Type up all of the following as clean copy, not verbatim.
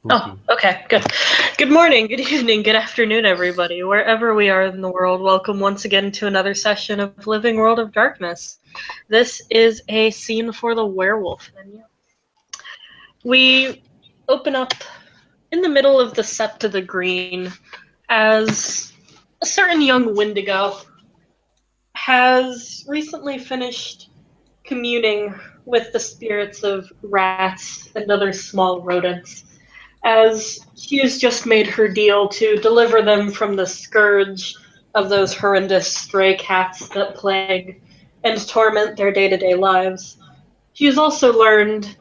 Oh, Spooky. okay, good. Good morning, good evening, good afternoon, everybody. Wherever we are in the world, welcome once again to another session of Living World of Darkness. This is a scene for the werewolf menu. We open up in the middle of the Sept of the Green as a certain young Wendigo has recently finished communing with the spirits of rats and other small rodents, as she has just made her deal to deliver them from the scourge of those horrendous stray cats that plague and torment their day-to-day lives. She has also learned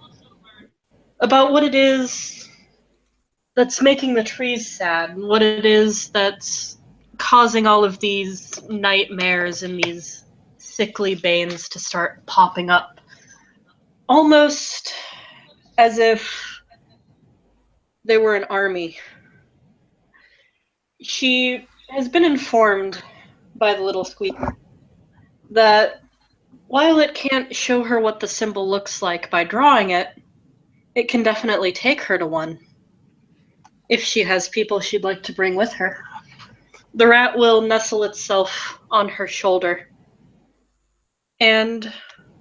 about what it is that's making the trees sad, and what it is that's causing all of these nightmares and these sickly banes to start popping up. Almost as if they were an army. She has been informed by the little squeaker that while it can't show her what the symbol looks like by drawing it, it can definitely take her to one if she has people she'd like to bring with her. The rat will nestle itself on her shoulder and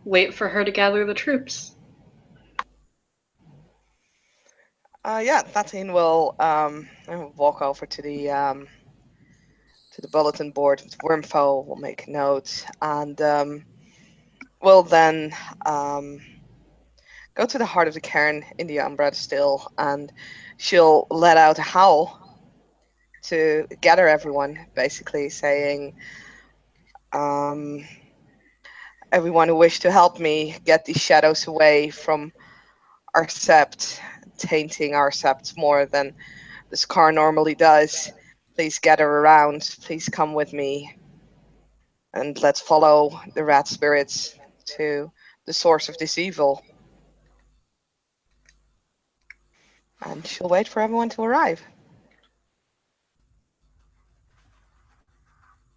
wait for her to gather the troops. Yeah, Thatine will walk over to the bulletin board. Wormfoe will make a note, and will then go to the heart of the cairn in the Umbra still, and she'll let out a howl to gather everyone, basically saying, everyone who wished to help me get these shadows away from our sept, tainting our sept more than the scar normally does. Please gather around. Please come with me. And let's follow the rat spirits to the source of this evil. And she'll wait for everyone to arrive.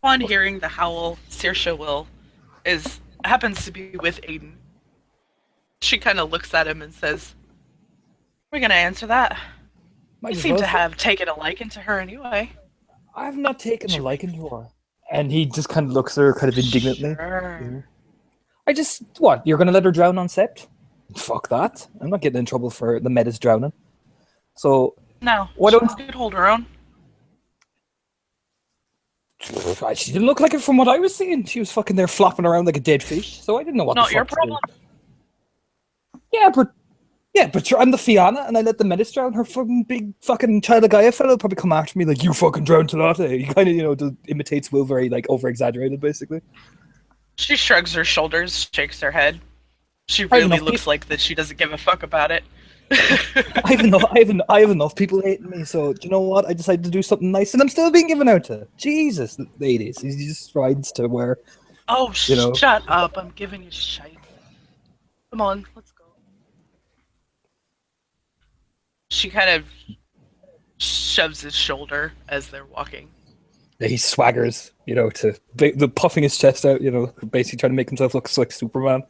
Upon hearing the howl, Saoirse happens to be with Aiden. She kind of looks at him and says, "We're gonna answer that. You seem to have taken a liking to her anyway." I've not taken a liking to her. And he just kind of looks at her kind of indignantly. Sure. What, you're going to let her drown on Sept? Fuck that. I'm not getting in trouble for the Metas drowning. So, No, why she don't... could hold her own. She didn't look like it from what I was seeing. She was fucking there flopping around like a dead fish, so I didn't know what the fuck Not your to problem. do. Yeah, but I'm the Fianna, and I let the Metis drown. Her fucking big fucking Child of Gaia fellow will probably come after me like, you fucking drowned Talata. He kind of, imitates Will very, over-exaggerated, basically. She shrugs her shoulders, shakes her head. She really looks like that she doesn't give a fuck about it. I have enough people hating me, so do you know what? I decided to do something nice, and I'm still being given out to. Jesus, ladies, he just strides to where. Oh, shut up! I'm giving you shite. Come on, let's go. She kind of shoves his shoulder as they're walking. He swaggers, to puffing his chest out, basically trying to make himself look like Superman.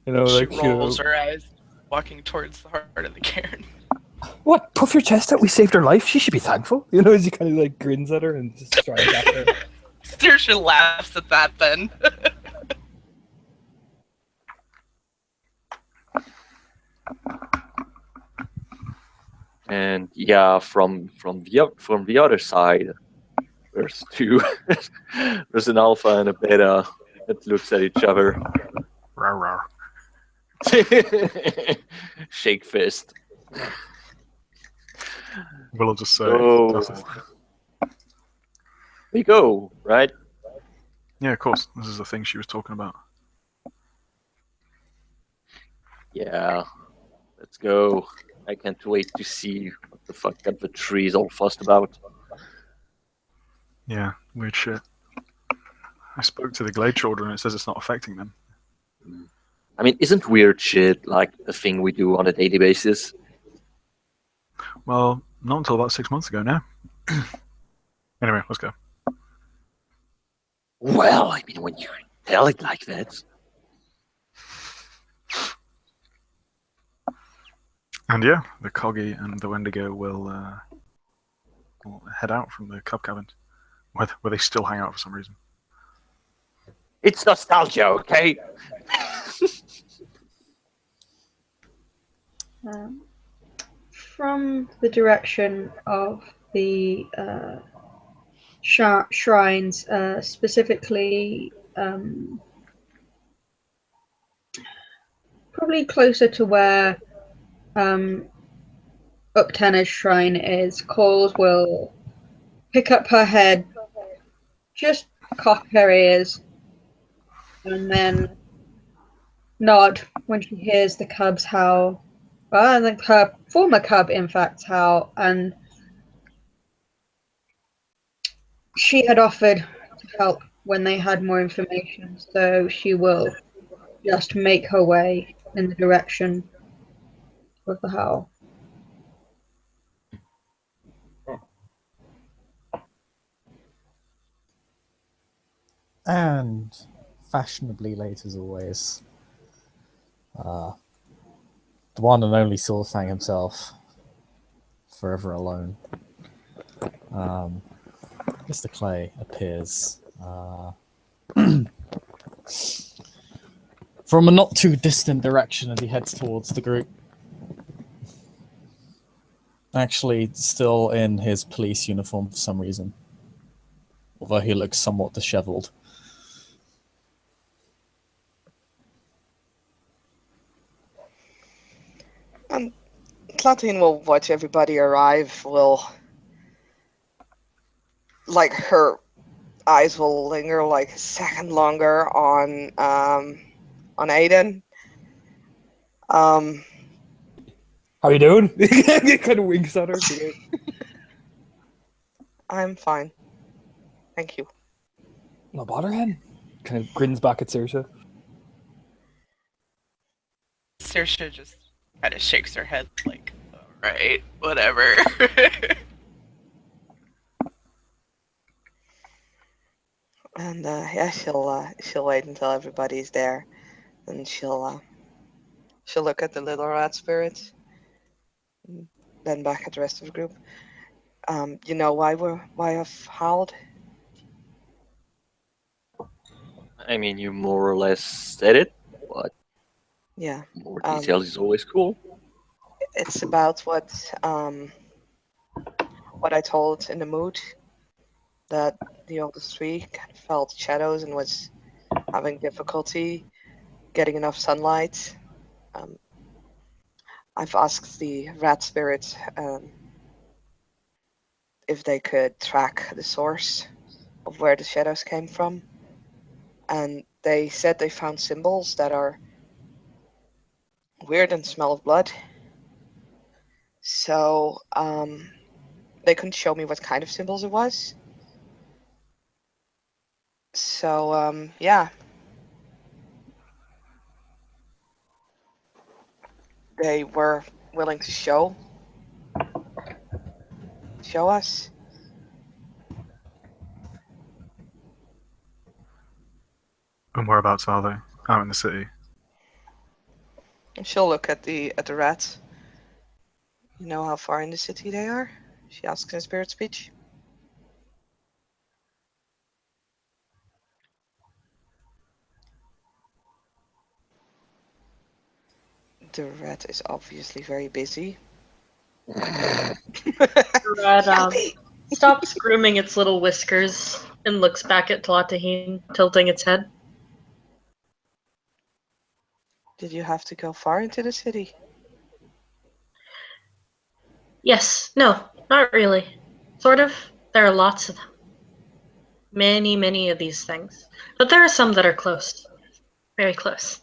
She rolls her eyes, walking towards the heart of the cairn. What? Puff your chest out? We saved her life? She should be thankful. As he kind of grins at her and just strides after her. Saoirse laughs at that then. And yeah, from the other side, there's two. There's an alpha and a beta that looks at each other. Rawr, rawr. Shake fist. We'll just say. We go, right? Yeah, of course. This is the thing she was talking about. Yeah, let's go. I can't wait to see what the fuck that the tree's all fussed about. Yeah, weird shit. I spoke to the Glade Children and it says it's not affecting them. I mean, isn't weird shit like a thing we do on a daily basis? Well, not until about 6 months ago now. Anyway, let's go. Well, I mean, when you tell it like that. And yeah, the Coggy and the Wendigo will head out from the club cabin, where they still hang out for some reason. It's nostalgia, okay? From the direction of the shrines, specifically probably closer to where Uptenna's shrine is, Coles will pick up her head, just cock her ears, and then nod when she hears the cubs howl. Well, I think her former cub, in fact, howl, and she had offered to help when they had more information, so she will just make her way in the direction of the howl. And fashionably late as always, the one and only Sorthang himself, forever alone. Mr. Clay appears from a not too distant direction as he heads towards the group. Actually, still in his police uniform for some reason, although he looks somewhat disheveled. And Clatine will watch everybody arrive. Her eyes will linger like a second longer on Aiden. How you doing? He kind of winks at her. I'm fine. Thank you. No bother, hen. Kind of grins back at Saoirse. Saoirse just kind of shakes her head like, all right, whatever. And yeah, she'll wait until everybody's there, and she'll look at the little rat spirit, then back at the rest of the group. You know why I've howled? I mean, you more or less said it, but Yeah. more details is always cool. It's about what I told in the mood, that the oldest three kind of felt shadows and was having difficulty getting enough sunlight. I've asked the rat spirit if they could track the source of where the shadows came from, and they said they found symbols that are weird and smell of blood. So they couldn't show me what kind of symbols it was. So yeah, they were willing to show us. And whereabouts are they? Out in the city. And she'll look at the rats. You know how far in the city they are? She asks in spirit speech. The rat is obviously very busy. The rat stops grooming its little whiskers and looks back at Tlatahine, tilting its head. Did you have to go far into the city? Yes, no, not really. Sort of. There are lots of them. Many, many of these things. But there are some that are close. Very close.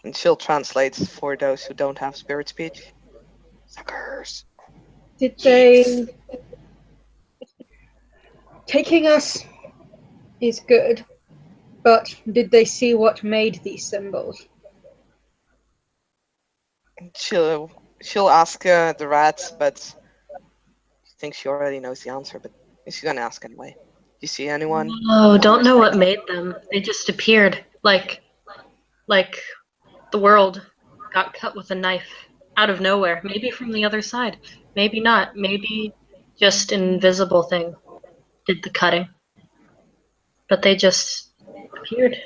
And she'll translate for those who don't have spirit speech. Suckers. Did they... Taking us is good, but did they see what made these symbols? She'll ask the rats, but I think she already knows the answer, but she's gonna ask anyway. You see anyone? Oh, don't know what made them. They just appeared, like the world. got cut with a knife out of nowhere. Maybe from the other side. Maybe not. Maybe just an invisible thing did the cutting. But they just appeared.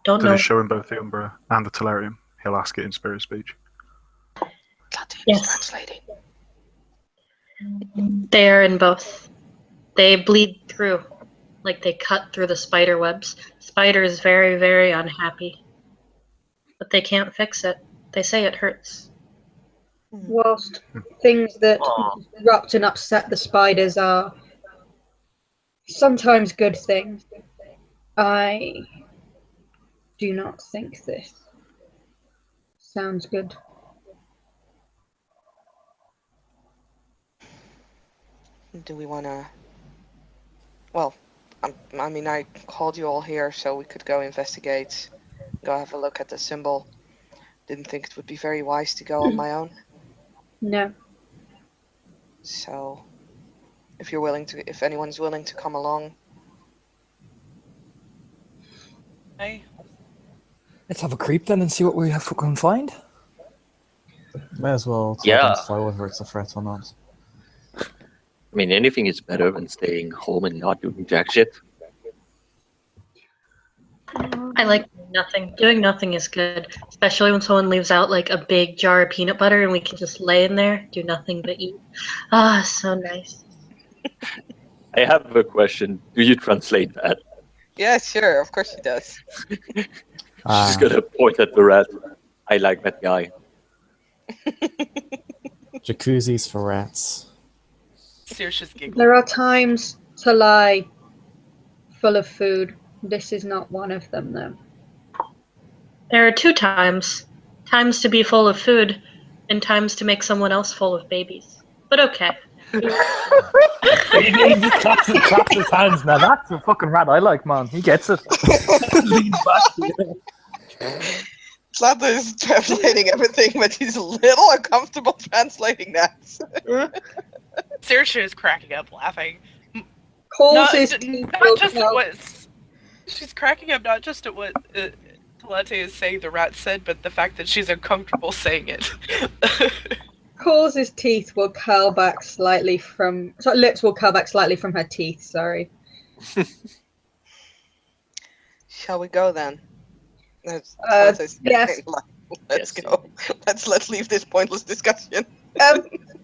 Don't Did know. he show him both the Umbra and the Telerium? He'll ask it in spirit speech. Gladius Yes. translating. They are in both. They bleed through, like they cut through the spider webs. Spider is very, very unhappy. But they can't fix it. They say it hurts. Whilst things that disrupt and upset the spiders are sometimes good things, I do not think this sounds good. Do we want to... Well, I mean, I called you all here so we could go investigate, go have a look at the symbol. Didn't think it would be very wise to go on my own. No. So, if you're willing to, if anyone's willing to come along. Hey, Let's have a creep then and see what we can find. May as well to Yeah. identify whether it's a threat or not. I mean, anything is better than staying home and not doing jack shit. I like nothing. Doing nothing is good, especially when someone leaves out like a big jar of peanut butter and we can just lay in there, do nothing but eat. Ah, so nice. I have a question. Do you translate that? Yeah, sure, of course she does. She's gonna point at the rat. I like that guy. Jacuzzis for rats. Saoirse's giggling. There are times to lie full of food. This is not one of them, though. There are two times. Times to be full of food and times to make someone else full of babies. But okay. He just claps his hands. Now that's a fucking rat I like, man. He gets it. Leans back. Slata is translating everything, but he's a little uncomfortable translating that. Saoirse is cracking up laughing. Calls his teeth Not just at out. what... She's cracking up not just at what Talate is saying the rat said, but the fact that she's uncomfortable saying it. Calls his teeth will curl back slightly from... Sorry, lips will curl back slightly from her teeth, sorry. Shall we go then? Let's yes. Let's go. Let's leave this pointless discussion.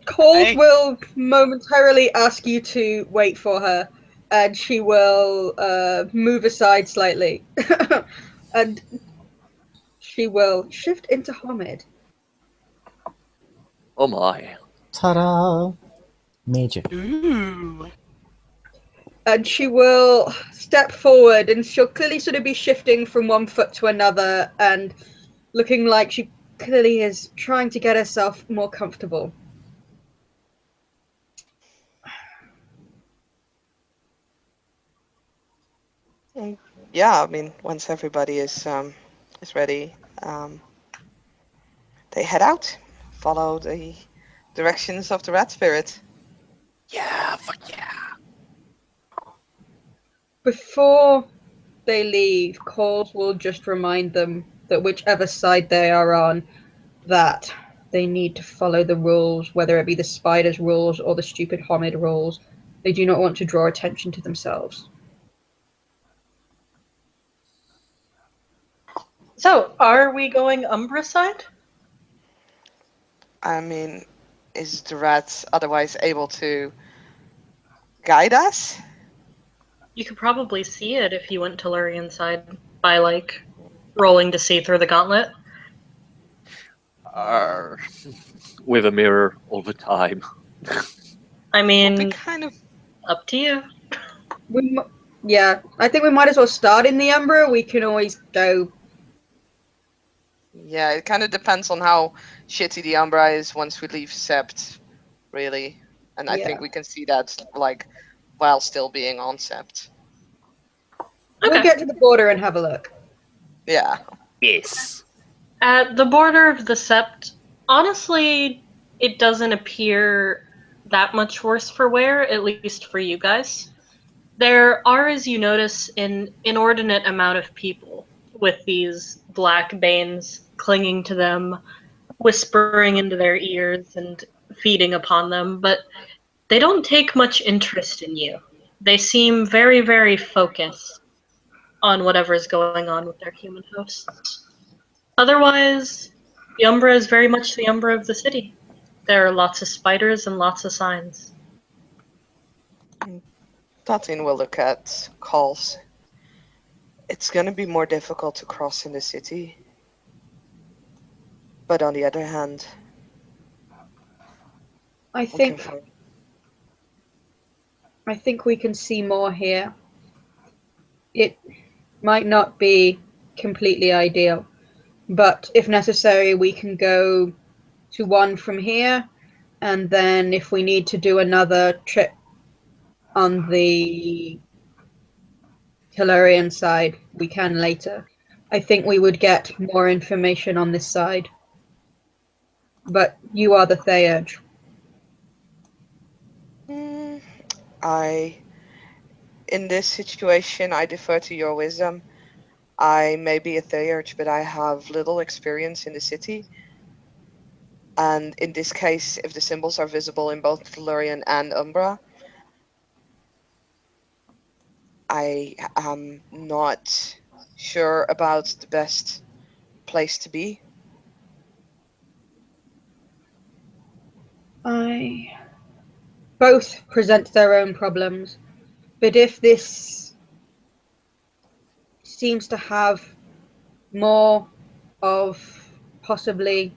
Calls Hey. will momentarily ask you to wait for her, and she will move aside slightly. And she will shift into Homid. Oh my. Ta-da! Magic. Ooh. And she will step forward, and she'll clearly sort of be shifting from one foot to another and looking like she clearly is trying to get herself more comfortable. Yeah, I mean, once everybody is ready, they head out, follow the directions of the rat spirit. Yeah, fuck yeah. Before they leave, Calls will just remind them that whichever side they are on, that they need to follow the rules, whether it be the spider's rules or the stupid Homid rules. They do not want to draw attention to themselves. So, are we going Umbra side? I mean, is the rat otherwise able to guide us? You could probably see it if you went to Lurian side by, like, rolling to see through the gauntlet. With a mirror all the time. I We mean, kind of... up to you. Yeah, I think we might as well start in the Umbra. We can always go. Yeah, it kind of depends on how shitty the Umbra is once we leave Sept, really. And I think Yeah. we can see that, like, while still being on Sept. We'll Okay. get to the border and have a look. Yeah. Yes. At the border of the Sept, honestly, it doesn't appear that much worse for wear, at least for you guys. There are, as you notice, an inordinate amount of people with these black banes clinging to them, whispering into their ears and feeding upon them, but they don't take much interest in you. They seem very, very focused on whatever's going on with their human hosts. Otherwise, the Umbra is very much the Umbra of the city. There are lots of spiders and lots of signs. Tatin will look at calls. It's going to be more difficult to cross in the city. But on the other hand, I think we can see more here. It might not be completely ideal, but if necessary, we can go to one from here, and then if we need to do another trip on the Tellurian side, we can later. I think we would get more information on this side. But you are the Theurge. In this situation, I defer to your wisdom. I may be a Theurge, but I have little experience in the city. And in this case, if the symbols are visible in both Tellurian and Umbra, I am not sure about the best place to be. Both present their own problems, but if this seems to have more of possibly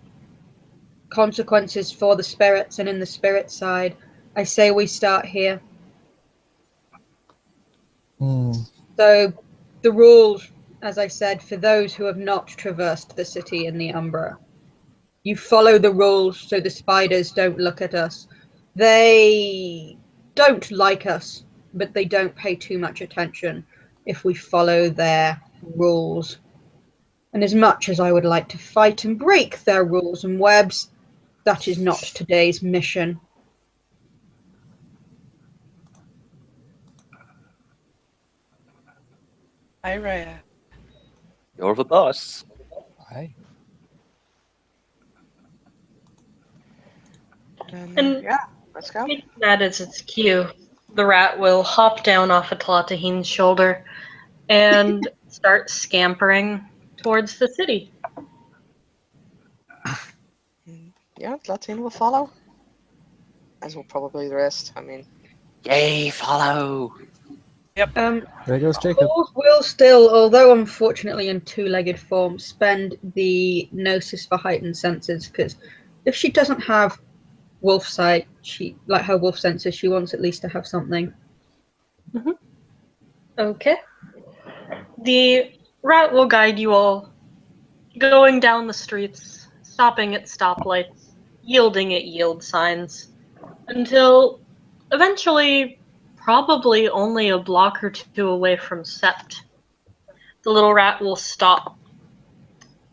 consequences for the spirits and in the spirit side, I say we start here. So the rules, as I said, for those who have not traversed the city in the Umbra, you follow the rules so the spiders don't look at us. They don't like us, but they don't pay too much attention if we follow their rules. And as much as I would like to fight and break their rules and webs, that is not today's mission. Hi, Raya. You're the boss. Hi. And yeah, let's go. that is its cue. The rat will hop down off of Tlatahin's shoulder and start scampering towards the city. Yeah, Tatin will follow. As will probably the rest. I mean, Yay, follow! There goes Jacob. Coles will still, although unfortunately in two-legged form, spend the Gnosis for heightened senses, because if she doesn't have wolf sight, like her wolf senses, she wants at least to have something. Okay. The rat will guide you all, going down the streets, stopping at stoplights, yielding at yield signs, until eventually, probably only a block or two away from Sept, the little rat will stop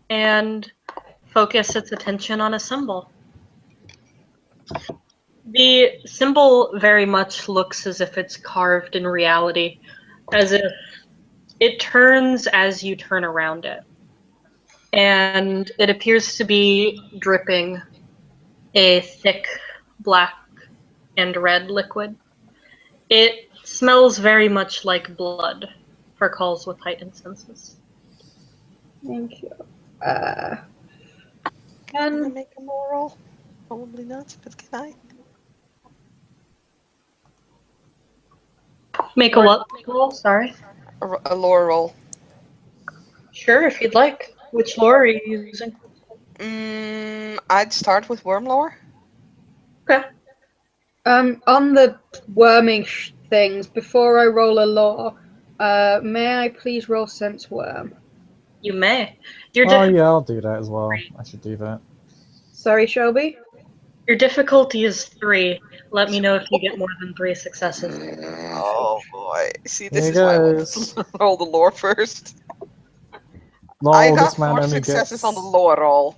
and focus its attention on a symbol. The symbol very much looks as if it's carved in reality, as if it turns as you turn around it. And it appears to be dripping a thick black and red liquid. It smells very much like blood for calls with heightened senses. Thank you. can I make a moral? Probably not, but can I? Make a what roll? Sorry. A lore roll. Sure, if you'd like. Which lore are you using? I'd start with worm lore. Okay. On the worming things, before I roll a lore, may I please roll sense worm? You may. Your Oh yeah, I'll do that as well. I should do that. Sorry, Shelby? Your difficulty is 3. Let me know if you get more than 3 successes. Oh boy. See, this Here is why I goes. want to roll the lore first. No, I got this man 4 only successes gets... on the lore roll.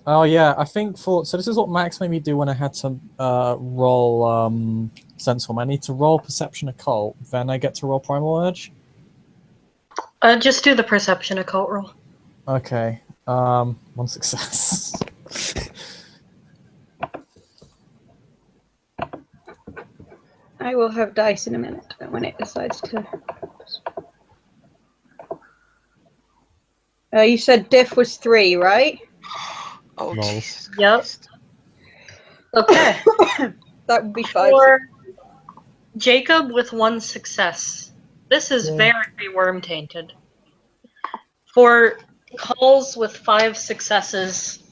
Oh yeah, I think so this is what Max made me do when I had to roll sense form. I need to roll perception occult, then I get to roll primal urge. Just do the perception occult roll. Okay. One success. I will have dice in a minute when it decides to. You said diff was 3, right? Oh, Lol. Jesus Yep. Christ. Okay. That would be 5. For Jacob with 1 success. This is Yeah. very worm tainted. For Calls with 5 successes,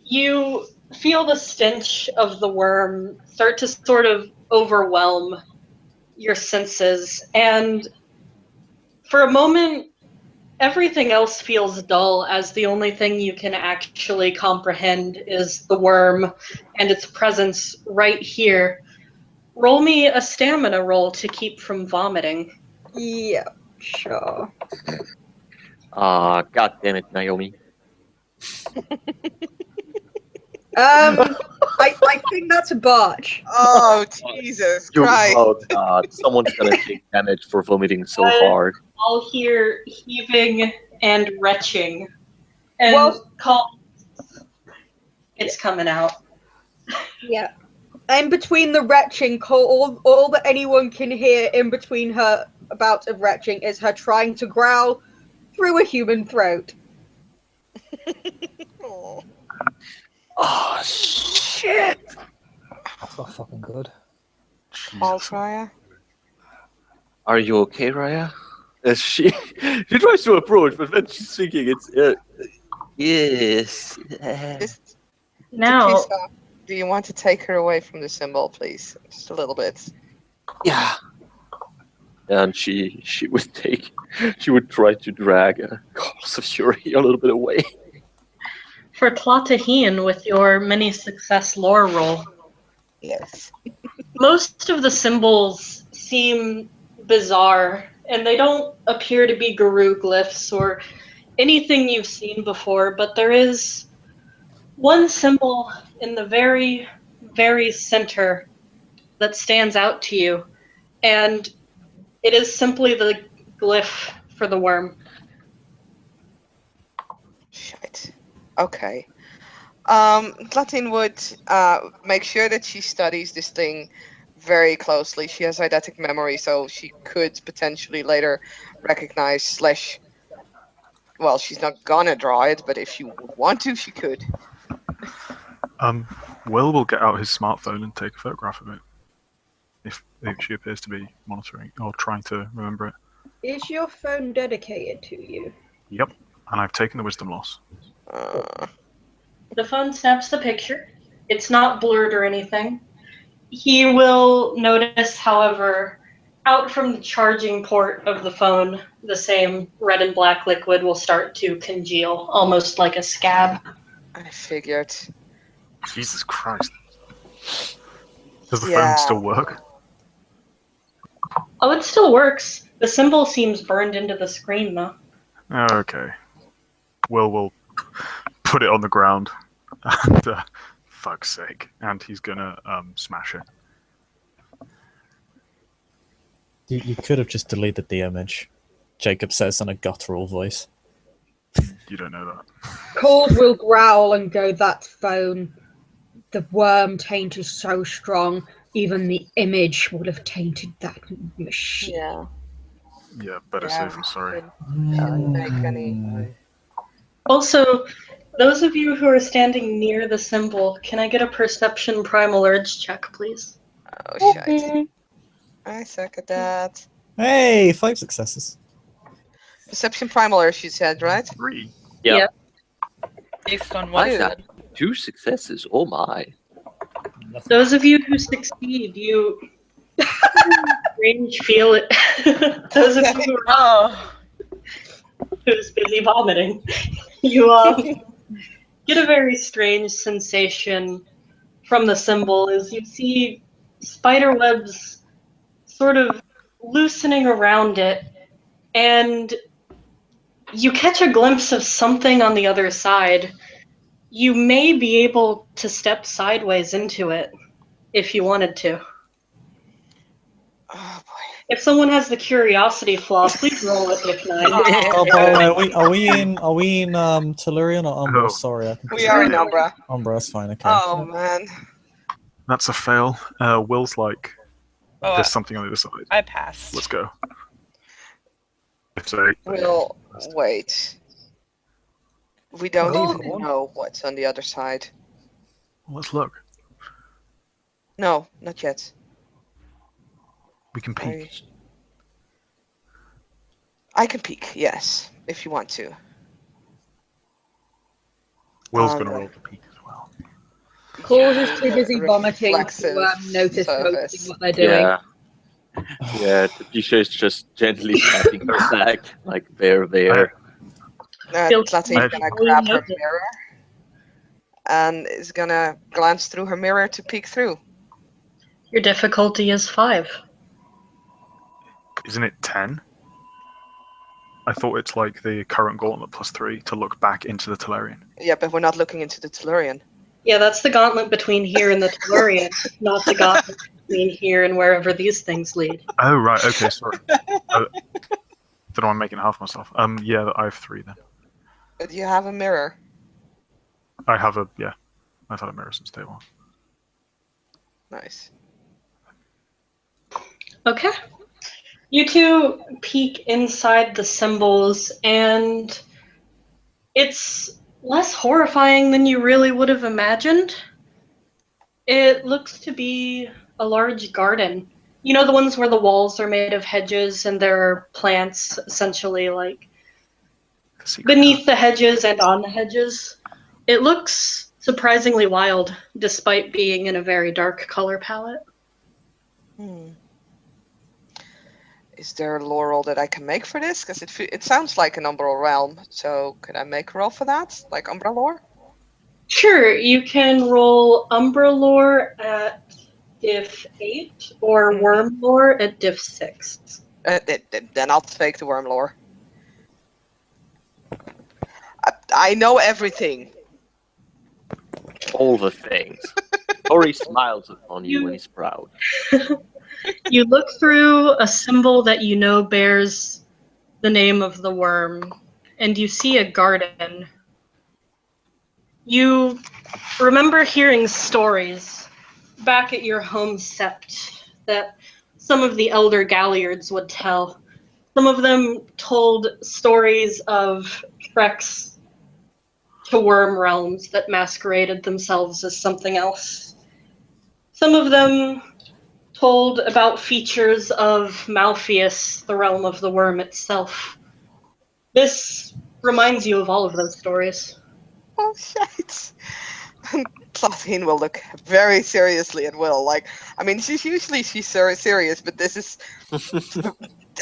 you feel the stench of the worm start to sort of overwhelm your senses, and for a moment, everything else feels dull, as the only thing you can actually comprehend is the worm and its presence right here. Roll me a stamina roll to keep from vomiting. Yeah, sure. God damn it, Naomi. I think that's a botch. Oh, Jesus Christ. Oh God, someone's gonna take damage for vomiting so Uh, hard. I'll hear heaving and retching. And Well- it's coming out. Yeah. In between the retching, all that anyone can hear in between her bouts of retching is her trying to growl through a human throat. Oh. Oh shit! That's not fucking good. All Jesus. Raya? Are you okay, Raya? She tries to approach, but then she's thinking it's yes. Just Now, Takisa, do you want to take her away from the symbol, please? Just a little bit. Yeah. And she would try to drag Calls of Fury a little bit away. for Tlatahin with your mini success lore roll, Yes. most of the symbols seem bizarre, and they don't appear to be Guru glyphs or anything you've seen before, but there is one symbol in the very, very center that stands out to you, and it is simply the glyph for the worm. Shite. Okay. Latin would make sure that she studies this thing very closely. She has eidetic memory, so she could potentially later recognize / well, she's not gonna draw it, but if she would want to, she could. Will get out his smartphone and take a photograph of it. If she appears to be monitoring or trying to remember it. Is your phone dedicated to you? Yep. And I've taken the wisdom loss. The phone snaps the picture. It's not blurred or anything. He will notice, however, out from the charging port of the phone, the same red and black liquid will start to congeal, almost like a scab. I figured. Jesus Christ. Does the Yeah. phone still work? Oh, it still works. The symbol seems burned into the screen, though. Okay. Will put it on the ground and fuck's sake. And he's gonna smash it. You could have just deleted the image, Jacob says in a guttural voice. You don't know that. Calls will growl and go, that phone. The worm taint is so strong, even the image would have tainted that machine. Yeah. Yeah, better Yeah, safe than sorry. couldn't make any. Also, those of you who are standing near the symbol, can I get a perception primal urge check, please? Oh, shite. I suck at that. Hey, 5 successes. Perception primal urge, you said, right? 3. Yeah. Based on what? I got 2 successes. Oh my. Those of you who succeed, you strange feel it. Those of you Oh, who's busy vomiting, you get a very strange sensation from the symbol as you see spider webs sort of loosening around it, and you catch a glimpse of something on the other side. You may be able to step sideways into it if you wanted to. Oh boy. If someone has the curiosity flaw, please roll it with 9. Oh, by the way, are we in Tellurian or Umbra? No. Sorry, I We are in Umbra. Umbra. That's fine. Okay. Oh man. That's a fail. Will's like, Oh, there's something on the other side. I passed. Let's go. So, Will, wait. We don't Oh, even go on. know what's on the other side. let's look. No, not yet. We can peek. I can peek, yes, if you want to. Will's Um, gonna roll the peek as well. Claws is too busy vomiting Reflexive to notice surface. mostly what they're doing. Yeah. Yeah, Tisha is just gently patting her back, like there. Feels Tlati's like- gonna grab her mirror and is gonna glance through her mirror to peek through. Your difficulty is 5. Isn't it 10? I thought it's like the current gauntlet +3 to look back into the Tellurian. Yeah, but we're not looking into the Tellurian. Yeah, that's the gauntlet between here and the Tellurian, not the gauntlet between here and wherever these things lead. Oh right, okay, sorry. Don't know I'm making it half myself. Yeah, I have 3 then. But you have a mirror. I've had a mirror since day 1. Nice. Okay. You two peek inside the symbols, and it's less horrifying than you really would have imagined. It looks to be a large garden. You know, the ones where the walls are made of hedges and there are plants essentially like The secret. beneath the hedges and on the hedges. It looks surprisingly wild, despite being in a very dark color palette. Is there a lore roll that I can make for this? Because it sounds like an Umbral realm. So could I make a roll for that? Like Umbra lore? Sure, you can roll Umbra lore at diff 8 or Worm lore at diff 6. Then I'll take the worm lore. I know everything. All the things. Tori smiles upon you when he's proud. You look through a symbol that you know bears the name of the worm, and you see a garden. You remember hearing stories back at your home sept that some of the elder Galliards would tell. Some of them told stories of treks to worm realms that masqueraded themselves as something else. Some of them told about features of Malpheus, the realm of the worm itself. This reminds you of all of those stories. Oh shit. Tlatine will look very seriously at Will. Like, I mean, she's serious, but this is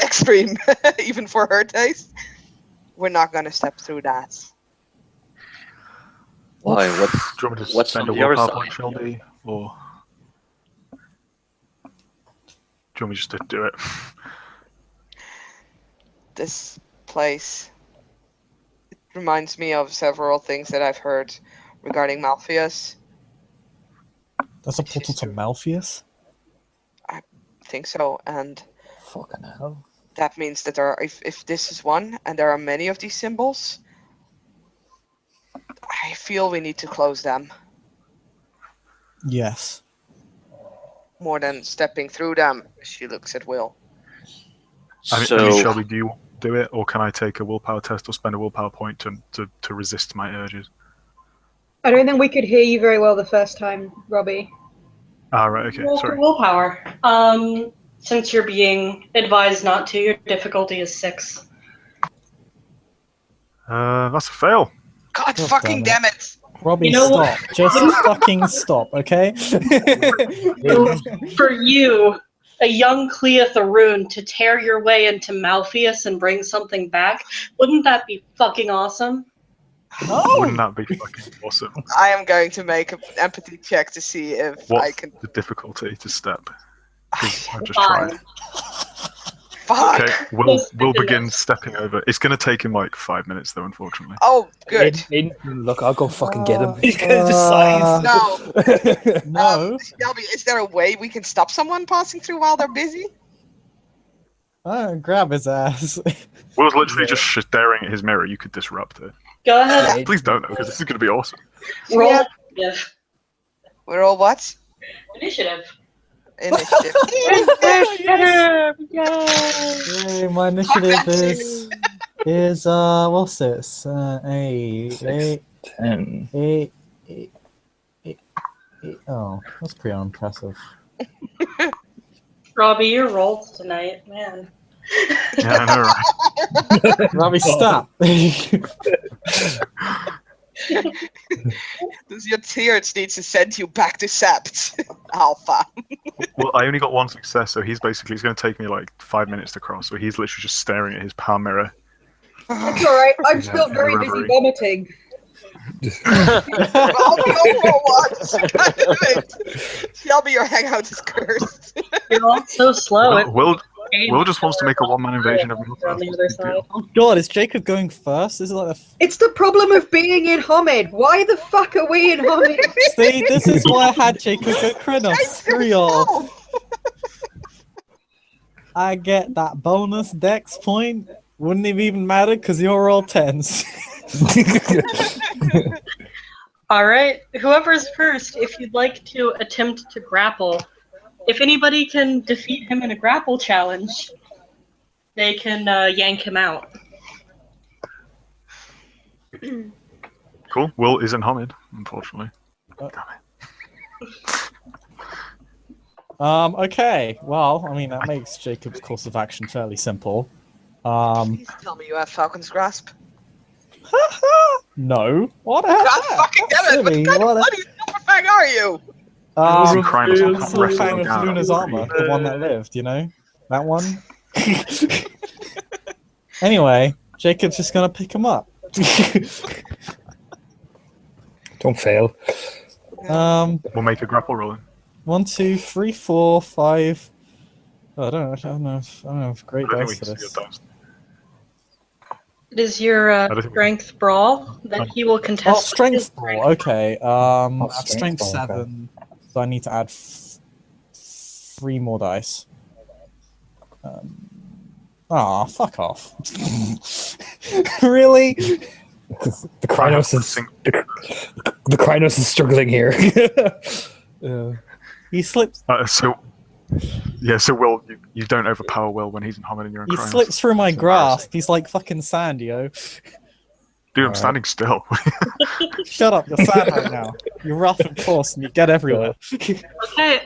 extreme, even for her taste. We're not gonna step through that. Why? Do you want me to What's spend on a the other willpower side? point, Shelby? Or do you want me just to do it? This place, it reminds me of several things that I've heard regarding Malpheus. That's a portal to Malpheus? I think so, and Fucking hell. that means that if this is one, and there are many of these symbols, I feel we need to close them Yes. more than stepping through them. She looks at Will. I mean, So, Shelby, do you want to do it, or can I take a willpower test or spend a willpower point to resist my urges? I don't think we could hear you very well the first time, Robbie. Ah, right, okay, Roll for sorry. willpower. Since you're being advised not to, your difficulty is 6. That's a fail. God God fucking damn damn it! Robbie, You know stop. what? Just fucking stop, okay? For you, a young Clea Tharoon, to tear your way into Malpheus and bring something back, wouldn't that be fucking awesome? Wouldn't that be fucking awesome? I am going to make an empathy check to see if I What's can. the difficulty to step? 'Cause I've just Fine. tried. Fuck! Okay, we'll begin stepping over. It's going to take him like 5 minutes though, unfortunately. Oh, good. Look, I'll go fucking get him. He's gonna just sigh. No, No. Shelby, is there a way we can stop someone passing through while they're busy? Grab his ass. Will's literally just staring at his mirror. You could disrupt it. Go ahead. Please don't, because this is going to be awesome. Roll Yeah. initiative. We're all what? Initiative. Initiative. Yay, my initiative is what's this? Eight. 10. Oh, that's pretty unimpressive. Robbie, your rolls tonight, man. Yeah, I know, right? Robbie, stop. Does your tears need to send you back to Sept, Alpha? Well, I only got one success, so he's going to take me like 5 minutes to cross. So he's literally just staring at his palm mirror. It's alright, I'm Yeah, still very busy reverie. vomiting. I'll go for once. Shelby, your hangout is cursed. You're all so slow. Will just wants to make a one-man invasion of on the other side. Oh god, is Jacob going first? This is like the It's the problem of being in Homid. Why the fuck are we in Homid? see, this is why I had Jacob go Krynos. Screw y'all. I get that bonus dex point. Wouldn't have even mattered because you're all 10s. All right, whoever's first, if you'd like to attempt to grapple, if anybody can defeat him in a grapple challenge, they can yank him out. Cool. Will isn't Hamid, unfortunately. Okay. Well, I mean that makes Jacob's course of action fairly simple. Please tell me you have Falcon's Grasp. No. What the hell? God fucking damn it! What Silly, kind of what a- bloody superfang are you? Wasn't crying, It's wasn't the wrestling fan with down. Luna's armor, the one that lived, you know? That one? Anyway, Jacob's just gonna pick him up. Don't fail. We'll make a grapple roll. 1, 2, 3, 4, 5. Oh, I don't know if great I don't dice think for we can see this. your dice. It is your don't think we- strength brawl that he will contest. Oh, with his strength brawl. Okay. I have strength strength brawl, okay. 7, so I need to add 3 more dice. Fuck off. Really? The Krynos is the Krynos is struggling here. Yeah. He slips. So Will, you don't overpower Will when he's in Hamid and you're in He Krynos. slips through my It's grasp. He's like fucking sand, yo. Dude, I'm standing still. Shut up, you're sad right now. You're rough and coarse and you get everywhere. Okay,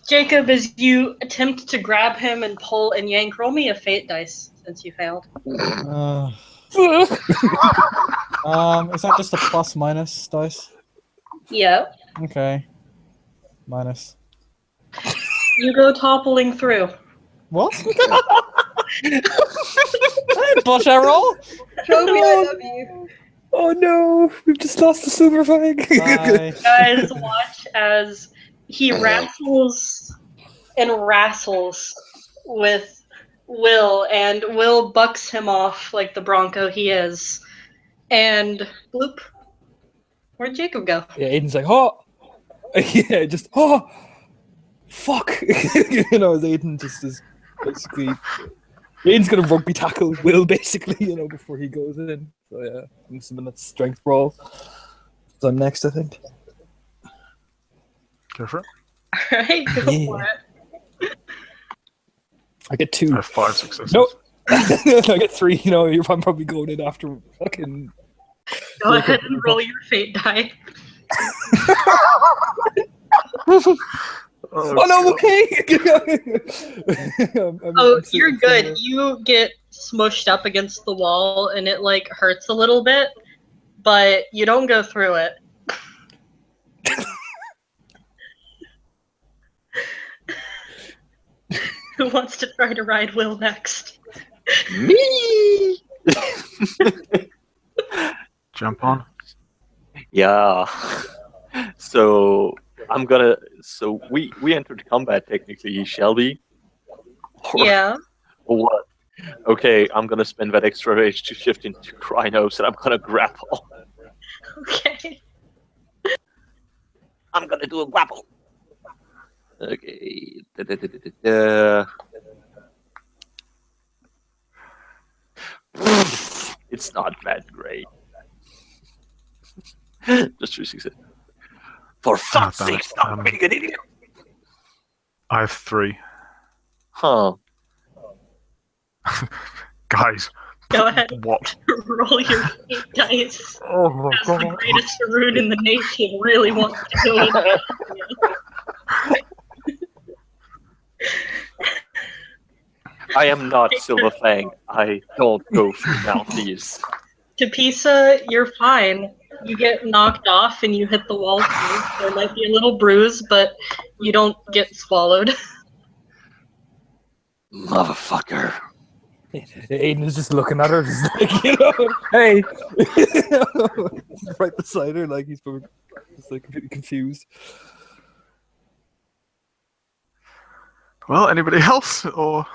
Jacob, as you attempt to grab him and pull and yank, roll me a fate dice since you failed. Is that just a plus minus dice? Yeah. Okay. Minus. You go toppling through. What? I didn't botch that roll. Toby, I love you. Oh no, we've just lost the super fang. Bye. Guys, watch as he wrestles and wrestles with Will, and Will bucks him off like the Bronco he is. And bloop. Where'd Jacob go? Yeah, Aiden's like, oh, yeah, just fuck. You know, Aiden just is basically. Aiden's gonna rugby tackle Will basically, you know, before he goes in. So yeah, I'm assuming that's strength brawl. So I'm next, I think. Go for it. Alright, go Yeah. for it. I get I 2. have 5 successes. Nope. I get 3. You know, I'm probably going in after fucking. Go ahead and roll your fate die. Oh no, I'm okay. Oh, you're good. You get smushed up against the wall and it like hurts a little bit, but you don't go through it. Who wants to try to ride Will next? Me. Jump on. Yeah. So I'm gonna. So we entered combat technically, Shelby. Yeah. Or what? Okay, I'm gonna spend that extra rage to shift into Krynos, and I'm gonna grapple. Okay. I'm gonna do a grapple. Okay. It's not that great. Just 3 6. For fuck's damn sake, it. stop being an idiot! I have 3. Huh. Guys, Go ahead. what? Roll your 8 dice. Oh my As the greatest rune in the nation really wants to go in. I am not Silverfang. I don't go through bounties. To Pisa, you're fine. You get knocked off and you hit the wall too. There might be a little bruise, but you don't get swallowed. Motherfucker. Aiden is just looking at her, just like, hey, right beside her, like he's probably just like completely confused. Well, anybody else? Or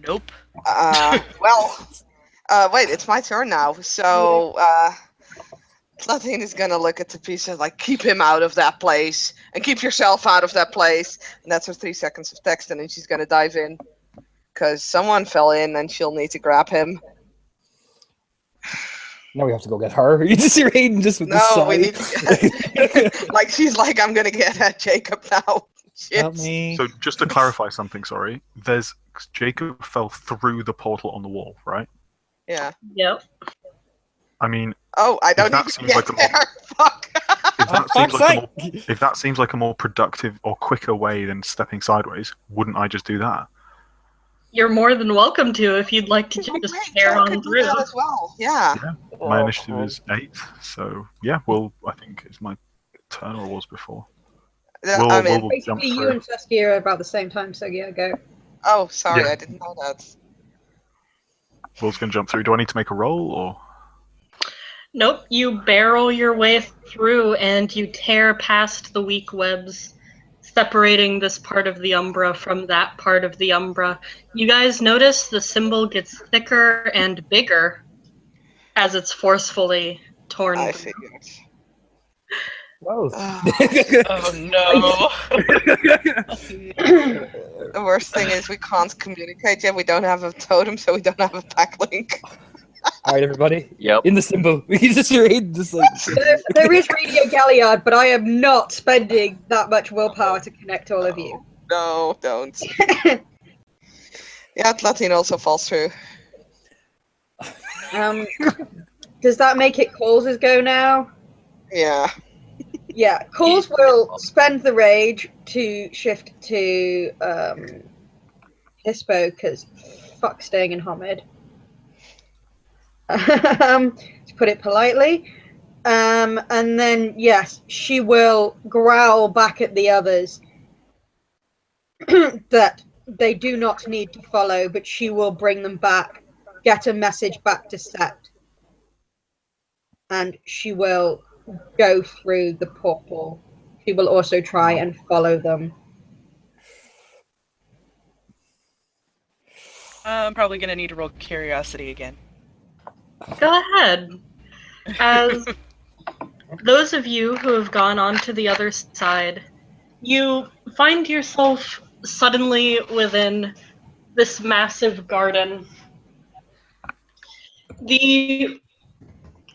Nope. Wait, it's my turn now. So, Platine is gonna look at the piece of like, keep him out of that place, and keep yourself out of that place. And that's her 3 seconds of text, and then she's gonna dive in. Because someone fell in, and she'll need to grab him. Now we have to go get her. You just hear Aiden just with the No, sigh. we need to get... like, she's like, I'm gonna get at Jacob now. Shit. Help me. so, just to clarify something, sorry. Jacob fell through the portal on the wall, right? Yeah. Yep. I mean, Oh, I don't that need to seems get like a there. Fuck. if that seems like a more productive or quicker way than stepping sideways, wouldn't I just do that? You're more than welcome to if you'd like to just Great, tear Joe on could do through. that as well. Yeah. My initiative is 8, so yeah. Well, I think it's my turn, or was before. I mean, We'll jump Basically, you through. and Saskia are about the same time, so yeah, go. oh, sorry, Yeah. I didn't know that. Will's gonna jump through. Do I need to make a roll, or? Nope, you barrel your way through and you tear past the weak webs, separating this part of the Umbra from that part of the Umbra. You guys notice the symbol gets thicker and bigger as it's forcefully torn I through. figured. Well, Oh no. The worst thing is we can't communicate yet. We don't have a totem, so we don't have a pack link. all right, everybody. Yep. In the symbol. You just hear Aiden just like. There is Radio Galliard, but I am not spending that much willpower to connect all of you. No, don't. Yeah, Latin also falls through. Does that make it Coles' go now? Yeah. Yeah, Coles will spend the rage to shift to Hispo, because fuck staying in Homid. To put it politely. And then, yes, she will growl back at the others that they do not need to follow, but she will bring them back, get a message back to Sept. And she will go through the portal. She will also try and follow them. I'm probably gonna need to roll curiosity again. Go ahead. As those of you who have gone on to the other side, you find yourself suddenly within this massive garden. The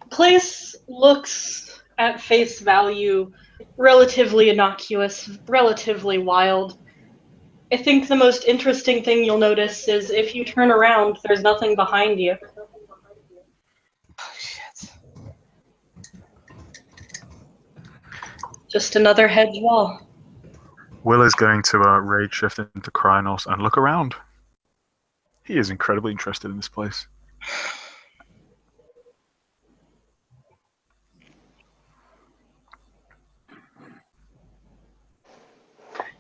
place looks, at face value, relatively innocuous, relatively wild. I think the most interesting thing you'll notice is if you turn around, there's nothing behind you. Oh, shit. Just another hedge wall. Will is going to rage shift into Krynos and look around. He is incredibly interested in this place.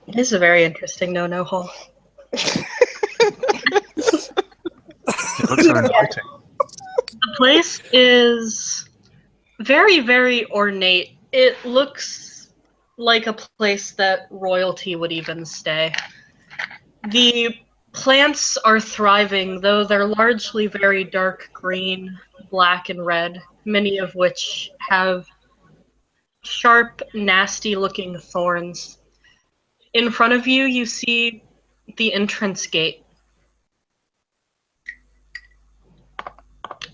It is a very interesting no-no hole. It looks so inviting. The place is very, very ornate. It looks like a place that royalty would even stay. The plants are thriving, though they're largely very dark green, black, and red, many of which have sharp, nasty-looking thorns. In front of you, you see the entrance gate.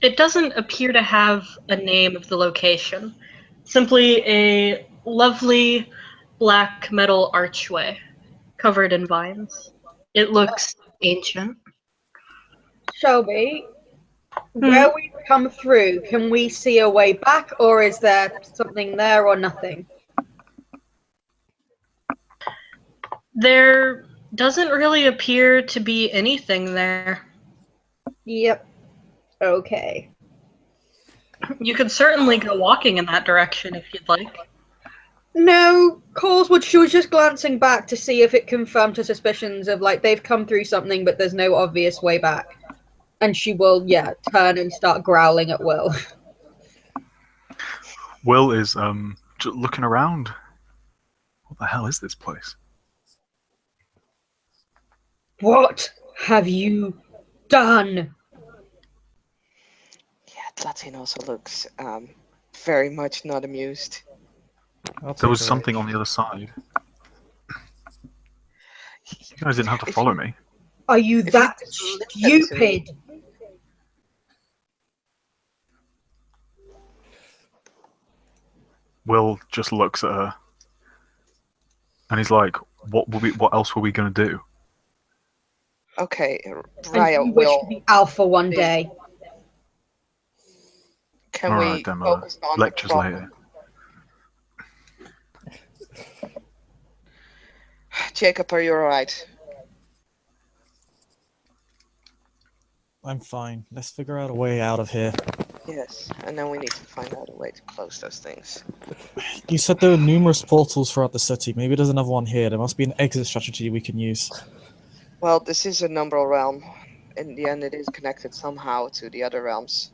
It doesn't appear to have a name of the location. Simply a lovely black metal archway covered in vines. It looks ancient. Shelby, where we've come through, can we see a way back, or is there something there or nothing? There doesn't really appear to be anything there. Yep. Okay. You could certainly go walking in that direction if you'd like. No, Coleswood, she was just glancing back to see if it confirmed her suspicions of, like, they've come through something, but there's no obvious way back. And she will, turn and start growling at Will. Will is just looking around. What the hell is this place? What have you done? Yeah, Tlatin also looks very much not amused. There was something on the other side. You guys didn't have to follow me. Are you that stupid? Will just looks at her, and he's like, "What else were we gonna do?" Okay, And Raya, you wish Will, to be alpha one day. can All we right, then, focus on lectures the problem? later. Jacob, are you alright? I'm fine. Let's figure out a way out of here. Yes, and then we need to find out a way to close those things. You said there are numerous portals throughout the city. Maybe there's another one here. There must be an exit strategy we can use. Well, this is an umbral realm. In the end, it is connected somehow to the other realms.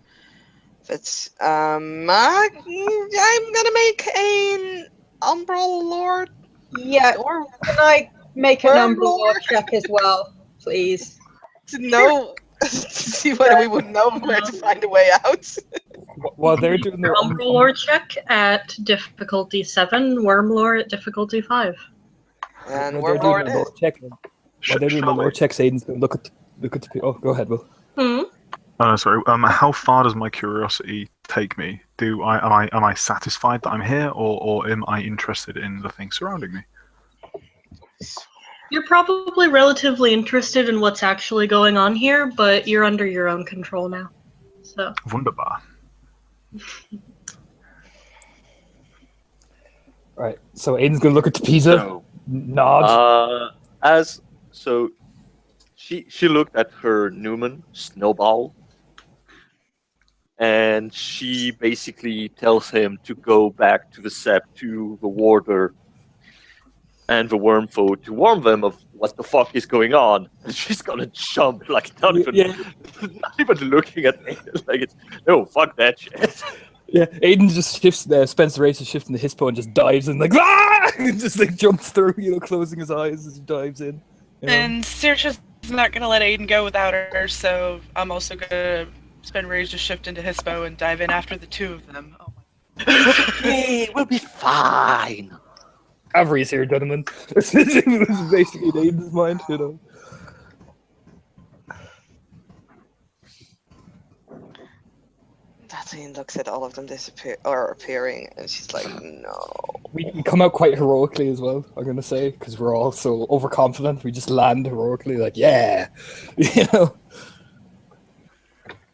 It's I'm gonna make an umbral lord. Yeah, Or can I make a Worm number lord? check as well, please? to know to see whether we would know where to find a way out. While they're doing their Umbral lore check at difficulty 7, Worm lore at difficulty 5. And while we're they're doing lord their is. lore check, while they're doing the lore checks, Aiden's gonna look at the. Oh, go ahead, Will. Sorry. How far does my curiosity take me? Am I satisfied that I'm here, or am I interested in the things surrounding me? You're probably relatively interested in what's actually going on here, but you're under your own control now. So. Wunderbar. Right. So Aiden's gonna look at the pizza, So, nod. She looked at her Newman Snowball, and she basically tells him to go back to the Sept, to the Warder and the Wormfoot, to warn them of what the fuck is going on. And she's gonna jump, like not even looking at me. Like it's no, fuck that shit. Yeah, Aiden just shifts. Spencer Race is shifting the hispo and just dives in, like ah! And just like jumps through, closing his eyes as he dives in. And Saoirse's not gonna let Aiden go without her, so I'm also gonna spend rage to shift into Hispo and dive in after the two of them. Oh my. Hey, we'll be fine. Avery's here, gentlemen. This is basically in Aiden's mind, Tatine looks at all of them appearing, and she's like, "No." We come out quite heroically as well, I'm gonna say, because we're all so overconfident. We just land heroically, like, yeah,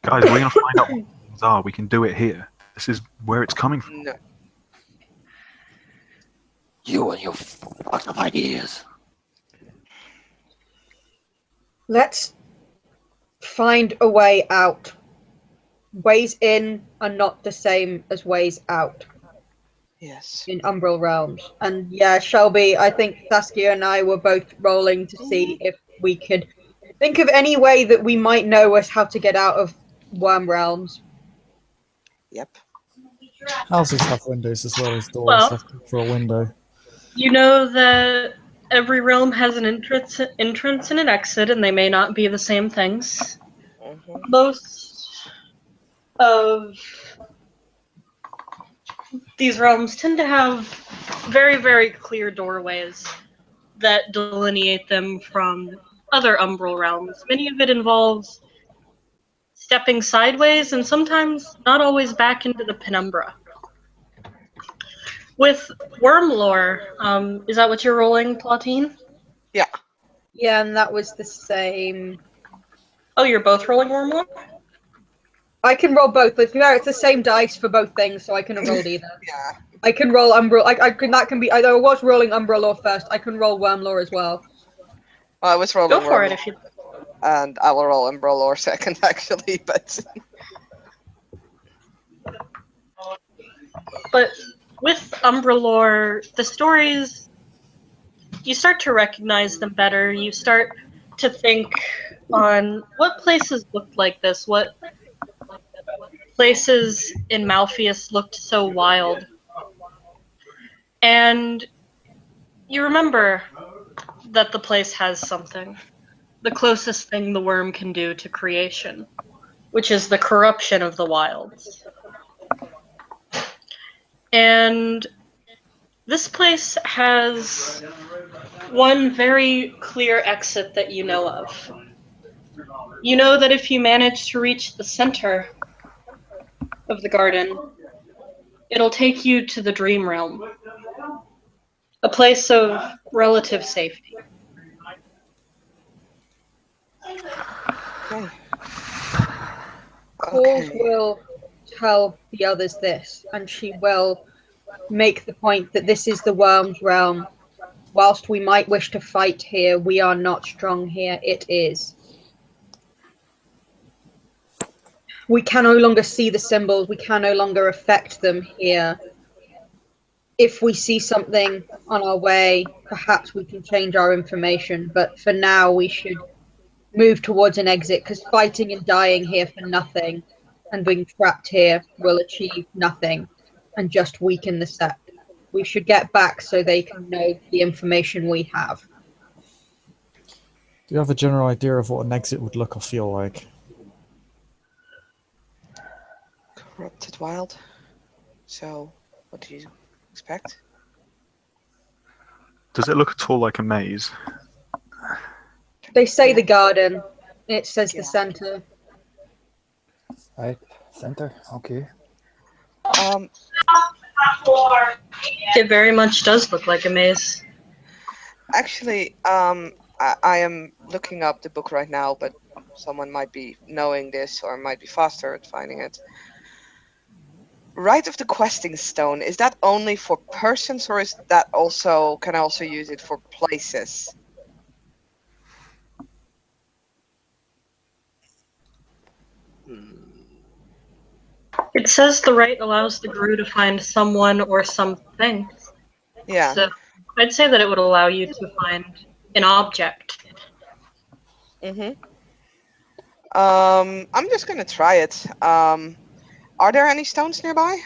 Guys, we're gonna find out what things are. We can do it here. This is where it's coming from. No. You and your fucked up ideas. Let's find a way out. Ways in are not the same as ways out Yes. in Umbral Realms. And yeah, Shelby, I think Saskia and I were both rolling to see if we could think of any way that we might know as how to get out of Worm Realms. Yep. Houses have windows as well as doors. Well- Let's look for a window. You know that every realm has an entrance and an exit, and they may not be the same things. hmm Most of these realms tend to have very, very clear doorways that delineate them from other umbral realms. Many of it involves stepping sideways and sometimes not always back into the penumbra. With worm lore, is that what you're rolling, Platine? Yeah. Yeah, and that was the same. Oh, you're both rolling worm lore? I can roll both, but it's the same dice for both things, so I can roll either. Yeah. I can roll Umbra. I can. That can be. I was rolling Umbra lore first. I can roll worm lore as well. Well, I was rolling Go for worm it lore, if you. and I will roll Umbra lore second, actually. But But with Umbra lore, the stories, you start to recognize them better. You start to think on what places looked like this, what places in Malpheus looked so wild. And you remember that the place has something. The closest thing the worm can do to creation, which is the corruption of the wilds. And this place has one very clear exit that you know of. You know that if you manage to reach the center of the garden, it'll take you to the dream realm, a place of relative safety. okay. Halls will tell the others this, and she will make the point that this is the worm's realm. Whilst we might wish to fight here, we are not strong here. It is. We can no longer see the symbols. We can no longer affect them here. If we see something on our way, perhaps we can change our information. But for now, we should move towards an exit, because fighting and dying here for nothing and being trapped here will achieve nothing and just weaken the Sept. We should get back so they can know the information we have. Do you have a general idea of what an exit would look or feel like? Corrupted wild. So, what do you expect? Does it look at all like a maze? They say the garden. It says Yeah. the center. Right, center. Okay. It very much does look like a maze. Actually, I am looking up the book right now, but someone might be knowing this or might be faster at finding it. Rite of the Questing Stone, is that only for persons, or is that also, can I also use it for places? It says the rite allows the Gru to find someone or something. Yeah. So I'd say that it would allow you to find an object. Mm-hmm. I'm just gonna try it. Are there any stones nearby?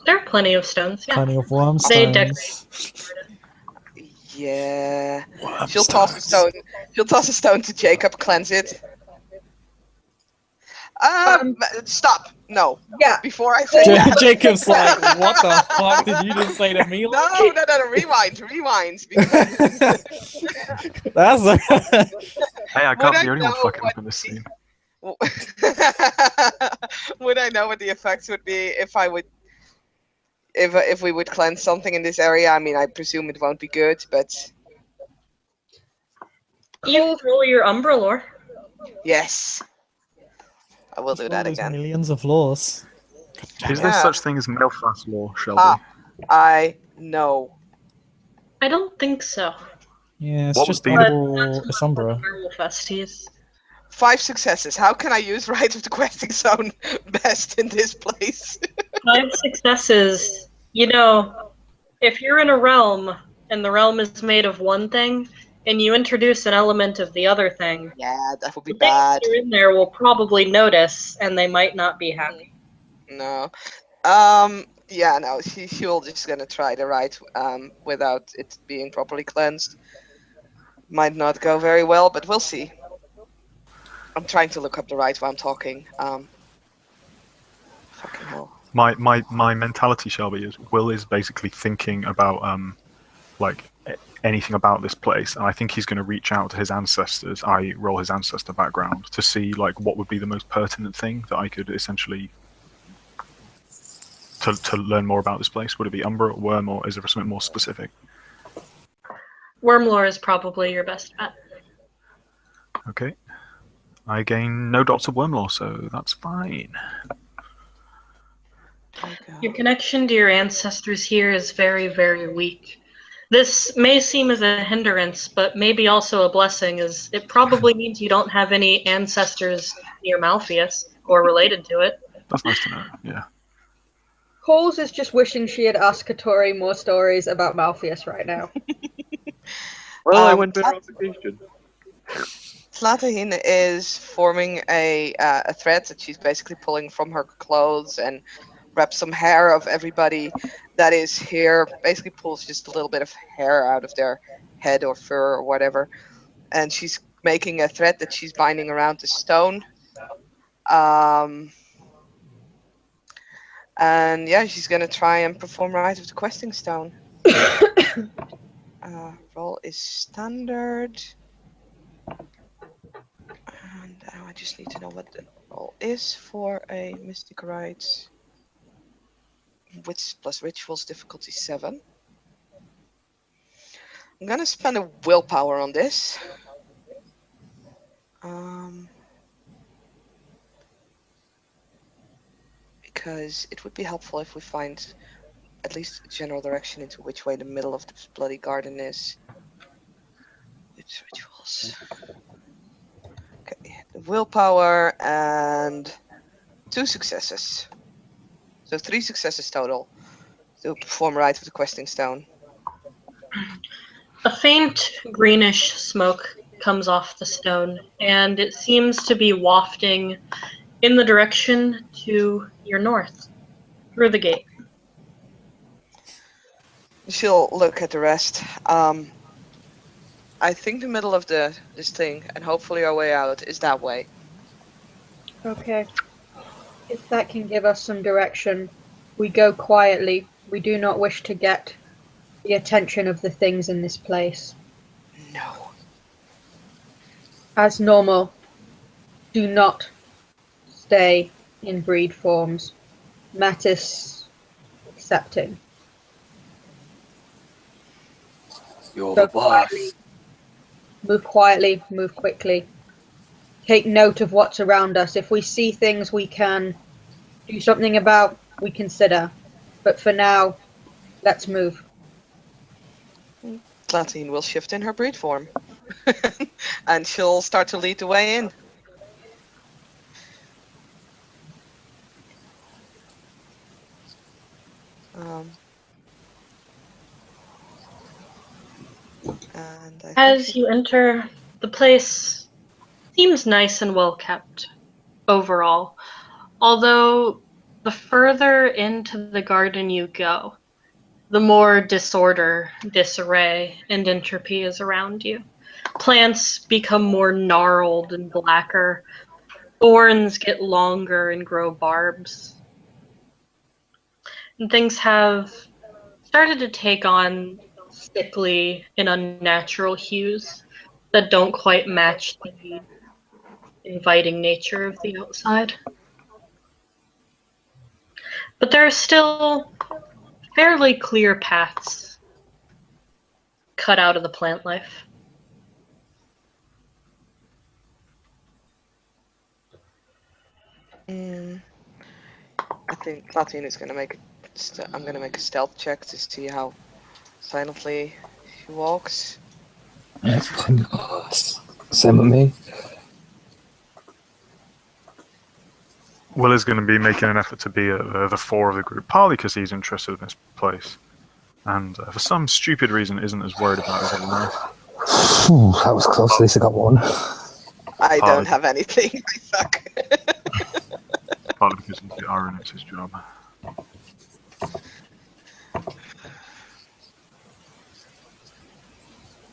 There are plenty of stones, yeah. Plenty of worm They stones. Yeah. Worm She'll toss a stones. stone. She'll toss a stone to Jacob, cleanse it. Stop. No. Yeah. Before I say that. Jacob's like, what the fuck did you just say to me? No, rewind. Because That's Hey, I Would can't I be the only one know fucking what up in this scene. would I know what the effects would be if I would, if we would cleanse something in this area? I mean, I presume it won't be good, but You roll your Umbra lore. yes, I will do that Those again. millions of laws. Is there Yeah. such thing as Melfast law, Shelby? Ah. I know. I don't think so. Yeah, it's What just would be the- normal Isombra. Normal festies. 5 successes. How can I use Rite of the Questing Zone best in this place? 5 successes. You know, if you're in a realm and the realm is made of one thing, and you introduce an element of the other thing, Yeah, that would be the things bad. that are in there will probably notice, and they might not be happy. No. Yeah, no, she'll just gonna try the rite without it being properly cleansed. Might not go very well, but we'll see. I'm trying to look up the rite while I'm talking. Fucking hell. My mentality, Shelby, is Will is basically thinking about like anything about this place, and I think he's going to reach out to his ancestors. I roll his ancestor background to see like what would be the most pertinent thing that I could essentially to learn more about this place. Would it be Umbra or Worm, or is there something more specific? Wormlore is probably your best bet. Okay. I gain no dots of Wormlore, so that's fine. Your connection to your ancestors here is very, very weak. This may seem as a hindrance, but maybe also a blessing, as it probably means you don't have any ancestors near Malpheus or related to it. That's nice to know, yeah. Coles is just wishing she had asked Katori more stories about Malpheus right now. Well, I went there on vacation. Tlatahin is forming a thread that she's basically pulling from her clothes and wraps some hair of everybody that is here. Basically pulls just a little bit of hair out of their head or fur or whatever. And she's making a thread that she's binding around the stone. And yeah, she's going to try and perform Rite of the Questing Stone. Roll is standard. And I just need to know what the roll is for a Mystic Rite. Wits plus Rituals, difficulty 7. I'm gonna spend a willpower on this. Because it would be helpful if we find at least a general direction into which way the middle of this bloody garden is. It's Rituals. Okay, the willpower and 2 successes. So 3 successes total to perform Rite of the Questing Stone. A faint greenish smoke comes off the stone, and it seems to be wafting in the direction to your north, through the gate. She'll look at the rest. I think the middle of this thing, and hopefully our way out, is that way. Okay. If that can give us some direction, we go quietly. We do not wish to get the attention of the things in this place. No. As normal, do not stay in breed forms. Mattis accepting. You're Go the boss. Quietly, move quickly. Take note of what's around us. If we see things we can do something about, we consider. But for now, let's move. Tlatahin will shift in her breed form. And she'll start to lead the way in. As you enter, the place seems nice and well kept overall. Although the further into the garden you go, the more disorder, disarray, and entropy is around you. Plants become more gnarled and blacker. Thorns get longer and grow barbs. And things have started to take on sickly and unnatural hues that don't quite match the inviting nature of the outside. But there are still fairly clear paths cut out of the plant life. I think Tlatahin is going to make I'm going to make a stealth check to see how silently she walks. Same with me. Will is going to be making an effort to be at the fore of the group, partly because he's interested in this place, and for some stupid reason isn't as worried about everyone else. That was close. At least I got one. I don't have anything. I suck. Partly because he's the iron, it's his job.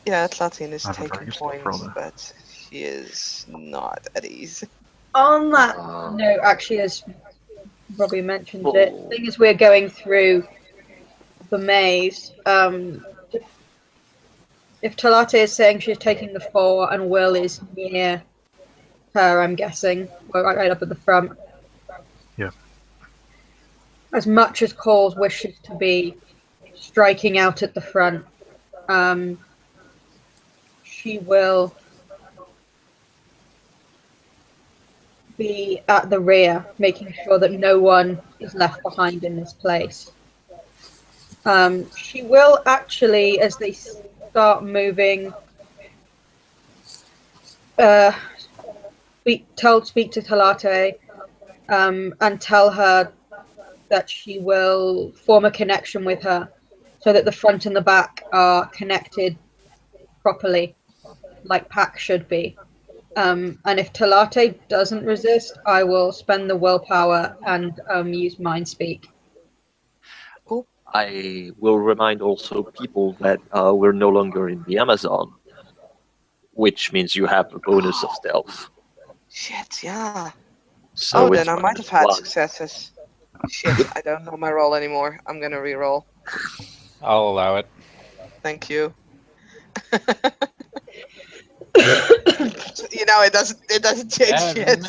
Yeah, Tlatahin is I have a taking very good points, roll there. but she is not at ease. On that note, actually, as Robbie mentioned it, the thing is we're going through the maze. if Talate is saying she's taking the 4 and Will is near her, I'm guessing, right up at the front. Yeah. As much as Cole wishes to be striking out at the front, she will be at the rear, making sure that no one is left behind in this place. She will actually, as they start moving, speak to Talate and tell her that she will form a connection with her so that the front and the back are connected properly, like pack should be. And if Talate doesn't resist, I will spend the willpower and use Mind Speak. I will remind also people that we're no longer in the Amazon, which means you have a bonus of stealth. Shit, yeah. So then I might have had -1. successes. Shit, I don't know my roll anymore. I'm gonna re-roll. I'll allow it. Thank you. You know, it doesn't change shit.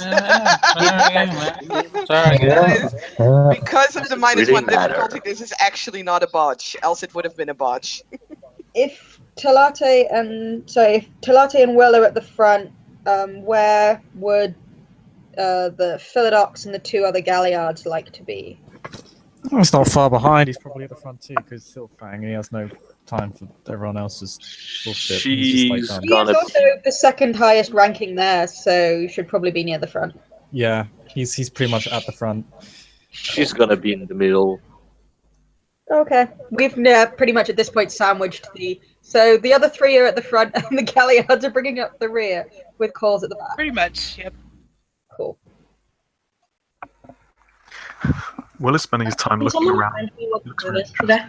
Sorry. Because of the -1 really difficulty, matter. this is actually not a botch. Else it would have been a botch. If Talate and Will are at the front, where would the Philodox and the 2 other Galliards like to be? He's not far behind. He's probably at the front too, because Silfang, he has no time for everyone else's bullshit. She's He's just like, He is also the second highest ranking there, so you should probably be near the front. yeah, he's pretty much at the front. She's gonna be in the middle. Okay. We've pretty much at this point sandwiched so the other 3 are at the front and the Galliards are bringing up the rear with Coles at the back. Pretty much, yep. Cool. Will is spending his time Can looking someone around. remind me what the Looks moon very is today?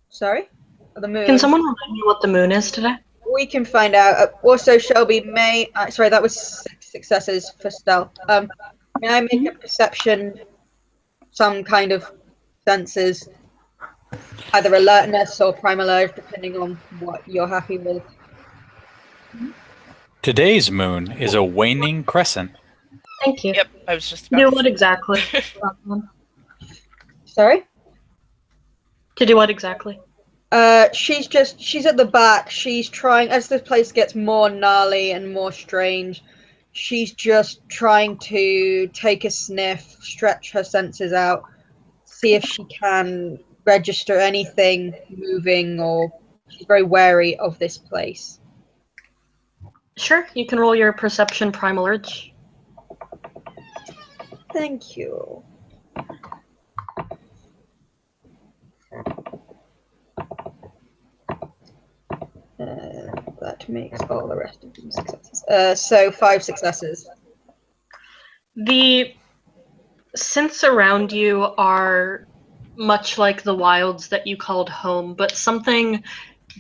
Sorry? The moon. Can someone remind me what the moon is today? We can find out. Also, Shelby, sorry, that was 6 successes for stealth. May I make a perception, some kind of senses, either alertness or primal urge, depending on what you're happy with? Today's moon is a waning crescent. Thank you. Yep, I was just about To do to what say exactly? Sorry? To do what exactly? She's at the back. She's trying, as this place gets more gnarly and more strange, she's just trying to take a sniff, stretch her senses out, see if she can register anything moving, or she's very wary of this place. Sure, you can roll your perception primal urge. Thank you. That makes all the rest of them successes. So 5 successes. The synths around you are much like the wilds that you called home, but something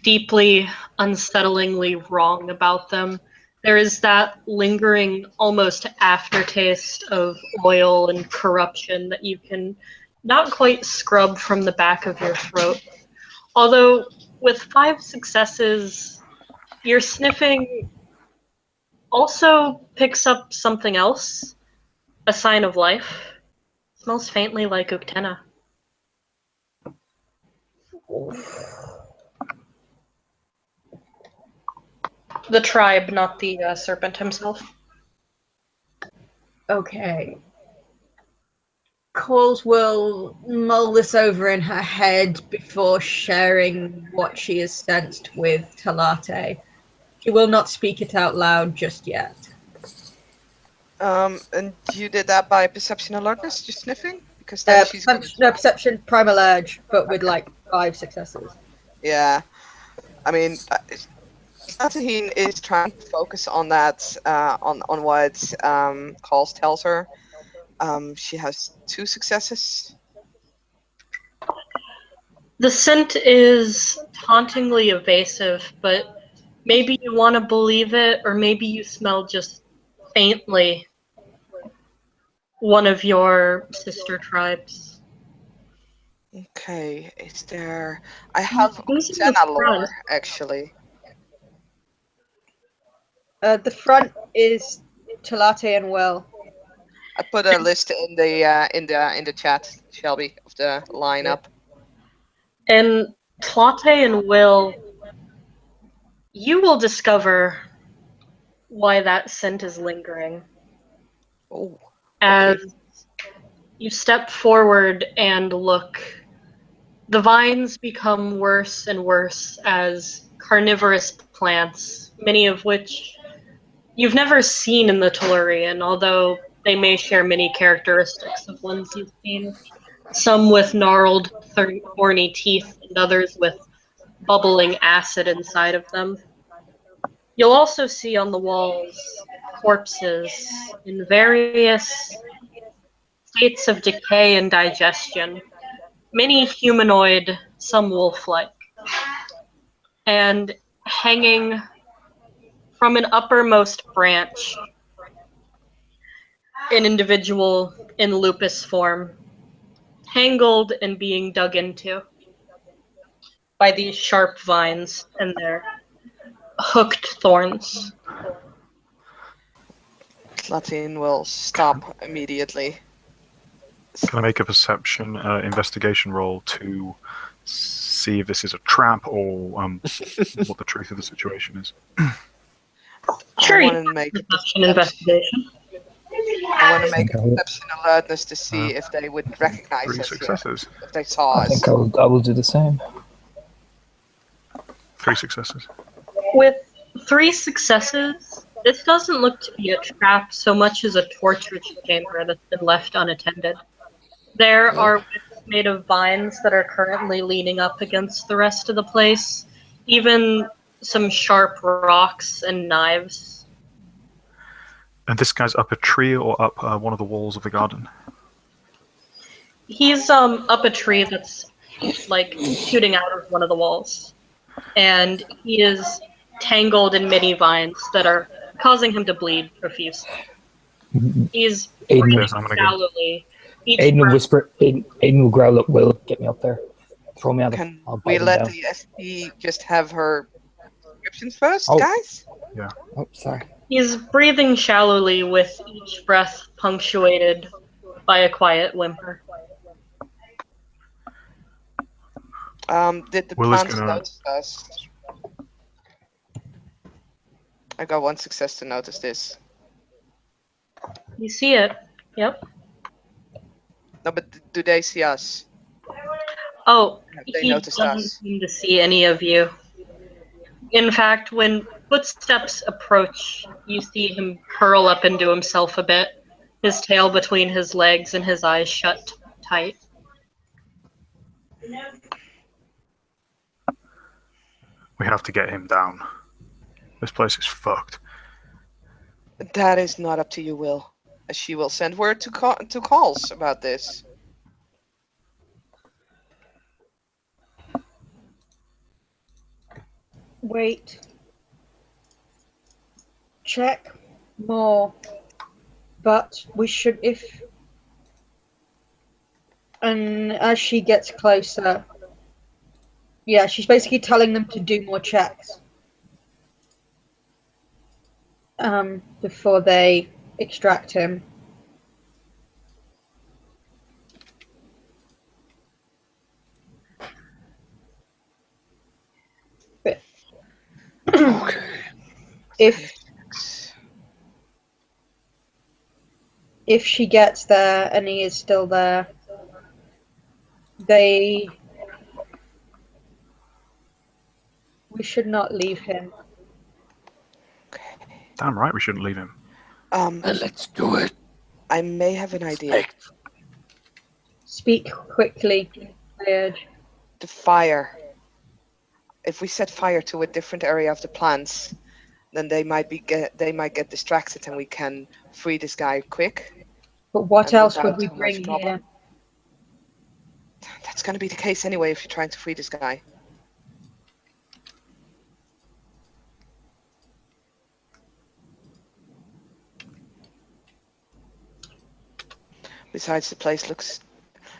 deeply, unsettlingly wrong about them. There is that lingering, almost aftertaste of oil and corruption that you can not quite scrub from the back of your throat. Although, with 5 successes, your sniffing also picks up something else, a sign of life. It smells faintly like Uktena. The tribe, not the serpent himself. Okay. Coles will mull this over in her head before sharing what she has sensed with Talate. She will not speak it out loud just yet. And you did that by perception alertness, just sniffing? Because then she's perception primal urge, but with like 5 successes. Yeah. I mean, Satahine is trying to focus on that, on what Coles tells her. She has 2 successes. The scent is tauntingly evasive, but maybe you want to believe it, or maybe you smell just faintly one of your sister tribes. Okay, is there... I have Who's in the Senna lore, front? actually. The front is Talate and Will. I put a list in the chat, Shelby, of the lineup. And Tlate and Will, you will discover why that scent is lingering. Oh, As okay. you step forward and look, the vines become worse and worse as carnivorous plants, many of which you've never seen in the Tellurian, although they may share many characteristics of ones you've seen. Some with gnarled, thorny teeth, and others with bubbling acid inside of them. You'll also see on the walls corpses in various states of decay and digestion, many humanoid, some wolf-like. And hanging from an uppermost branch, an individual in lupus form, tangled and being dug into by these sharp vines and their hooked thorns. Latin will stop immediately. Can I make a perception investigation roll to see if this is a trap or what the truth of the situation is? Sure, I you want to make a perception investigation. I want to make a Okay. perception alertness to see if they would recognize 3 us here, successes. if they saw I us. think I will do the same. 3 successes. With 3 successes, this doesn't look to be a trap so much as a torture chamber that's been left unattended. There are whips made of vines that are currently leaning up against the rest of the place, even some sharp rocks and knives. And this guy's up a tree or up one of the walls of the garden? He's up a tree that's like shooting out of one of the walls, and he is tangled in many vines that are causing him to bleed profusely. He's Aiden, breathing Yes, I'm gonna go. shallowly. Each Aiden will breath- whisper. Aiden will growl at Will. Get me up there. Throw me out. Can I'll we bite him let down. the SP just have her descriptions first, Oh. guys? Oh, sorry. He's breathing shallowly with each breath punctuated by a quiet whimper. Did the Will is plants gonna- notice us? I got 1 success to notice this. You see it. Yep. No, but do they see us? Oh, Have they he noticed doesn't us? seem to see any of you. In fact, when footsteps approach, you see him curl up into himself a bit, his tail between his legs and his eyes shut tight. We have to get him down. This place is fucked. That is not up to you, Will. She will send word to calls about this. Wait. Check more. But we should, if... And as she gets closer... Yeah, she's basically telling them to do more checks. Before they extract him. But Okay. if she gets there and he is still there, we should not leave him. Damn right we shouldn't leave him. And let's do it. I may have an idea. Respect. Speak quickly, I urge. The fire. If we set fire to a different area of the plants, then they might get distracted, and we can free this guy quick. But what And else without would we too much bring trouble. here? That's going to be the case anyway if you're trying to free this guy. Besides, the place looks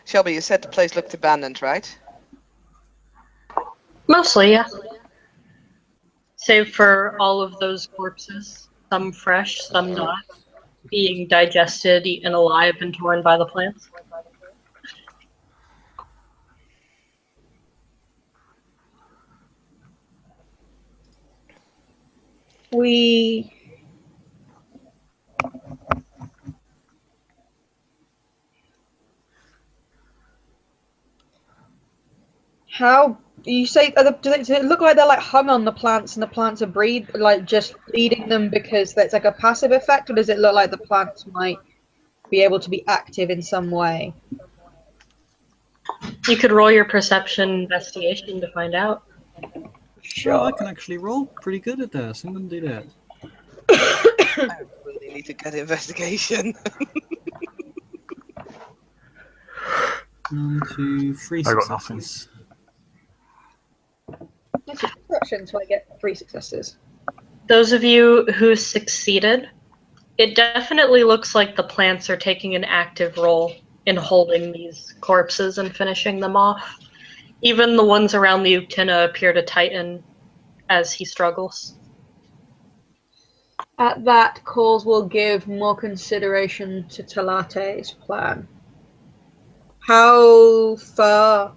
Shelby, you said the place looked abandoned, right? Mostly, yeah. Save for all of those corpses, some fresh, some not, being digested, eaten alive, and torn by the plants. We How you say? Does it look like they're like hung on the plants, and the plants are just bleeding them because that's like a passive effect, or does it look like the plants might be able to be active in some way? You could roll your perception investigation to find out. Sure, I can actually roll pretty good at that, so I'm gonna do that. I really need to get investigation. 1, 2, 3 I got nothing. successes. That's a perception, so I get 3 successes. Those of you who succeeded, it definitely looks like the plants are taking an active role in holding these corpses and finishing them off. Even the ones around the Uctina appear to tighten as he struggles. At that, Calls will give more consideration to Talate's plan. How far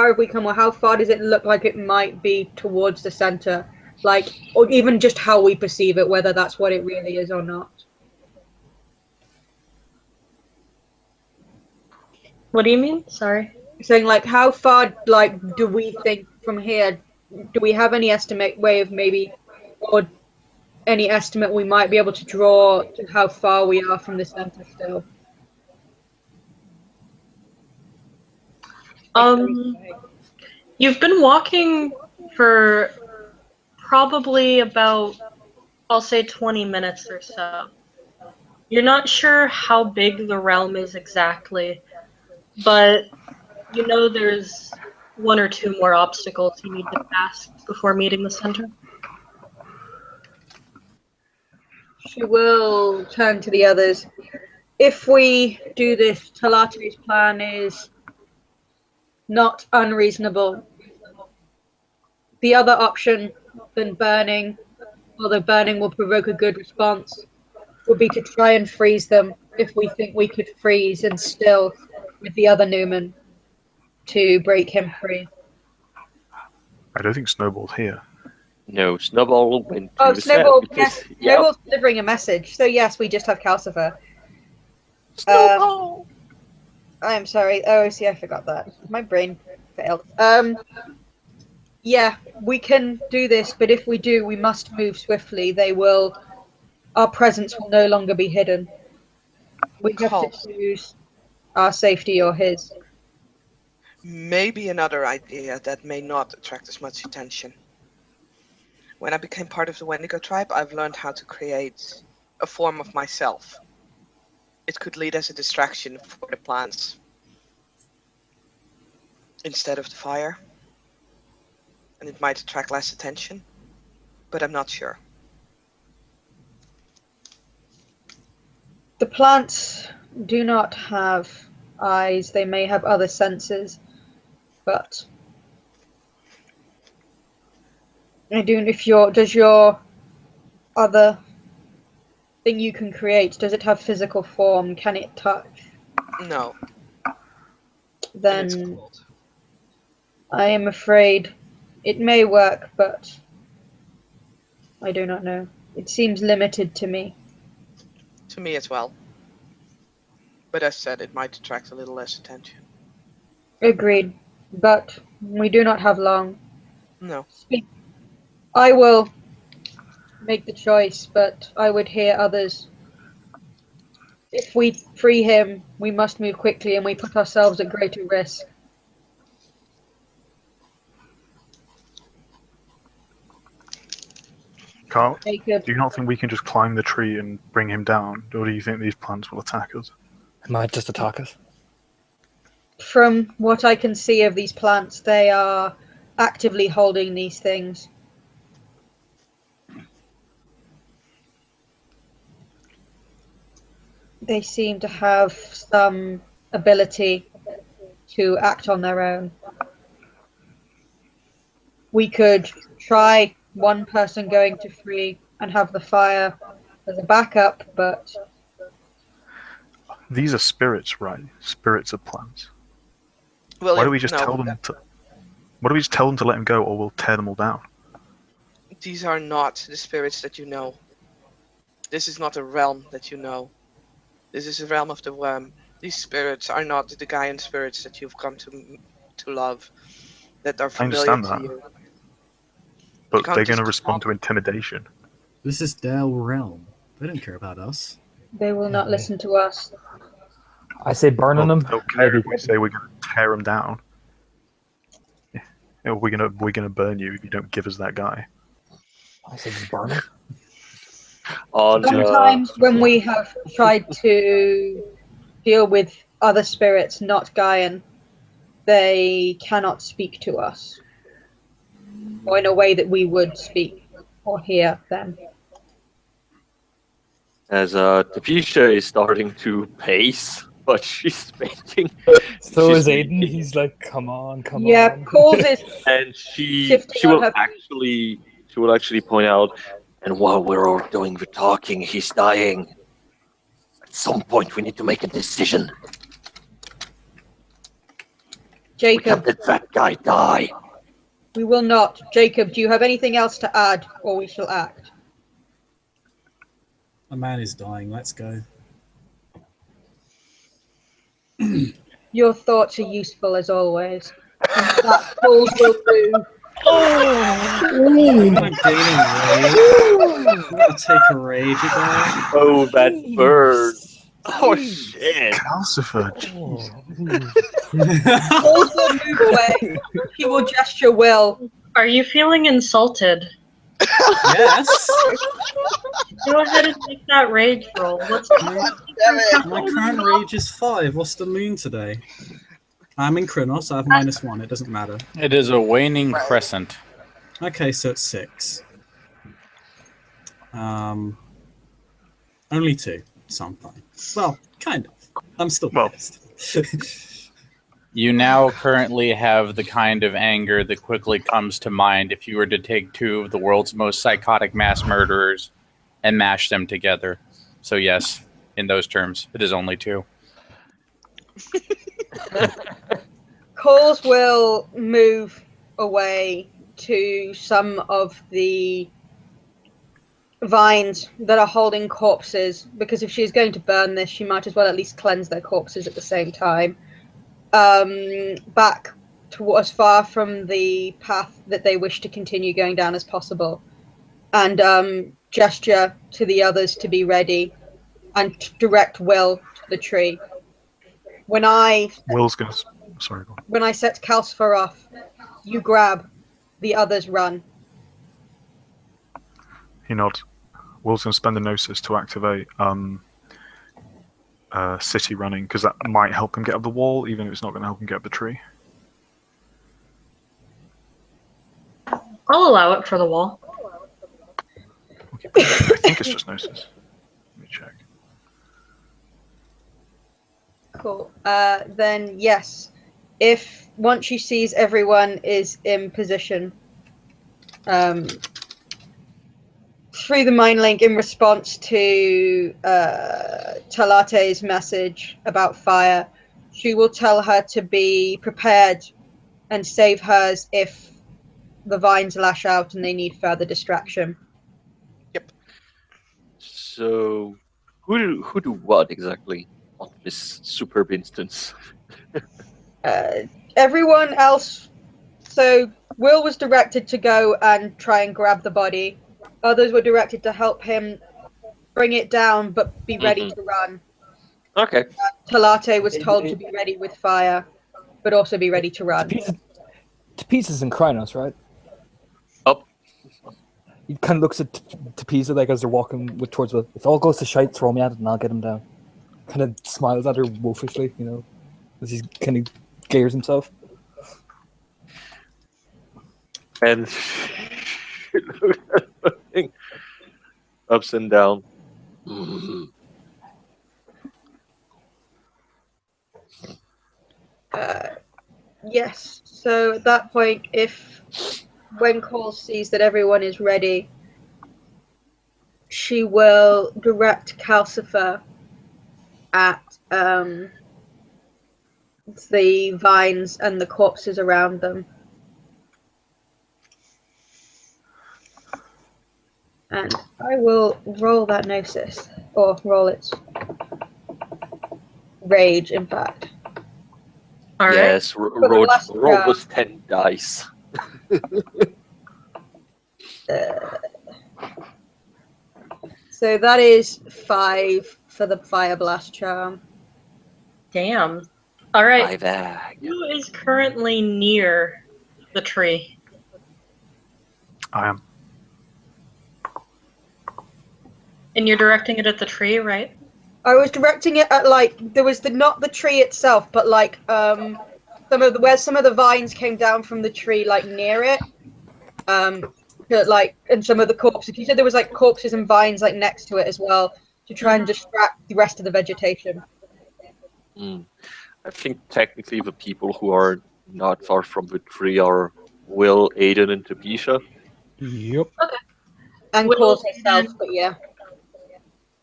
have we come, or how far does it look like it might be towards the center? Like, or even just how we perceive it, whether that's what it really is or not. What do you mean? Sorry. Saying, like, how far, like, do we think from here? Do we have any way of maybe, or any estimate we might be able to draw to how far we are from the center still? You've been walking for probably about, I'll say 20 minutes or so. You're not sure how big the realm is exactly, but you know there's 1 or 2 more obstacles you need to pass before meeting the center. She will turn to the others. If we do this, Talate's plan is not unreasonable. The other option than burning, although burning will provoke a good response, would be to try and freeze them if we think we could freeze and still with the other Newman to break him free. I don't think Snowball's here. No, Snowball went to Oh, the Snowball, set yes, because, yeah. Snowball's delivering a message. So yes, we just have Calcifer. Snowball! I am sorry. Oh, see, I forgot that. My brain failed. Yeah, we can do this, but if we do, we must move swiftly. Our presence will no longer be hidden. We have to choose our safety or his. Maybe another idea that may not attract as much attention. When I became part of the Wendigo tribe, I've learned how to create a form of myself. It could lead as a distraction for the plants instead of the fire. And it might attract less attention, but I'm not sure. The plants do not have eyes. They may have other senses, but does your other thing you can create, does it have physical form? Can it touch? No. Then I am afraid it may work, but I do not know. It seems limited to me. To me as well. But as said, it might attract a little less attention. Agreed. But we do not have long. No. I will make the choice, but I would hear others. If we free him, we must move quickly and we put ourselves at greater risk. Carl, Jacob. do you not think we can just climb the tree and bring him down? Or do you think these plants will attack us? It might just attack us. From what I can see of these plants, they are actively holding these things. They seem to have some ability to act on their own. We could try one person going to free and have the fire as a backup, but These are spirits, right? Spirits of plants. Well, Why don't we just tell them to? Why don't we just tell them to let him go, or we'll tear them all down? These are not the spirits that you know. This is not a realm that you know. This is a realm of the worm. These spirits are not the Gaian spirits that you've come to love, that are familiar understand to that. you. But can't they're going to just respond to intimidation. This is their realm. They don't care about us. they will not listen to us. I say burning Well, them. they'll care if we say we're going to tear them down. Yeah, we're gonna burn you if you don't give us that guy. I say just burn them. Sometimes when we have tried to deal with other spirits, not Gaian, they cannot speak to us. Or in a way that we would speak or hear them. As Tapisha is starting to pace, but she's making. So she's is Aiden. making- He's like, come on, come Yeah, on. Coles is and she shifting on will her- actually point out, and while we're all doing the talking, he's dying. At some point, we need to make a decision. We can't Jacob. let that guy die. We will not. Jacob, do you have anything else to add, or we shall act? A man is dying. Let's go. Your thoughts are useful as always. And that Coles will do. I'm not gaining rage. I'm gonna take a rage again. Oh, that bird! Oh shit! Calcifer, Coles will move away. He will gesture will. Are you feeling insulted? Yes. Go ahead and make that rage roll. What's My current rage is 5. What's the moon today? I'm in Krynos. I have -1. It doesn't matter. It is a waning crescent. Okay, so it's 6. Only 2. So I'm fine. Well, kind of. I'm still pissed. You now currently have the kind of anger that quickly comes to mind if you were to take 2 of the world's most psychotic mass murderers and mash them together. So yes, in those terms, it is only 2. Coles will move away to some of the vines that are holding corpses, because if she's going to burn this, she might as well at least cleanse their corpses at the same time. Back to as far from the path that they wish to continue going down as possible, and gesture to the others to be ready, and direct Will to the tree. When I Will's gonna. Sorry, go on. When I set Calcifer off, you grab, the others run. He nods. Will's gonna spend a gnosis to activate city running, because that might help him get up the wall, even if it's not going to help him get up the tree. I'll allow it for the wall. Okay, I think it's just gnosis. Let me check. Cool. Then yes, if once she sees everyone is in position, through the mind link in response to Talate's message about fire, she will tell her to be prepared and save hers if the vines lash out and they need further distraction. So, who do what exactly on this superb instance? Everyone else. So Will was directed to go and try and grab the body. Others were directed to help him bring it down, but be ready to run. Okay. Talate was told to be ready with fire, but also be ready to run. To pieces in Krynos, right? Up. He kind of looks at Tapisa like as they're walking towards Will. If all goes to shite, throw me at it and I'll get him down. Kind of smiles at her wolfishly, you know, as he kind of gears himself. And she looks at the thing ups and down. Yes. So at that point, when Cole sees that everyone is ready, she will direct Calcifer at the vines and the corpses around them. And I will roll that Gnosis. Or roll its rage, in fact. All right. Yes, roll was 10 dice. So that is 5 for the Fire Blast charm. Damn. All right. My bag. Who is currently near the tree? I am. And you're directing it at the tree, right? I was directing it at there was not the tree itself, but where some of the vines came down from the tree, near it. And some of the corpses. You said there was corpses and vines next to it as well to try and distract the rest of the vegetation. I think technically the people who are not far from the tree are Will, Aiden, and Tabisha. Yep. Okay. And Cole herself, but yeah.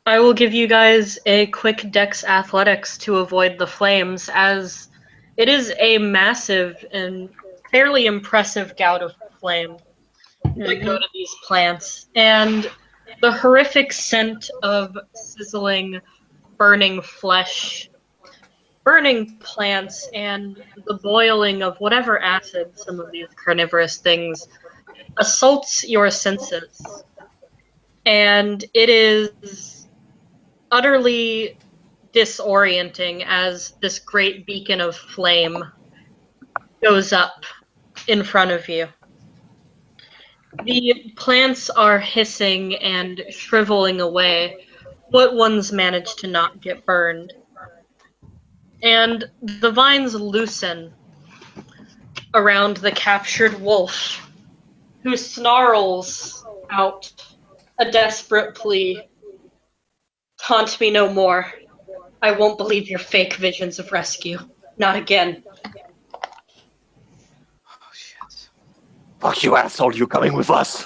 I will give you guys a quick Dex Athletics to avoid the flames, as it is a massive and fairly impressive gout of flame that go to these plants. And the horrific scent of sizzling, burning flesh, burning plants, and the boiling of whatever acid some of these carnivorous things assaults your senses. And it is utterly disorienting as this great beacon of flame goes up in front of you. The plants are hissing and shriveling away, but ones manage to not get burned. And the vines loosen around the captured wolf, who snarls out a desperate plea. Taunt me no more. I won't believe your fake visions of rescue. Not again. Oh, shit. Fuck you, asshole, you coming with us?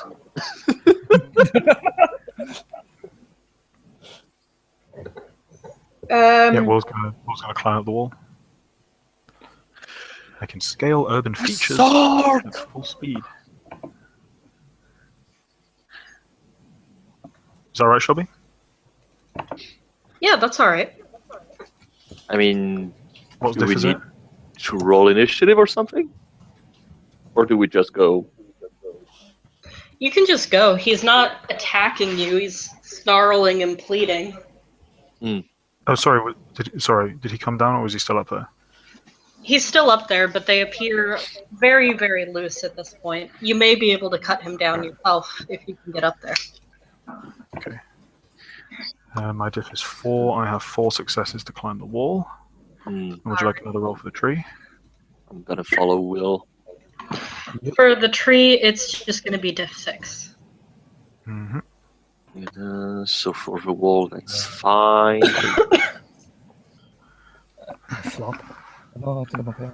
Will's gonna climb up the wall. I can scale urban features Sword! at full speed. Is that right, Shelby? Yeah, that's alright. I mean, What do we diff is need it? to roll initiative or something? Or do we just go? You can just go. He's not attacking you. He's snarling and pleading. Oh, sorry. Did he come down or was he still up there? He's still up there, but they appear very, very loose at this point. You may be able to cut him down yourself if you can get up there. Okay. My diff is 4. I have 4 successes to climb the wall. Would you like another roll for the tree? I'm gonna follow Will. For the tree, it's just going to be diff 6. Mm-hmm. So for the wall, that's fine. Flop. No, I think I'm okay.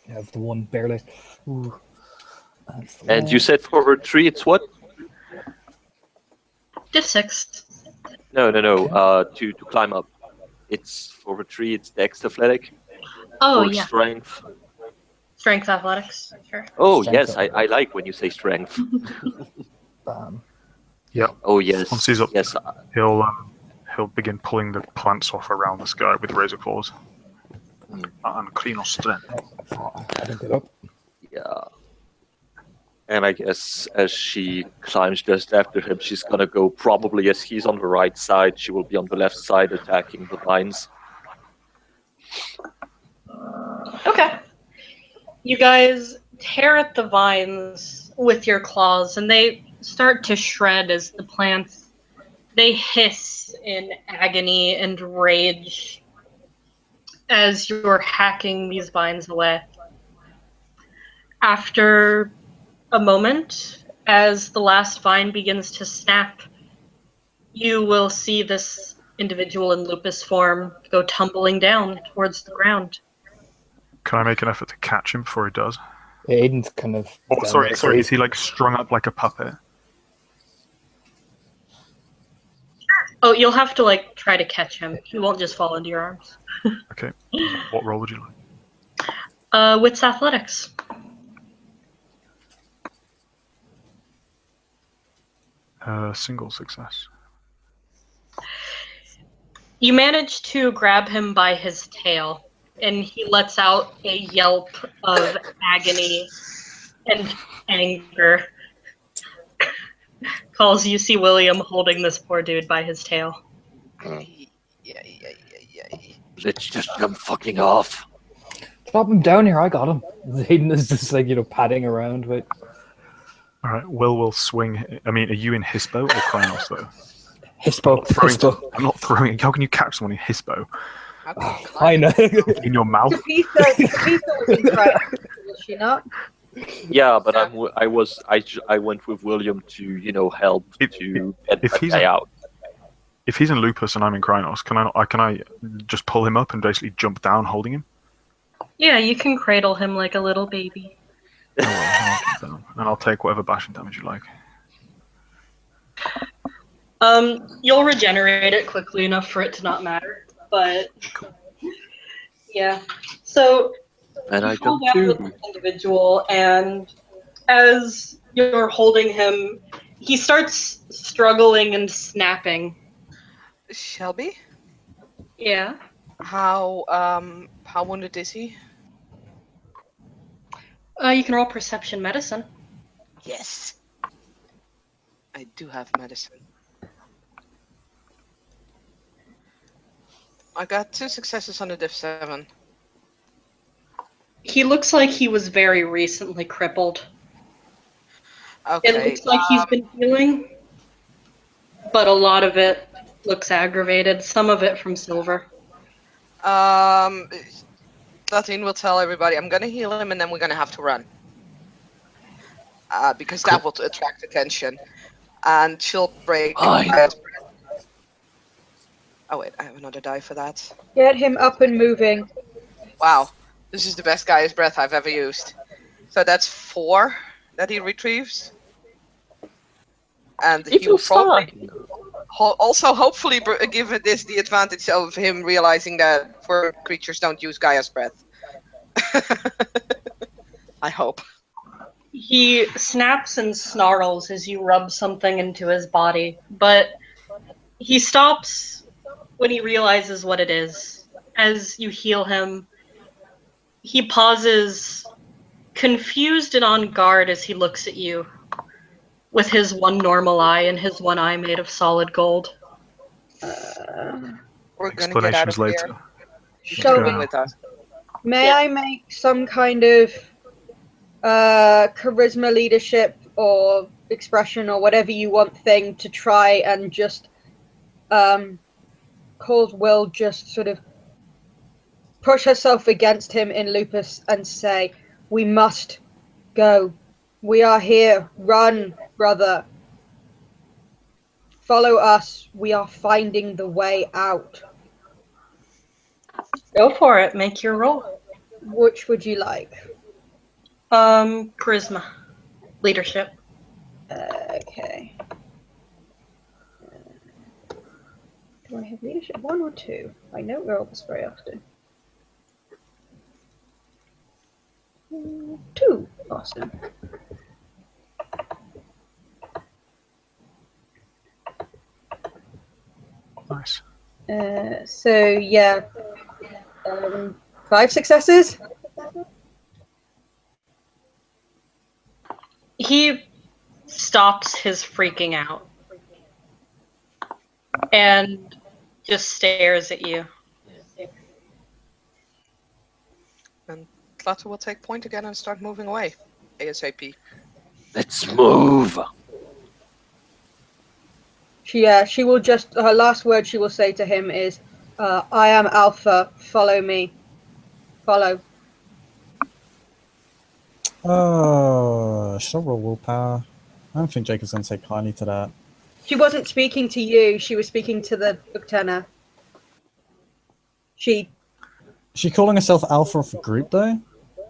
You have the one barely. Ooh. And you said for the tree, it's what? Diff 6. No. To climb up. It's for the tree. It's Dex Athletic. Oh, or yeah. Strength. Strength athletics. Sure. Oh Strength yes, athletics. I like when you say strength. Bam. Yeah. Oh yes. Once he's up, Yes. he'll begin pulling the plants off around this guy with razor claws. And clean or strength. I didn't get up. Yeah. And I guess as she climbs just after him, she's gonna go probably as he's on the right side, she will be on the left side attacking the vines. Okay. You guys tear at the vines with your claws, and they start to shred as the plants, they hiss in agony and rage as you're hacking these vines away. After a moment, as the last vine begins to snap, you will see this individual in lupus form go tumbling down towards the ground. Can I make an effort to catch him before he does? Aiden's kind of. Oh, down sorry, there, sorry. so Is he like strung up like a puppet? Oh, you'll have to like try to catch him. He won't just fall into your arms. Okay. What role would you like? Wits athletics. Single success. You manage to grab him by his tail, and he lets out a yelp of agony and anger. Calls you see William holding this poor dude by his tail. Yeah. Let's just jump fucking off. drop him down here. I got him. Aiden is just like padding around with. All right, will swing. I mean, are you in Hispo or Kronos though? Hispo. I'm not throwing. How can you catch someone in Hispo? Oh, I know. In your mouth? Tafisa was in Kronos, was she not? Yeah, but I went with William to help to get that guy out. If he's in Lupus and I'm in Krynos, can I just pull him up and basically jump down holding him? Yeah, you can cradle him like a little baby. And I'll take whatever bashing damage you like. You'll regenerate it quickly enough for it to not matter, but yeah. So And I you pull jump down with too. this individual, and as you're holding him, he starts struggling and snapping. Shelby, Yeah. how wounded is he? You can roll perception medicine. Yes. I do have medicine. I got 2 successes on the Div 7. He looks like he was very recently crippled. Okay. It looks like he's been healing, but a lot of it looks aggravated. Some of it from silver. Latine will tell everybody, I'm gonna heal him and then we're gonna have to run. Because that will attract attention. And she'll break. Fine. Oh wait, I have another die for that. Get him up and moving. Wow, this is the best guy's breath I've ever used. So that's 4 that he retrieves. And he will probably also hopefully give this the advantage of him realizing that fur creatures don't use Gaia's breath. I hope. He snaps and snarls as you rub something into his body, but he stops when he realizes what it is. As you heal him, he pauses, confused and on guard as he looks at you, with his one normal eye and his one eye made of solid gold. We're gonna get out of Explanations later. here. She's So- coming with us. May I make some kind of charisma leadership or expression or whatever you want thing to try and just cause Will just sort of push herself against him in Lupus and say, we must go. We are here. Run, brother. Follow us. We are finding the way out. Go for it. Make your roll. Which would you like? Charisma. Leadership. Okay. Do I have leadership 1 or 2? I don't roll this very often. 2. Awesome. Nice. So yeah, 5 successes. He stops his freaking out and just stares at you. And Klaatu will take point again and start moving away. ASAP. Let's move. She will just, her last word she will say to him is, I am Alpha, follow me. Follow. Should I roll willpower? I don't think Jacob's going to take kindly to that. She wasn't speaking to you. She was speaking to the Uktena. She calling herself Alpha of the group, though?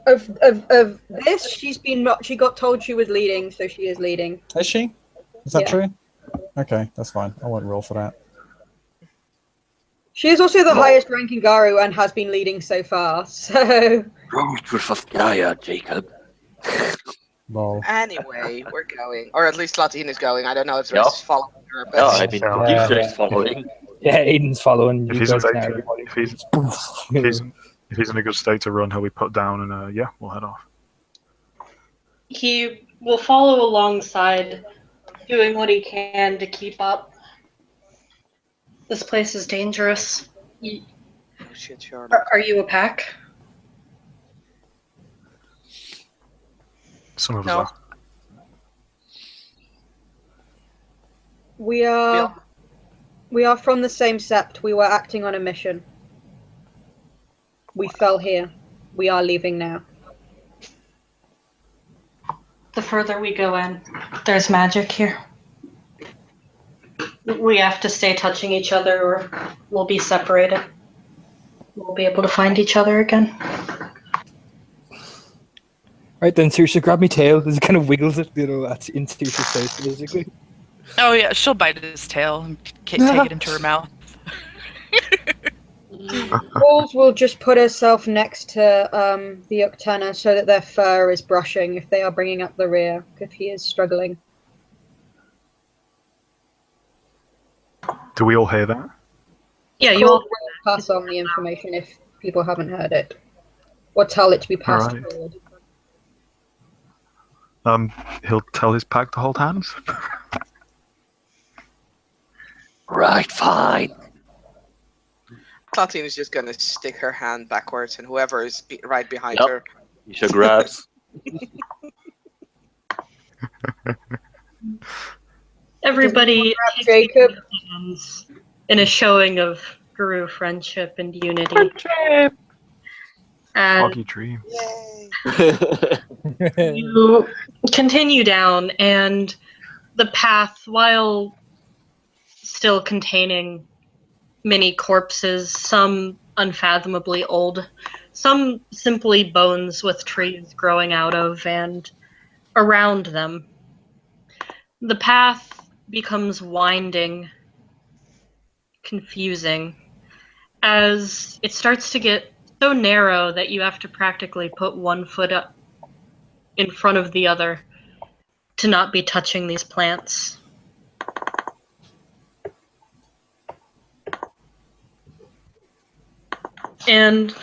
of this. She got told she was leading, so she is leading. Is she? Is that Yeah. true? Okay, that's fine. I won't roll for that. She is also the highest ranking Garu and has been leading so far. So Road with Gaia, Jacob. Lol. Anyway, we're going. Or at least Latine is going. I don't know if the Yeah. rest is following her. But Yeah, I mean, Yeah. producer is following. Yeah, Aiden's following. If You he's, guys in, can if, everybody. he's, if he's in a good state to run, he'll be put down, and yeah, we'll head off. He will follow alongside, doing what he can to keep up. This place is dangerous. oh, shit, Charlotte. Are you a pack? Some of us No. are. we are from the same sept. We were acting on a mission. We fell here. We are leaving now. The further we go in, there's magic here. We have to stay touching each other or we'll be separated. We'll be able to find each other again. Right then, Saoirse, grab me tail. As it kind of wiggles it, that's in Saoirse's face, basically. Oh yeah, she'll bite his tail and take it into her mouth. Jules will just put herself next to the Uktena so that their fur is brushing if they are bringing up the rear, if he is struggling. Do we all hear that? Yeah, you Jules all. will pass on the information if people haven't heard it. Or tell it to be passed Alright. forward. He'll tell his pack to hold hands. Right, fine. Latine is just gonna stick her hand backwards, and whoever is right behind Yep. her. Isha grabs. Everybody takes Jacob. hands in a showing of Guru friendship and unity. And Foggy dream. Yay! you continue down, and the path, while still containing many corpses, some unfathomably old, some simply bones with trees growing out of and around them. The path becomes winding, confusing, as it starts to get so narrow that you have to practically put one foot up in front of the other to not be touching these plants. And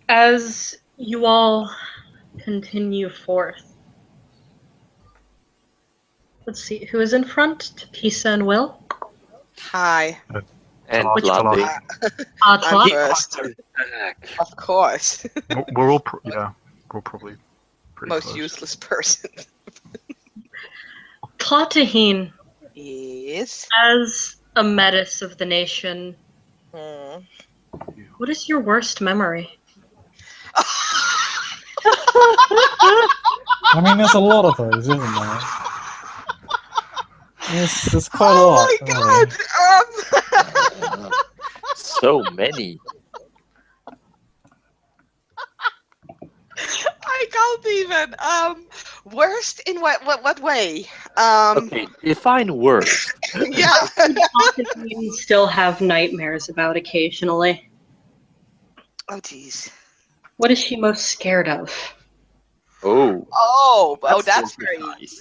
as you all continue forth, let's see, who is in front? Tapisa and Will? Hi. And Which Latte. one? I'm Atla? first. Of course. We're all, we're probably pretty Most close. useless person. Tlatahin, Yes. as a metis of the nation, Hmm. what is your worst memory? I mean, there's a lot of those, isn't there? There's quite a lot. Oh my really. god! So many. I can't even. Worst in what way? Okay, define worst. Yeah. Tlatahin still have nightmares about occasionally. Oh jeez. What is she most scared of? Oh, That's very very nice.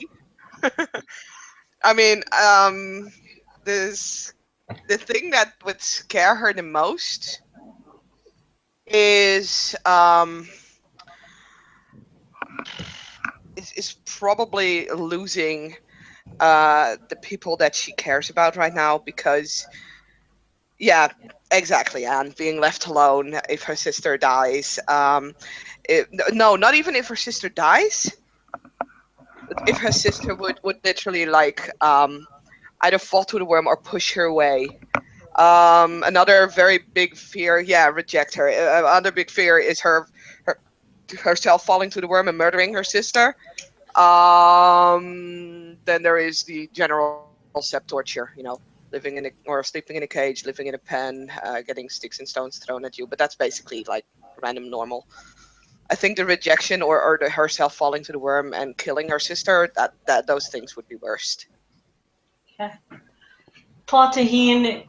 I mean, the thing that would scare her the most is probably losing the people that she cares about right now, because yeah, exactly, and being left alone if her sister dies. No, not even if her sister dies. If her sister would literally like either fall to the worm or push her away. Another very big fear, reject her. Another big fear is herself falling to the worm and murdering her sister. Then there is the general sept torture, living in or sleeping in a cage, living in a pen, getting sticks and stones thrown at you. But that's basically like random normal. I think the rejection or herself falling to the worm and killing her sister, that those things would be worst. Okay. Plot Taheen,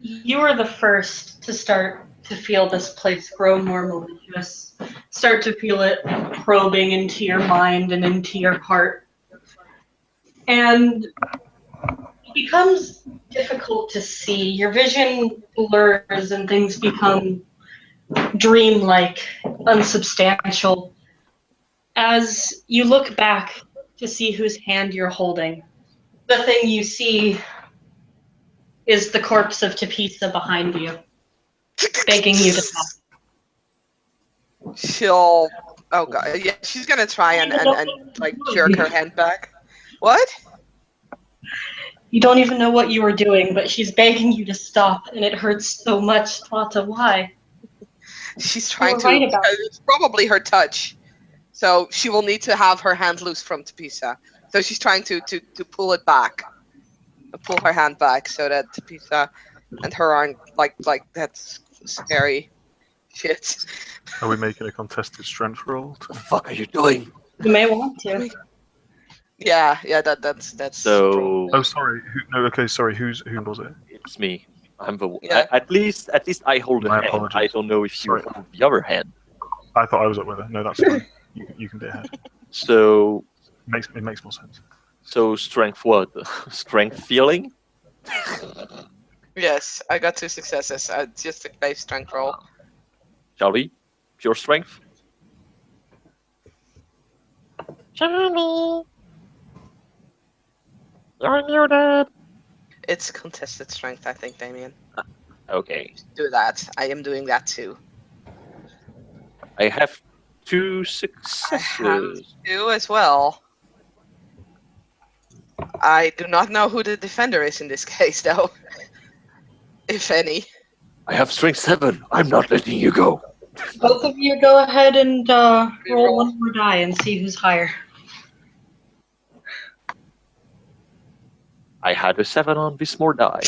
you were the first to start to feel this place grow more malicious, start to feel it probing into your mind and into your heart. And it becomes difficult to see. Your vision blurs and things become dreamlike, unsubstantial. As you look back to see whose hand you're holding, the thing you see is the corpse of Tapisa behind you, begging you to stop. She'll. Oh god, yeah, she's gonna try and like jerk her hand back. What? You don't even know what you were doing, but she's begging you to stop, and it hurts so much, Tlata. Why? She's trying to. Right about It's probably her touch, so she will need to have her hand loose from Tapisa. So she's trying to pull it back, pull her hand back, so that Tapisa and her aren't like that's scary shit. Are we making a contested strength roll? What the fuck are you doing? You may want to. Yeah, that's. So Oh, sorry. Sorry. Who was it? it's me. I'm the. Yeah. At least I hold a My hand. apologies. I don't know if you Sorry. hold the other hand. I thought I was up with it. No, that's fine. You can be ahead. So It makes more sense. so strength what? Strength feeling? Yes, I got 2 successes. Just a base strength roll. Shall we? Pure strength. Charlie, you're muted. It's contested strength, I think, Damien. Okay. Do that. I am doing that too. I have 2 I have successes. 2 as well. I do not know who the defender is in this case, though. If any. I have strength 7. I'm not letting you go. Both of you go ahead and roll Reroll. one more die and see who's higher. I had a 7 on this more die.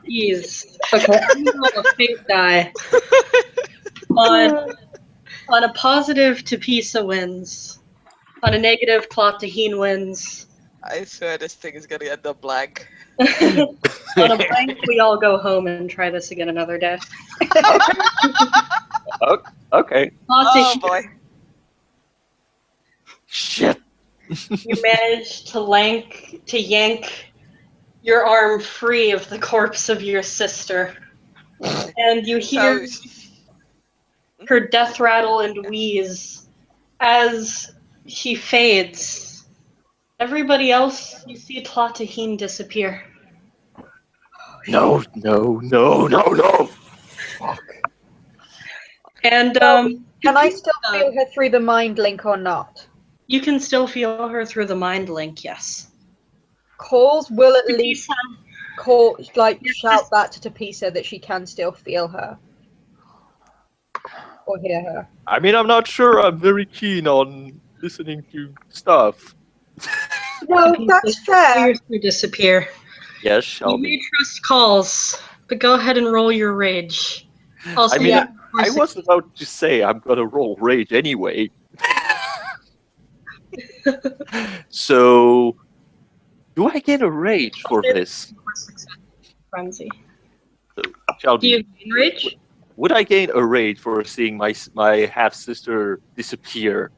Jeez. Okay, I'm gonna roll a fake die. On a positive, Tapisa wins. On a negative, Plot Taheen wins. I swear this thing is gonna end up blank. On a blank, we all go home and try this again another day. Okay. Plot Oh Taheen, boy. Shit. you managed to yank your arm free of the corpse of your sister. And you hear her death rattle and wheeze as she fades. Everybody else, you see Plot Taheen disappear. No. And Can I still feel her through the mind link or not? you can still feel her through the mind link, yes. Calls will at least shout that to Tapisa that she can still feel her. Or hear her. I mean, I'm not sure I'm very keen on listening to stuff. No, that's fair. You disappear. Yes, You shall may we? trust calls, but go ahead and roll your rage. Also, I mean, yeah, I was about to say I'm gonna roll rage anyway. So, do I get a rage for this? frenzy. Shall Do you we? gain rage? Would I gain a rage for seeing my half sister disappear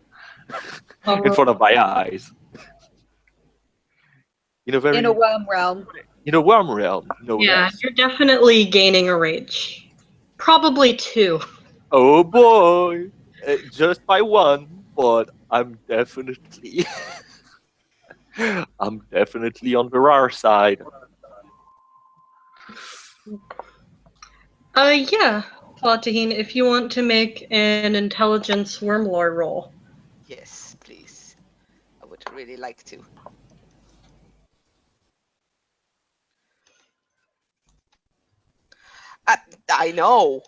in front of my eyes? In a In a worm realm. worm realm. No Yeah, less. you're definitely gaining a rage. Probably 2. Oh boy, just by 1, but I'm definitely, I'm definitely on the rare side. Yeah, Plot Taheen, if you want to make an intelligence wormlore roll. Yes, please. I would really like to. I know.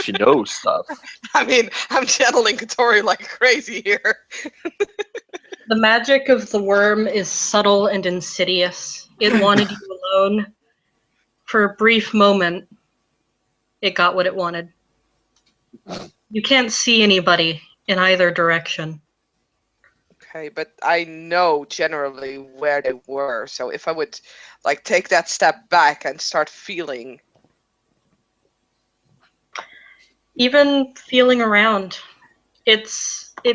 She knows stuff. I mean, I'm channeling Katori like crazy here. The magic of the worm is subtle and insidious. It wanted you alone. For a brief moment, it got what it wanted. You can't see anybody in either direction. Okay, but I know generally where they were. So if I would like take that step back and start feeling. Even feeling around, it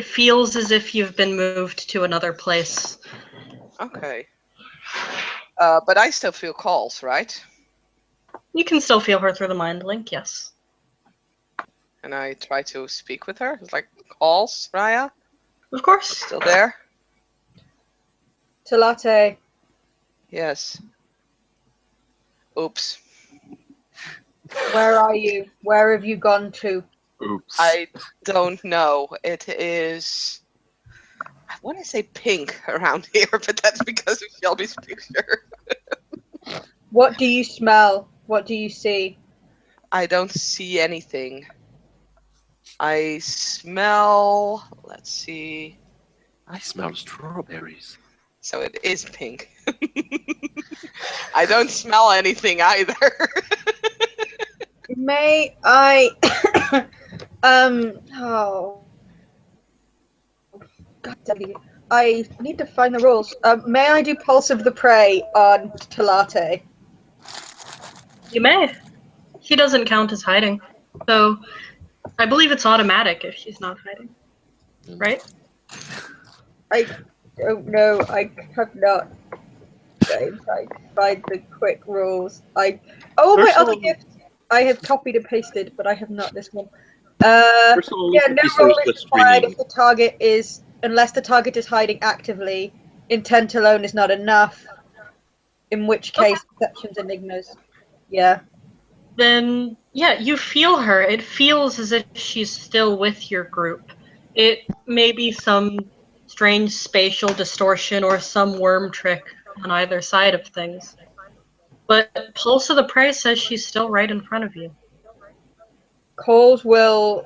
feels as if you've been moved to another place. Okay. But I still feel calls, right? You can still feel her through the mind link, yes. And I try to speak with her. It's like, calls, Raya? Of course. Still there? Talate, Yes. Oops. where are you? Where have you gone to? Oops. I don't know. It is. I want to say pink around here, but that's because of Shelby's picture. What do you smell? What do you see? I don't see anything. I smell. Let's see. I smell strawberries. So it is pink. I don't smell anything either. May I? Oh. God damn you. I need to find the rules. May I do Pulse of the Prey on Talate? You may. She doesn't count as hiding. So I believe it's automatic if she's not hiding. Right? I don't know. I have not. I find the quick rules. Oh, my other gift. I have copied and pasted, but I have not this one. Yeah, no roll is required if the target is, unless the target is hiding actively. Intent alone is not enough. In which case, perceptions, enigmas. Yeah. Then, yeah, you feel her. It feels as if she's still with your group. It may be some strange spatial distortion or some worm trick on either side of things. But Pulse of the Prey says she's still right in front of you. Coles will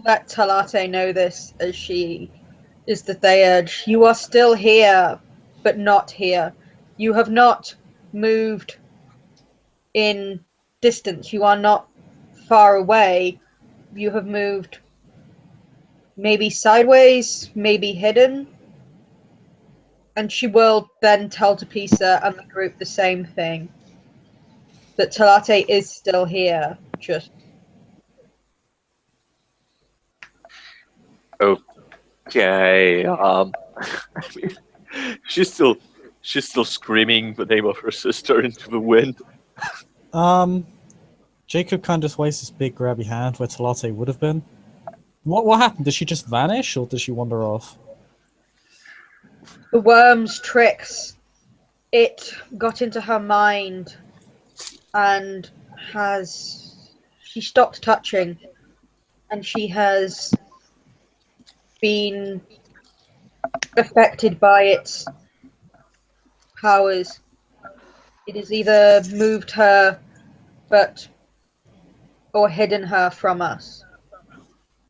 let Talate know this as she is the Theurge. You are still here, but not here. You have not moved in distance. You are not far away. You have moved maybe sideways, maybe hidden. And she will then tell Tapisa and the group the same thing. That Talate is still here, just... Okay. I mean, she's still screaming the name of her sister into the wind. Jacob kind of just waves his big grabby hand where Talate would have been. What happened? Did she just vanish, or did she wander off? The worm's tricks. It got into her mind and she stopped touching, and she has been affected by its powers. It has either moved her or hidden her from us.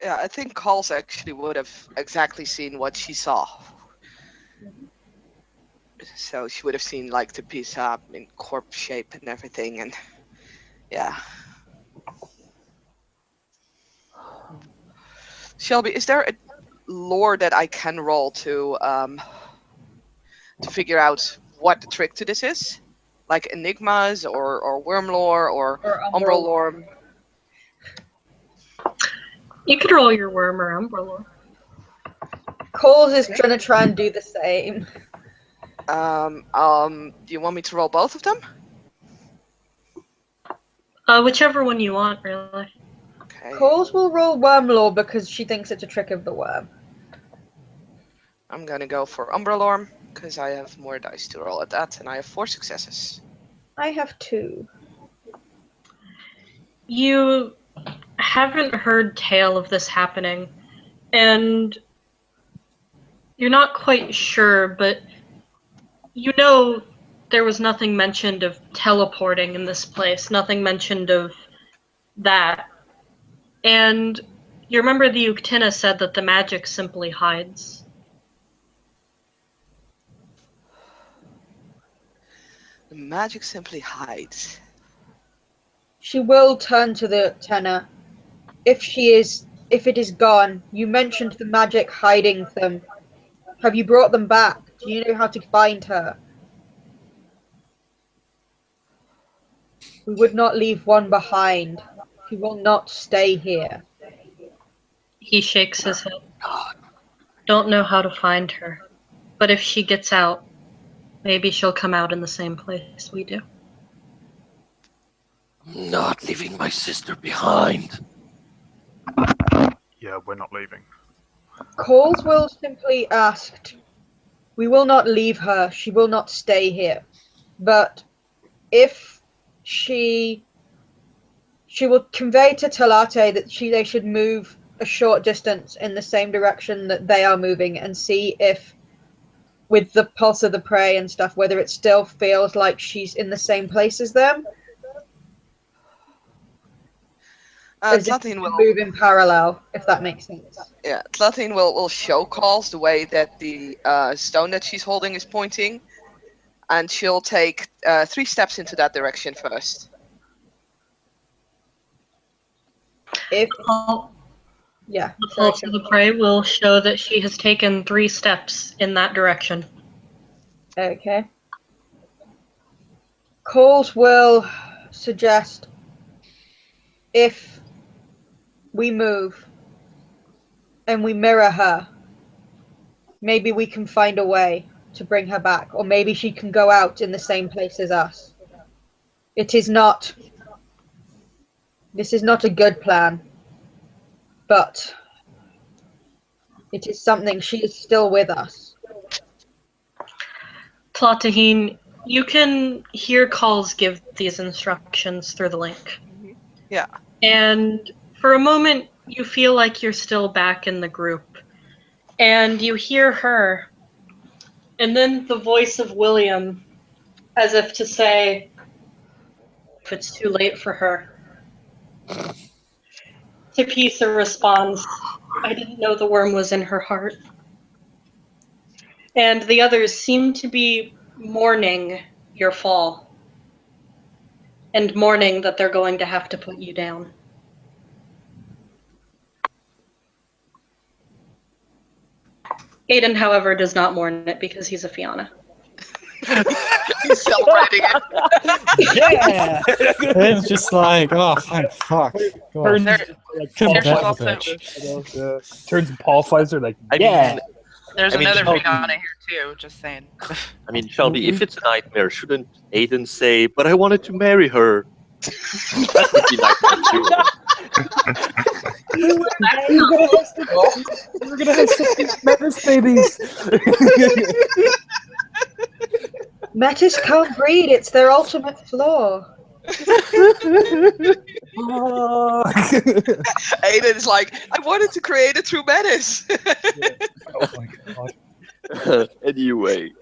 Yeah, I think Calls actually would have exactly seen what she saw. So she would have seen like the piece up in corpse shape and everything, and yeah. Shelby, is there a lore that I can roll to figure out what the trick to this is? Like enigmas or worm lore or umbral lore? You could roll your worm or umbra lore. Coles is gonna try and do the same. Do you want me to roll both of them? Whichever one you want, really. Okay. Coles will roll worm lore because she thinks it's a trick of the worm. I'm gonna go for umbral lore because I have more dice to roll at that, and I have 4 successes. I have 2. You haven't heard tale of this happening, and you're not quite sure, but you know there was nothing mentioned of teleporting in this place, nothing mentioned of that. And you remember the Uktena said that the magic simply hides. The magic simply hides. She will turn to the Uktena. If it is gone, you mentioned the magic hiding them. Have you brought them back? Do you know how to find her? We would not leave one behind. She will not stay here. He shakes his head. Don't know how to find her. But if she gets out, maybe she'll come out in the same place we do. I'm not leaving my sister behind. Yeah, we're not leaving. Coles will simply asked, we will not leave her. She will not stay here. But if she will convey to Talate that they should move a short distance in the same direction that they are moving and see if, with the pulse of the prey and stuff, whether it still feels like she's in the same place as them. Tlatin will move in parallel, if that makes sense. Yeah, Tlatin will show Coles the way that the stone that she's holding is pointing, and she'll take 3 steps into that direction first. The pulse of the prey will show that she has taken 3 steps in that direction. Okay. Coles will suggest if we move and we mirror her, maybe we can find a way to bring her back, or maybe she can go out in the same place as us. This is not a good plan, but it is something. She is still with us. Tlatahine, you can hear calls give these instructions through the link. Yeah. And for a moment, you feel like you're still back in the group. And you hear her, and then the voice of William, as if to say, if it's too late for her. Tapisa responds, I didn't know the worm was in her heart. And the others seem to be mourning your fall. And mourning that they're going to have to put you down. Aiden, however, does not mourn it because he's a Fianna. He's celebrating it. Yeah! It's just like, oh, thank fuck. Turns, turns and Paul Pfizer like, yeah. There's I mean, another Shelby- Fianna here too, just saying. I mean, Shelby, if it's a nightmare, shouldn't Aiden say, but I wanted to marry her? That would be nightmare too. We're gonna have some Metis babies. Metis can't breed. It's their ultimate flaw. Aiden's like, I wanted to create a true menace. Oh my god. Anyway.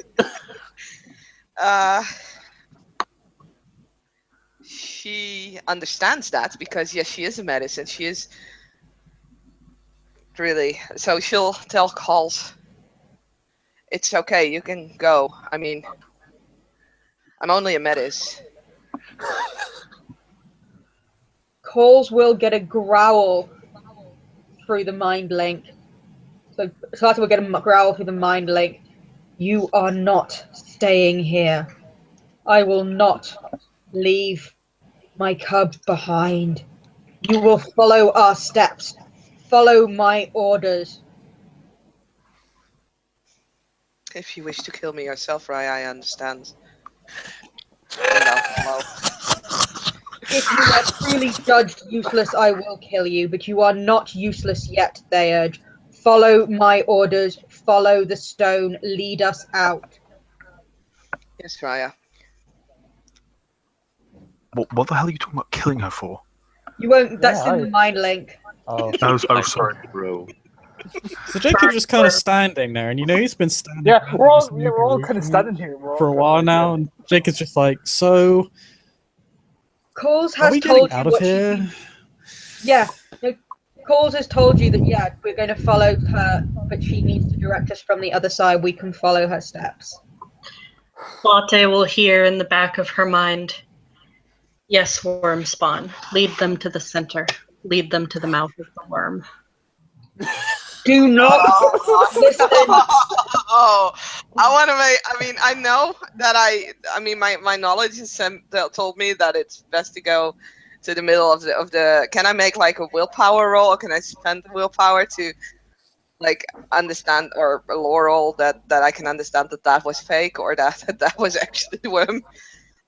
She understands that because, yes, she is a menace, and she is really. So she'll tell Coles, it's okay, you can go. I mean, I'm only a menace. Coles will get a growl through the mind link. So Salata will get a growl through the mind link. You are not staying here. I will not leave my cub behind. You will follow our steps. Follow my orders. If you wish to kill me yourself, Raya, I understand. Well. If you are truly judged useless, I will kill you, but you are not useless yet, they urge. Follow my orders, follow the stone, lead us out. Yes, Raya. What the hell are you talking about killing her for? You won't, that's in the mind link. Oh, Oh, sorry. Bro. so Jacob's just kind of standing there, and he's been standing. Yeah, there we're just all kind of standing here. for a while now, and Jacob's just like, so. Coles Are has we told getting you out of what here? Yeah. No, Calls has told you that, yeah, we're going to follow her, but she needs to direct us from the other side. We can follow her steps. Latte will hear in the back of her mind, yes, worm spawn. Lead them to the center. Lead them to the mouth of the worm. Do not listen. Oh, I want to make. I mean, I know that I mean, my knowledge has told me that it's best to go to the middle of the. Can I make like a willpower roll, or can I spend the willpower to, like, understand or a lore roll that I can understand that was fake or that was actually the worm?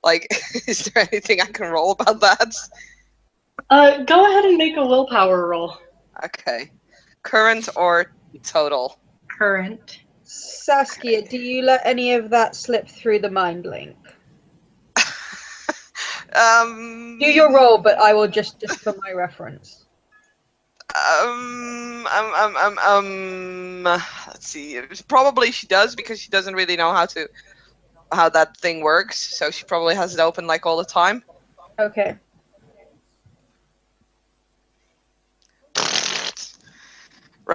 Like, is there anything I can roll about that? Go ahead and make a willpower roll. Okay, current or total? Current. Saskia, do you let any of that slip through the mind link? Do your roll, but I will just for my reference. Let's see. Probably she does, because she doesn't really know how that thing works. So she probably has it open like all the time. Okay.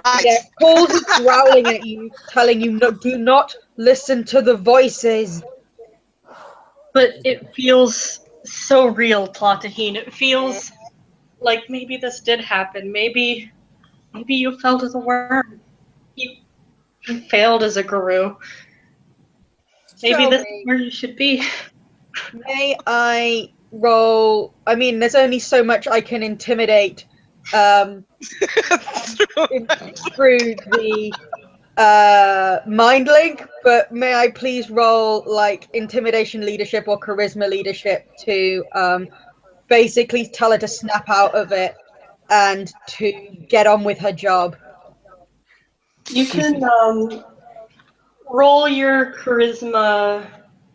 Right. Yeah, Paul's is growling at you, telling you, no, do not listen to the voices. But it feels so real, Platahine. It feels like maybe this did happen. Maybe you fell to the worm. You failed as a guru. Maybe Show this me. is where you should be. May I roll? I mean, there's only so much I can intimidate through the mind link, but may I please roll like intimidation leadership or charisma leadership to basically tell her to snap out of it and to get on with her job. You can roll your charisma.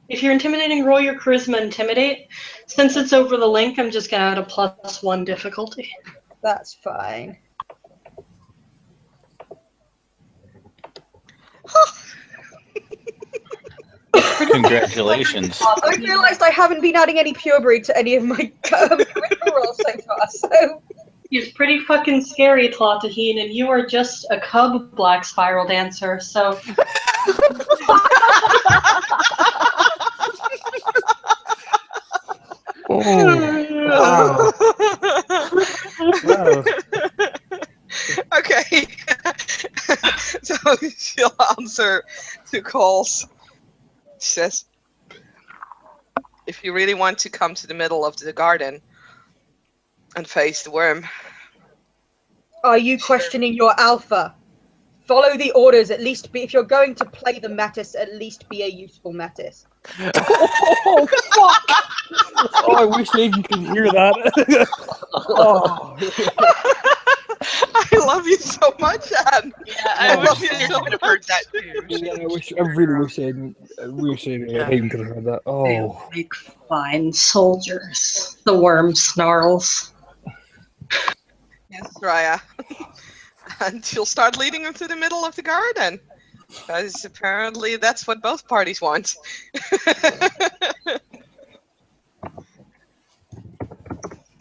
If you're intimidating, roll your charisma intimidate. Since it's over the link, I'm just gonna add a +1 difficulty. That's fine. Congratulations. I realised I haven't been adding any purebreed to any of my charisma rolls so far, so... He's pretty fucking scary, Tlotahine, and you are just a cub black spiral dancer, so... Oh, wow. Okay. So she'll answer to calls. She says, if you really want to come to the middle of the garden and face the worm. Are you questioning your alpha? Follow the orders, at least be, if you're going to play the Metis, at least be a useful Metis. Oh, fuck! Oh, I wish Aiden could hear that. Oh. I love you so much, Anne. Yeah, I wish you could have heard that too. Yeah, I really wish Aiden could have heard that. Oh. Like fine soldiers. The worm snarls. Yes, Raya. And she'll start leading him to the middle of the garden. Because apparently that's what both parties want.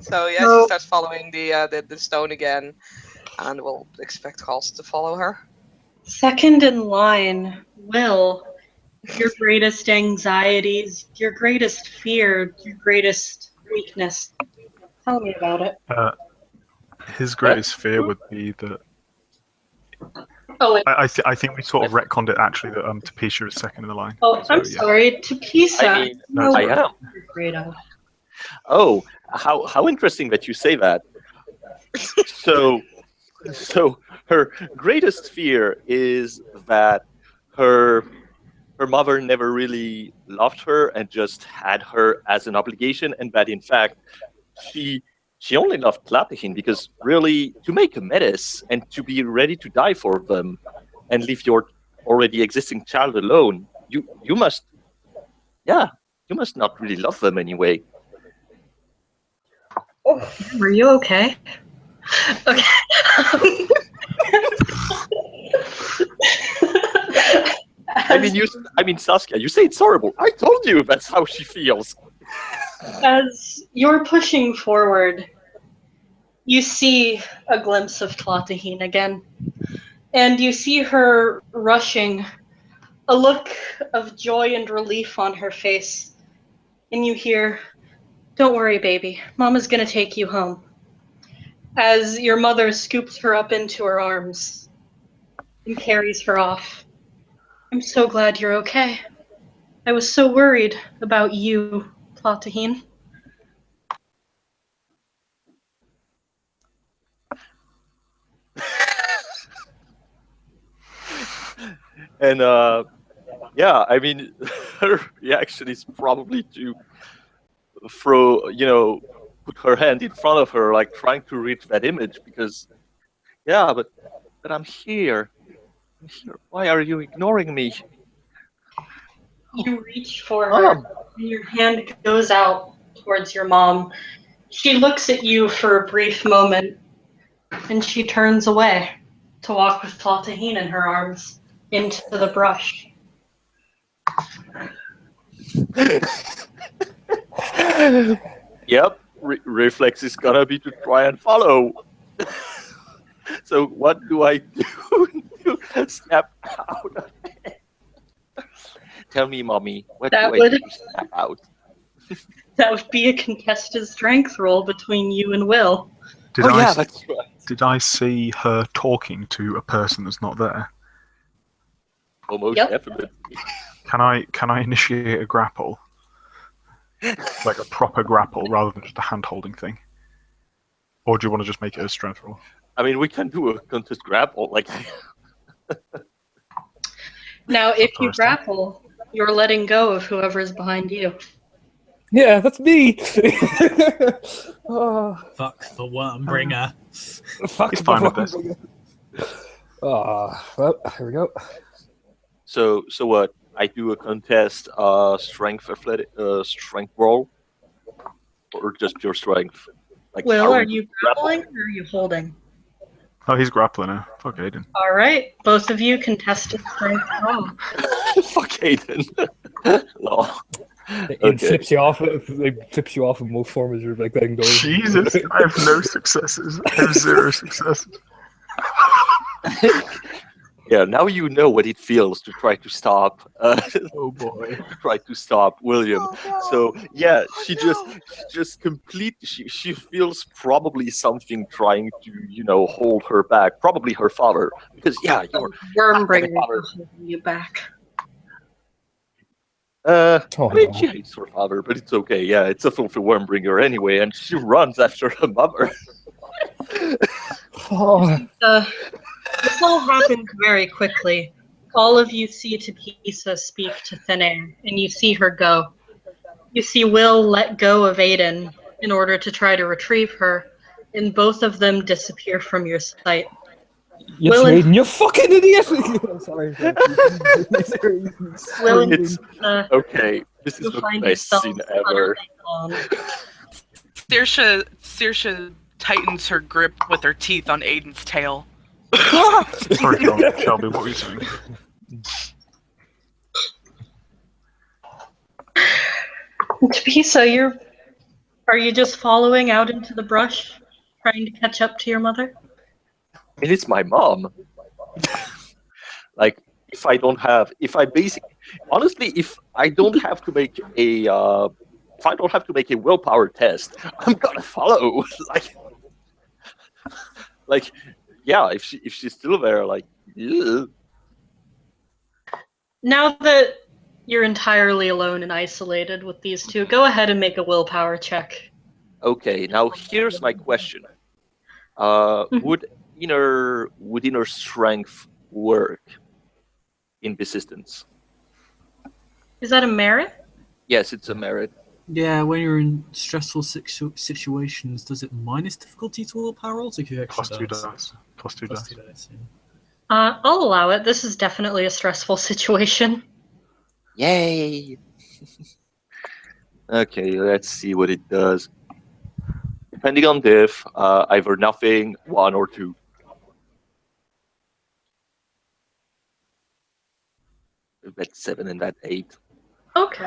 So yeah, she starts following the stone again, and we'll expect Halls to follow her. Second in line, Will, your greatest anxieties, your greatest fear, your greatest weakness. Tell me about it. His greatest fear would be that. Oh, I think we sort of retconned it actually that Tapisha is second in the line. oh, I'm So, yeah. sorry, Tapisa. I mean, No, I am. You're afraid of. Oh, how interesting that you say that. So her greatest fear is that her mother never really loved her and just had her as an obligation, and that in fact she only loved Tlotahine because really to make a Metis and to be ready to die for them and leave your already existing child alone, you must not really love them anyway. Oh, Were you okay? Okay. I mean, Saskia, you say it's horrible. I told you that's how she feels. As you're pushing forward, you see a glimpse of Tlatohine again. And you see her rushing, a look of joy and relief on her face. And you hear, "Don't worry, baby. Mama's gonna take you home." As your mother scoops her up into her arms and carries her off. "I'm so glad you're okay. I was so worried about you, Tlatohine." And yeah, I mean, her reaction is probably to throw, put her hand in front of her, like trying to reach that image, because, yeah, but I'm here. I'm here. Why are you ignoring me? You reach for her, Mom. and your hand goes out towards your mom. She looks at you for a brief moment, and she turns away to walk with Tlatohine in her arms into the brush. Yep, reflex is gonna be to try and follow. So what do I do to snap out of it? Tell me, mommy, what That do I do would- to snap out? That would be a contested strength roll between you and Will. Did Oh I yeah, s- that's right. Did I see her talking to a person that's not there? Almost Yep. definitely. Can I initiate a grapple? Like a proper grapple rather than just a hand-holding thing? Or do you want to just make it a strength roll? I mean, we can do a contest grapple, like. Now, if you Interesting. grapple, you're letting go of whoever's behind you. Yeah, that's me. Oh, Fuck the Wormbringer. fuck. He's fine with this. Oh, well, here we go. So what? I do a contest, strength roll, or just pure strength. Like, Will, are we you grappling or are you holding? Oh, he's grappling now. Fuck Aiden. All right, both of you contested strength roll. Fuck Aiden. Lol. It Okay. flips you off. It flips you off in most forms. You're like letting go. Jesus, I have no successes. I have 0 successes. Yeah, now you know what it feels to try to stop. Oh boy. Try to stop William. So yeah, she feels probably something trying to hold her back. Probably her father, because yeah, you're Wormbringer father. is holding you back. I mean, no. she hates her father, but it's okay. Yeah, it's a filthy Wormbringer anyway, and she runs after her mother. Oh, This all happens very quickly. All of you see Tapisa speak to Thin Air, and you see her go. You see Will let go of Aiden in order to try to retrieve her, and both of them disappear from your sight. you Will and- Aiden, you fucking idiot! I'm sorry. Will and It's okay. This is you'll the find best yourself scene ever. utterly alone. Saoirse tightens her grip with her teeth on Aiden's tail. Sorry, Shelby, what were you saying? Tapisa, are you just following out into the brush, trying to catch up to your mother? I mean, it's my mom. Like, if I don't have to make a willpower test, I'm gonna follow. like, yeah. If she's still there, like, yeah. Now that you're entirely alone and isolated with these two, go ahead and make a willpower check. Okay. Now here's my question: Would inner strength work in persistence? Is that a merit? Yes, it's a merit. Yeah, when you're in stressful situations, does it minus difficulty to willpower rolls? Or give you extra Plus 2 dice. Plus 2 Plus dice. 2 dice, yeah. I'll allow it. This is definitely a stressful situation. Yay! Okay, let's see what it does. Depending on diff, either nothing, 1 or 2. That's 7 and that 8. Okay.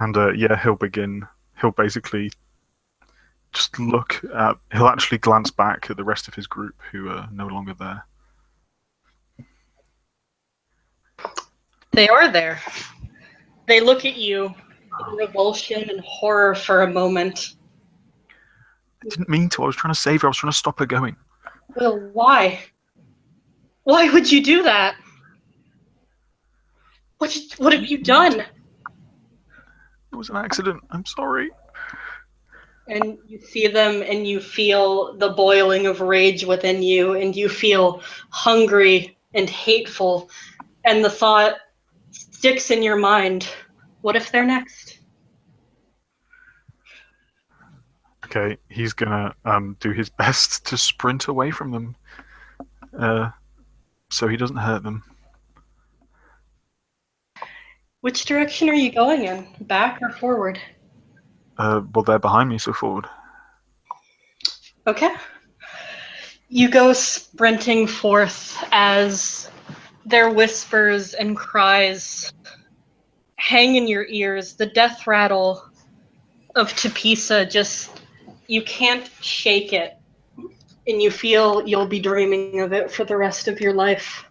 And he'll basically just he'll actually glance back at the rest of his group who are no longer there. They are there. They look at you in revulsion and horror for a moment. I didn't mean to. I was trying to save her. I was trying to stop her going. Well, why? Why would you do that? What have you done? It was an accident. I'm sorry. And you see them and you feel the boiling of rage within you, and you feel hungry and hateful, and the thought sticks in your mind, what if they're next? Okay, he's gonna do his best to sprint away from them, so he doesn't hurt them. Which direction are you going in? Back or forward? Well, they're behind me, so forward. Okay. You go sprinting forth as their whispers and cries hang in your ears. The death rattle of Tapisa just, you can't shake it. And you feel you'll be dreaming of it for the rest of your life.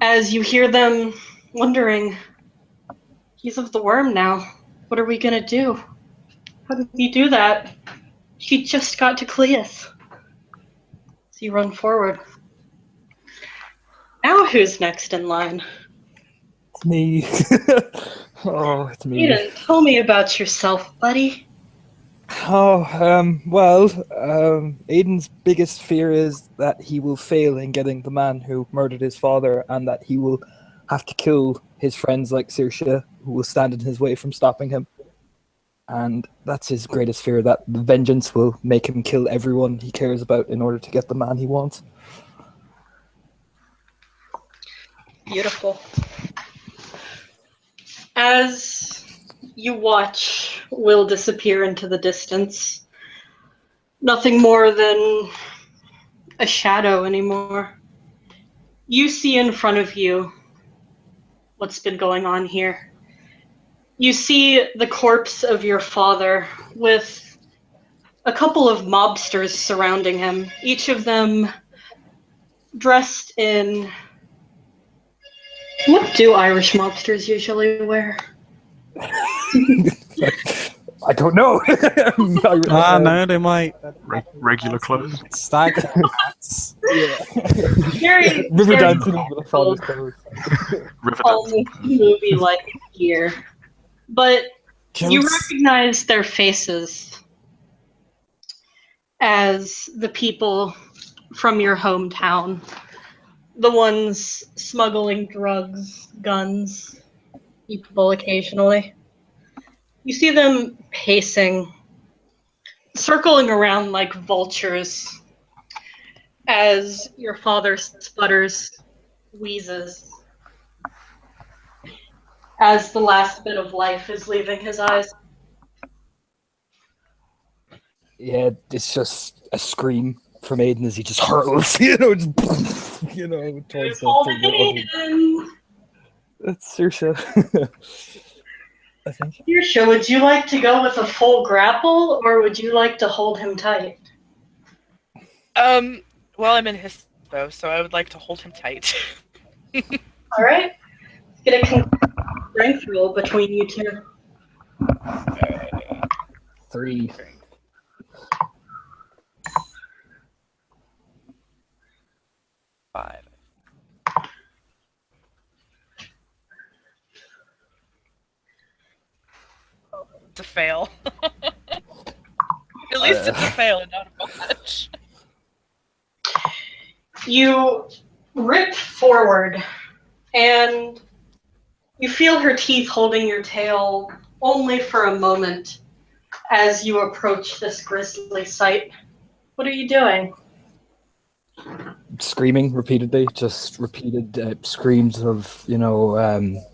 As you hear them wondering, he's of the worm now. What are we gonna do? How did he do that? She just got to Cleus. So you run forward. Now who's next in line? It's me. Oh, it's me. Aiden, tell me about yourself, buddy. Oh, Aiden's biggest fear is that he will fail in getting the man who murdered his father, and that he will have to kill his friends like Saoirse, who will stand in his way from stopping him. And that's his greatest fear, that the vengeance will make him kill everyone he cares about in order to get the man he wants. Beautiful. As you watch Will disappear into the distance, nothing more than a shadow anymore. You see in front of you what's been going on here. You see the corpse of your father with a couple of mobsters surrounding him, each of them dressed in... What do Irish mobsters usually wear? I don't know. No, they might. Regular clothes. Stag hats. Very River very dancing over the father's clothes. River almost movie-like gear. But you recognize their faces as the people from your hometown. The ones smuggling drugs, guns, people occasionally. You see them pacing, circling around like vultures as your father sputters, wheezes, as the last bit of life is leaving his eyes. Yeah, it's just a scream from Aiden as he just hurtles, towards the That's Saoirse. I think. Saoirse, would you like to go with a full grapple, or would you like to hold him tight? Well, I'm in his bow, so I would like to hold him tight. All right. Let's get a strength roll between you two. 3. Five. It's a fail. At least it's a fail and not a botch. You rip forward, and you feel her teeth holding your tail only for a moment as you approach this grisly sight. What are you doing? Screaming repeatedly, just repeated screams of,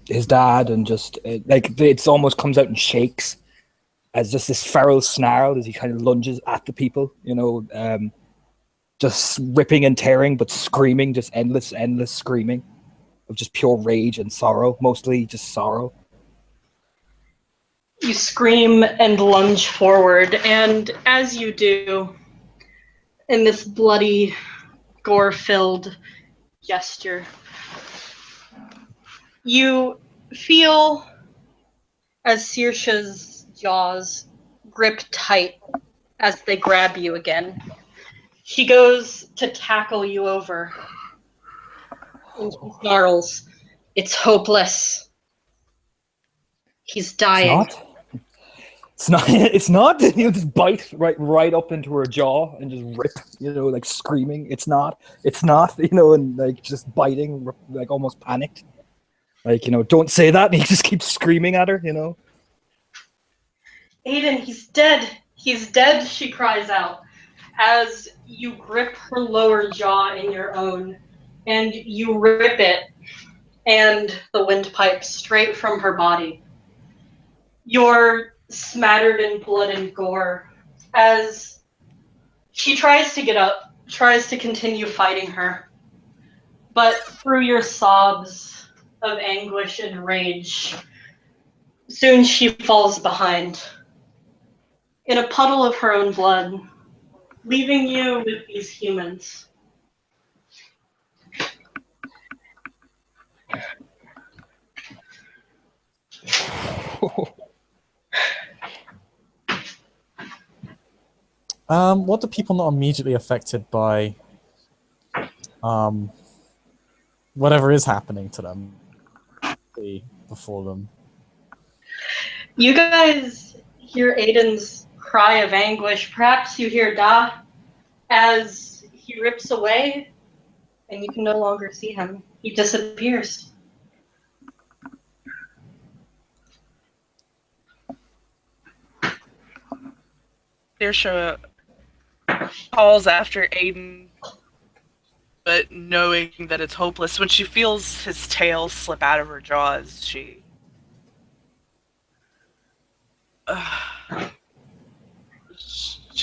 his dad, and just, it almost comes out and shakes as just this feral snarl as he kind of lunges at the people, just ripping and tearing, but screaming, just endless screaming of just pure rage and sorrow, mostly just sorrow. You scream and lunge forward, and as you do, in this bloody, gore-filled gesture, you feel as Saoirse's jaws grip tight as they grab you again. She goes to tackle you over, and she snarls, "It's hopeless. He's dying." It's not. It's not. He'll just bite right up into her jaw and just rip. Like screaming. It's not. It's not. And like just biting, like almost panicked. Like don't say that. And he just keeps screaming at her. "Aiden, he's dead. He's dead," she cries out as you grip her lower jaw in your own and you rip it and the windpipe straight from her body. You're smattered in blood and gore as she tries to get up, tries to continue fighting her. But through your sobs of anguish and rage, soon she falls behind in a puddle of her own blood, leaving you with these humans. What do people not immediately affected by whatever is happening to them before them? You guys hear Aiden's cry of anguish. Perhaps you hear Da as he rips away and you can no longer see him. He disappears. Saoirse calls after Aiden, but knowing that it's hopeless, when she feels his tail slip out of her jaws, she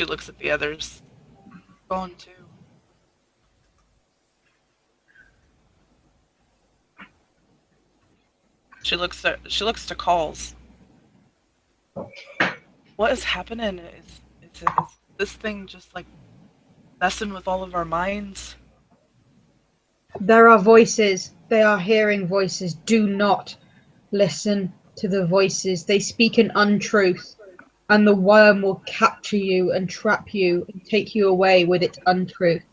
looks at the others. Gone too. She looks to Calls. What is happening? Is this thing just like messing with all of our minds? There are voices. They are hearing voices. Do not listen to the voices. They speak an untruth, and the worm will capture you and trap you and take you away with its untruth.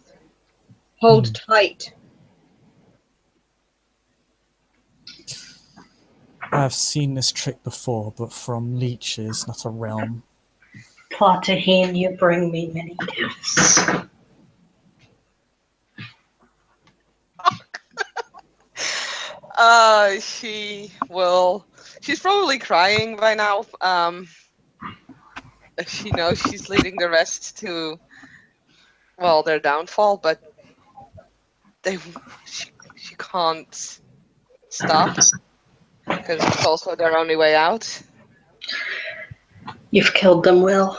Hold tight. I've seen this trick before, but from leeches, not a realm. Plataheen, you bring me many gifts. She's probably crying by now. She knows she's leading the rest to, their downfall, but she can't stop because it's also their only way out. You've killed them, Will.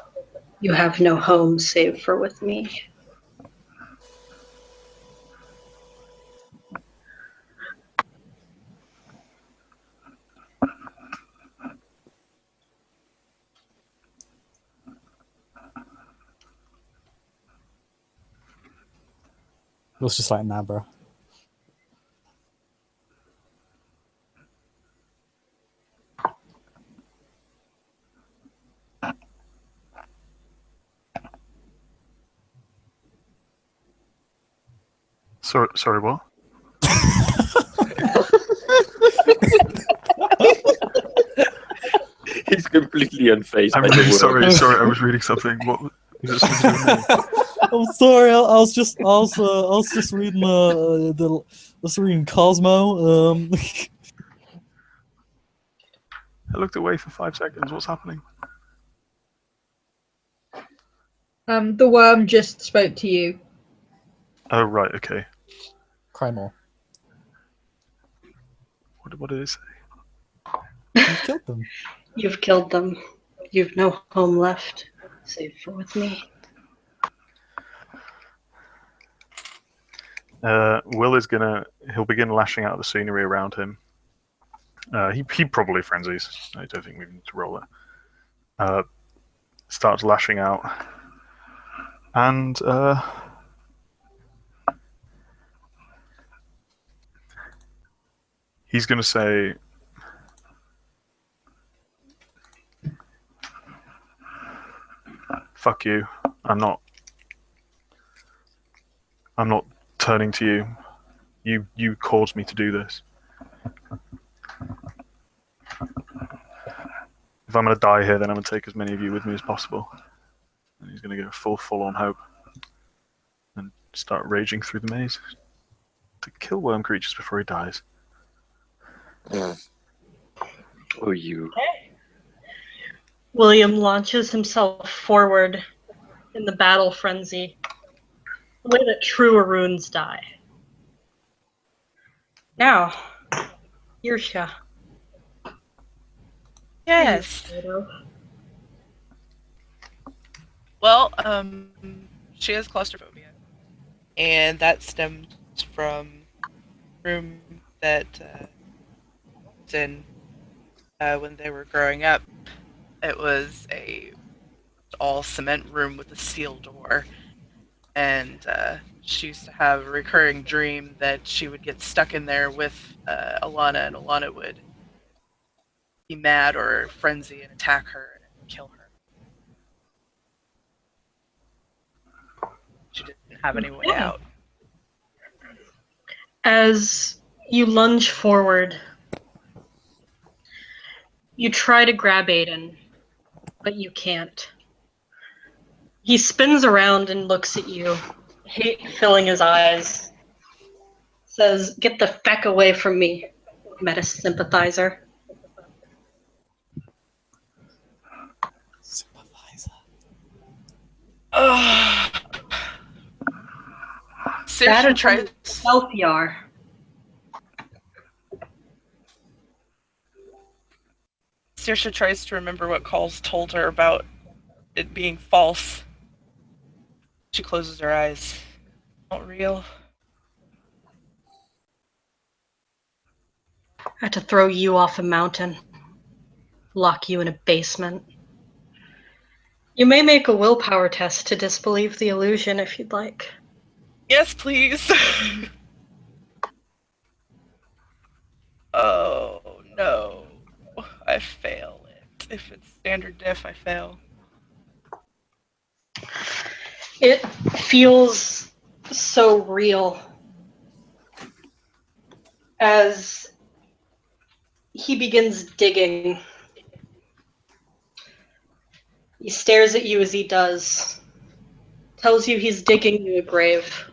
You have no home save for with me. Will's just like, nah, bro. Sorry, what? He's completely unfazed. I'm by the really world. sorry. I was reading something. What is it something to do with me? I'm sorry. I was just reading reading Cosmo. I looked away for 5 seconds. What's happening? The worm just spoke to you. Oh, right, okay. Cry more. What did it say? You've killed them. You've killed them. You've no home left save for with me. Will is he'll begin lashing out the scenery around him. He probably frenzies. I don't think we need to roll it. starts lashing out, and he's going to say, "Fuck you! I'm not turning to you. You caused me to do this. If I'm going to die here, then I'm going to take as many of you with me as possible." And he's going to go full on hope and start raging through the maze to kill worm creatures before he dies. Oh, you. William launches himself forward in the battle frenzy, the way that true Aruns die. Now, Irsha. Yes. Well, she has claustrophobia, and that stems from room that was in when they were growing up. It was a all cement room with a sealed door, and she used to have a recurring dream that she would get stuck in there with Alana, and Alana would be mad or frenzy and attack her and kill her. She didn't have any way out. As you lunge forward, you try to grab Aiden, but you can't. He spins around and looks at you, hate filling his eyes. Says, "Get the feck away from me, meta-sympathizer." Sympathizer. Saoirse tries. Self-yar. Saoirse tries to remember what Calls told her about it being false. She closes her eyes. Not real. I had to throw you off a mountain, lock you in a basement. You may make a willpower test to disbelieve the illusion if you'd like. Yes, please. Oh, no. I fail it. If it's standard diff, I fail. It feels so real as he begins digging. He stares at you as he does, tells you he's digging you a grave.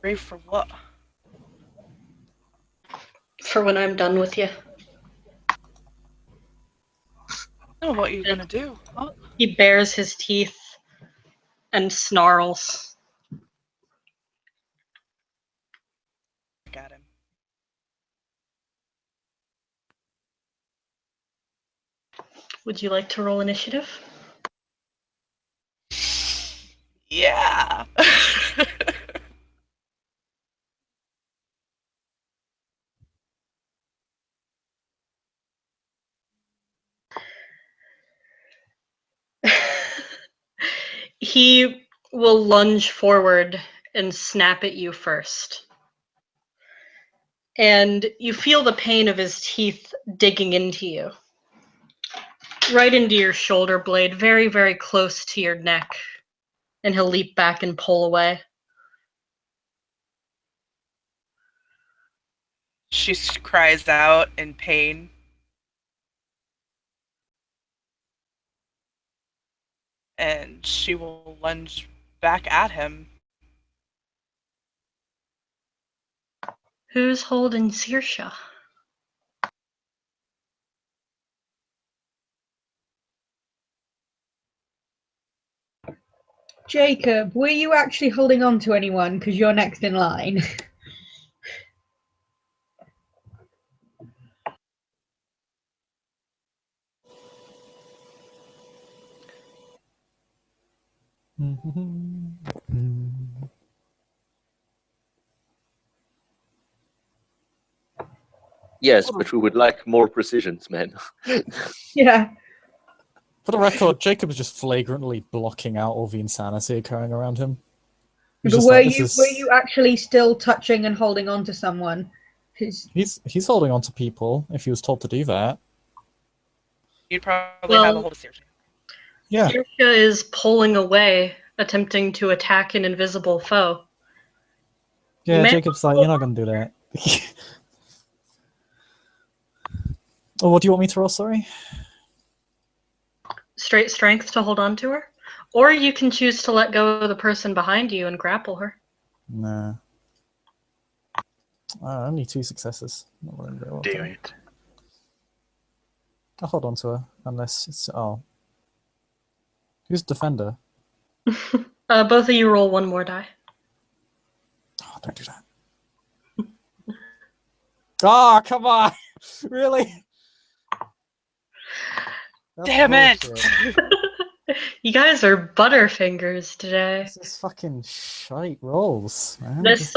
Grave for what? For when I'm done with you. Oh, what are you gonna do? He bares his teeth and snarls. Got him. Would you like to roll initiative? Yeah. He will lunge forward and snap at you first. And you feel the pain of his teeth digging into you. Right into your shoulder blade, very, very close to your neck. And he'll leap back and pull away. She cries out in pain. And she will lunge back at him. Who's holding Saoirse? Jacob, were you actually holding on to anyone? Because you're next in line. Yes, but we would like more precisions, man. Yeah. For the record, Jacob is just flagrantly blocking out all the insanity occurring around him. He's But just were like, you this were is- you actually still touching and holding on to someone? 'Cause- He's holding on to people if he was told to do that. You'd probably have a Well- hold of Saoirse. Yeah. Saoirse is pulling away, attempting to attack an invisible foe. Yeah, Man- Jacob's like, you're not gonna do that. Oh, what do you want me to roll, sorry? Straight strength to hold on to her. Or you can choose to let go of the person behind you and grapple her. Nah. Only 2 successes. Not really very well Do done. it. I'll hold on to her, unless it's... Oh. Who's defender? Both of you roll one more die. Oh, don't do that. Oh, come on! Really? That's Damn it! bullshit. You guys are butterfingers today. This is fucking shite rolls, man. This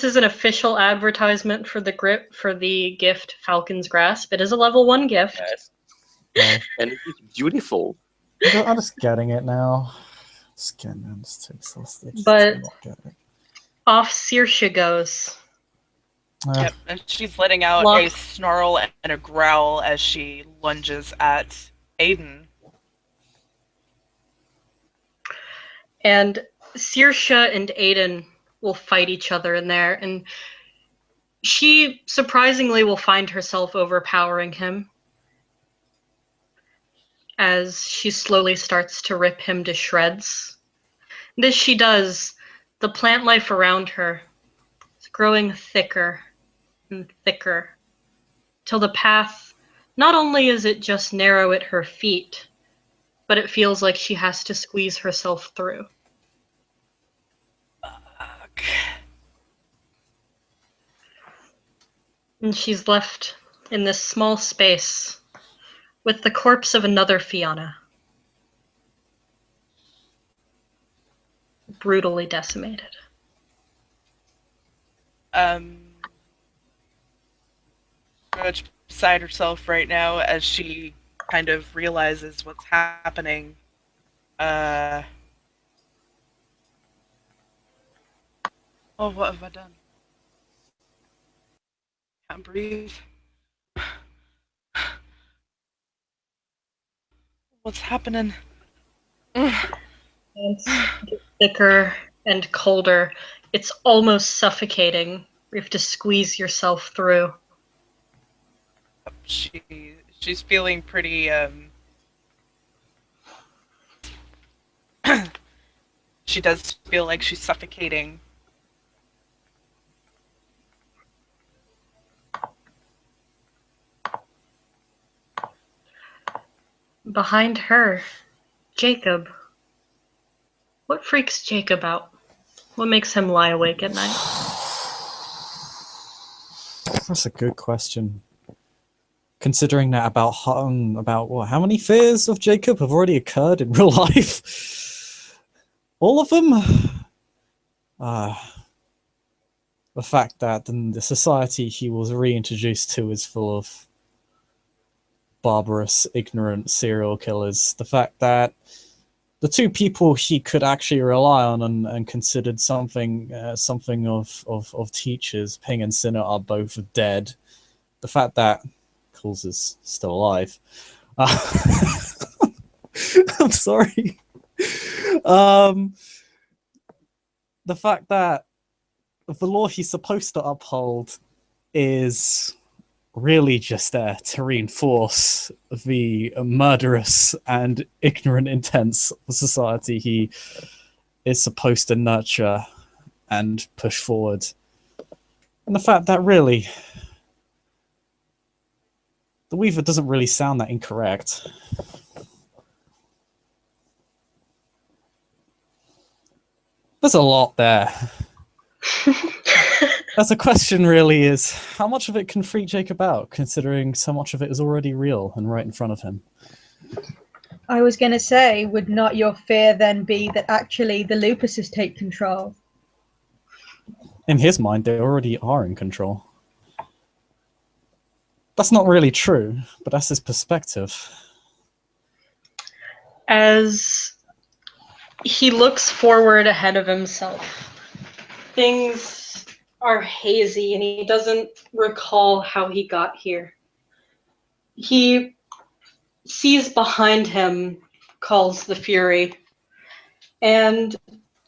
is an official advertisement for the gift Falcon's Grasp. It is a level 1 gift. Yes. Well, And it is beautiful. I'm just getting it now. I'm just too exhausted. But- to not get it. Off Saoirse goes. Yep, and she's letting out Lock. a snarl and a growl as she lunges at Aiden. And Saoirse and Aiden will fight each other in there, and she surprisingly will find herself overpowering him as she slowly starts to rip him to shreds. And as she does, the plant life around her is growing thicker and thicker, till the path, not only is it just narrow at her feet, but it feels like she has to squeeze herself through. And she's left in this small space with the corpse of another Fiona. Brutally decimated. Much beside herself right now as she kind of realizes what's happening. Oh, what have I done? Can't breathe. What's happening? It's thicker and colder. It's almost suffocating. You have to squeeze yourself through. She's feeling pretty she does feel like she's suffocating. Behind her, Jacob. What freaks Jacob out? What makes him lie awake at night? That's a good question. Considering that about how many fears of Jacob have already occurred in real life? All of them? The fact that the society he was reintroduced to is full of barbarous, ignorant serial killers. The fact that the 2 people he could actually rely on and considered something of teachers, Ping and Sinner, are both dead. The fact that Coles is still alive. I'm sorry. The fact that the law he's supposed to uphold is really just there to reinforce the murderous and ignorant intents of society he is supposed to nurture and push forward. And the fact that really the Weaver doesn't really sound that incorrect. There's a lot there. That's the question really is, how much of it can freak Jacob out, considering so much of it is already real and right in front of him? I was going to say, would not your fear then be that actually the Lupuses take control? In his mind, they already are in control. That's not really true, but that's his perspective. As he looks forward ahead of himself, things are hazy and he doesn't recall how he got here. He sees behind him Calls the Fury, and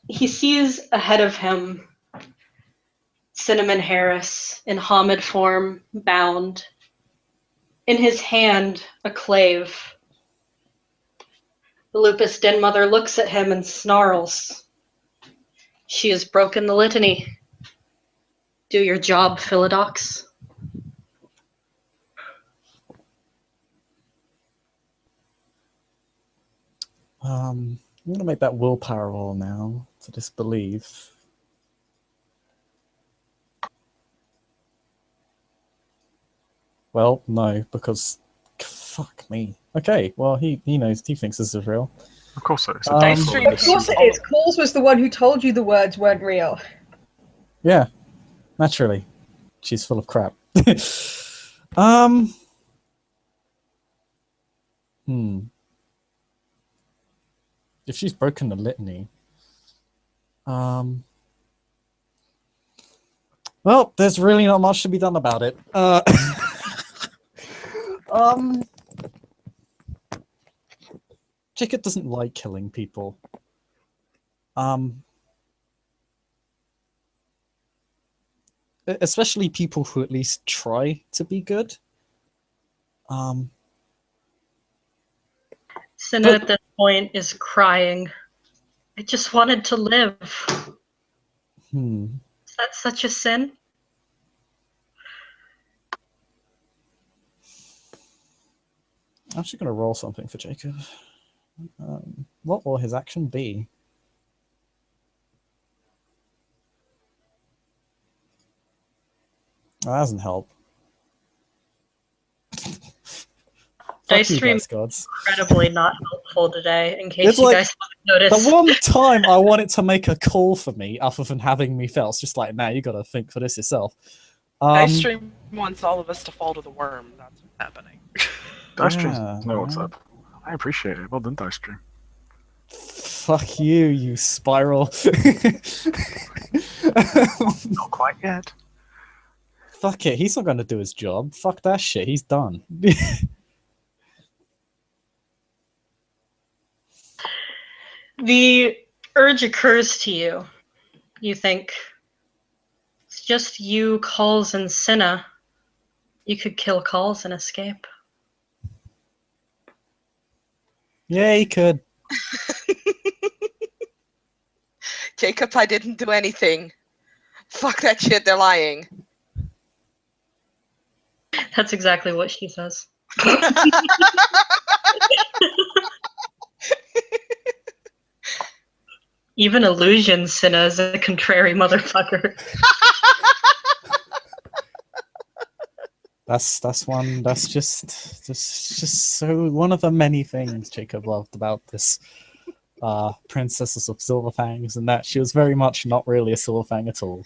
he sees ahead of him Cinnamon Harris in Hamid form, bound. In his hand, a clave. The Lupus Den Mother looks at him and snarls. She has broken the litany. Do your job, Philodox. I'm gonna make that willpower roll now to disbelieve. Well, no, because fuck me. Okay, well he knows, he thinks this is real. Of course it is. Dice stream. Of course it is. Calls was the one who told you the words weren't real. Yeah, naturally. She's full of crap. If she's broken the litany, well, there's really not much to be done about it. Jacob doesn't like killing people. Especially people who at least try to be good. Cinna at this point is crying. I just wanted to live. Is that such a sin? I'm actually going to roll something for Jacob. What will his action be? Oh, that doesn't help. Dice you stream guys, gods. Incredibly not helpful today, in case It's you like guys haven't noticed. the one time I wanted to make a call for me, other than having me fail, it's just like, nah, you got to think for this yourself. Dice stream wants all of us to fall to the worm. That's what's happening. Dice Stream know what's up. I appreciate it. Well done, Dice Stream. Fuck you, you spiral. Not quite yet. Fuck it, he's not going to do his job. Fuck that shit, he's done. The urge occurs to you. You think, it's just you, Calls, and Cinna. You could kill Calls and escape. Yeah, he could. Jacob, I didn't do anything. Fuck that shit, they're lying. That's exactly what she says. Even Illusion Cinna is a contrary motherfucker. That's just so one of the many things Jacob loved about this Princesses of Silverfangs, and that she was very much not really a Silverfang at all.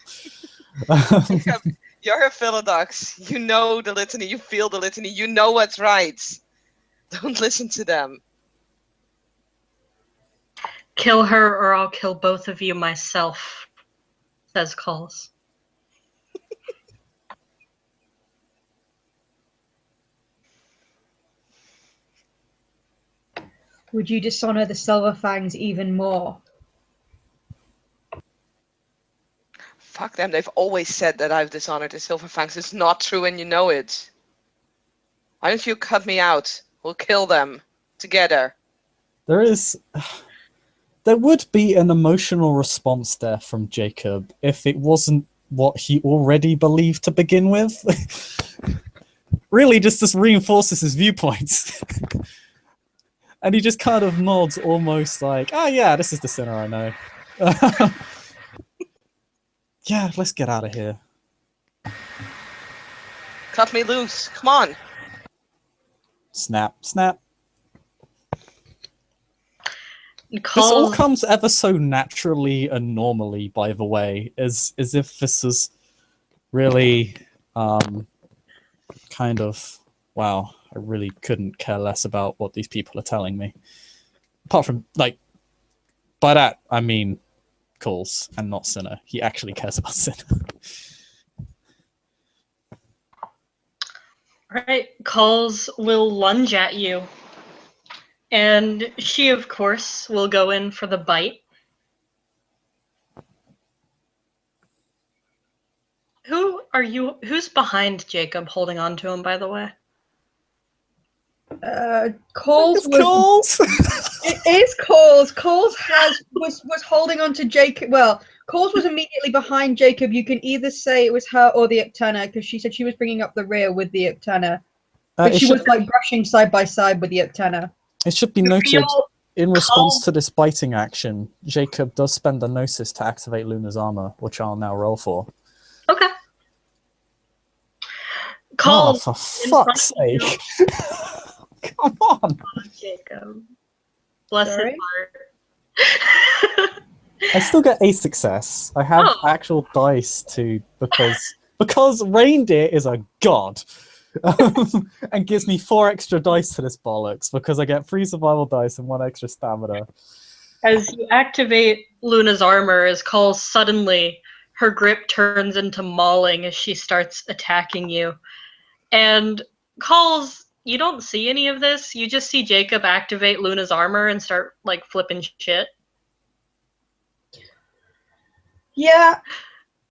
Jacob, you're a Philodox. You know the litany, you feel the litany, you know what's right. Don't listen to them. Kill her or I'll kill both of you myself, says Calls. Would you dishonor the Silverfangs even more? Fuck them, they've always said that I've dishonored the Silverfangs. It's not true and you know it. Why don't you cut me out? We'll kill them together. There would be an emotional response there from Jacob if it wasn't what he already believed to begin with. Really, just reinforces his viewpoints. And he just kind of nods almost like, oh yeah, this is the sinner I know. Yeah, let's get out of here. Cut me loose. Come on. Snap, snap. This Calls, all comes ever so naturally and normally, by the way, as if this is really kind of, wow, I really couldn't care less about what these people are telling me. Apart from, like, by that, I mean Calls and not Sinner. He actually cares about Sinner. Alright, Calls will lunge at you. And she, of course, will go in for the bite. Who's behind Jacob holding on to him, by the way? Coles was. Calls! It is Coles. Coles was holding on to Jacob. Well, Coles was immediately behind Jacob. You can either say it was her or the Uktana, because she said she was bringing up the rear with the Uktana. But she was like brushing side by side with the Uktana. It should be noted, in response to this biting action, Jacob does spend the Gnosis to activate Luna's armor, which I'll now roll for. Okay. Oh, Calls for fuck's sake. Come on. Jacob. Bless his Sorry? heart. I still get a success. I have actual dice to because Reindeer is a god. And gives me 4 extra dice to this bollocks because I get 3 survival dice and 1 extra stamina. As you activate Luna's armor, as Calls suddenly her grip turns into mauling as she starts attacking you. And Calls, you don't see any of this. You just see Jacob activate Luna's armor and start like flipping shit. Yeah,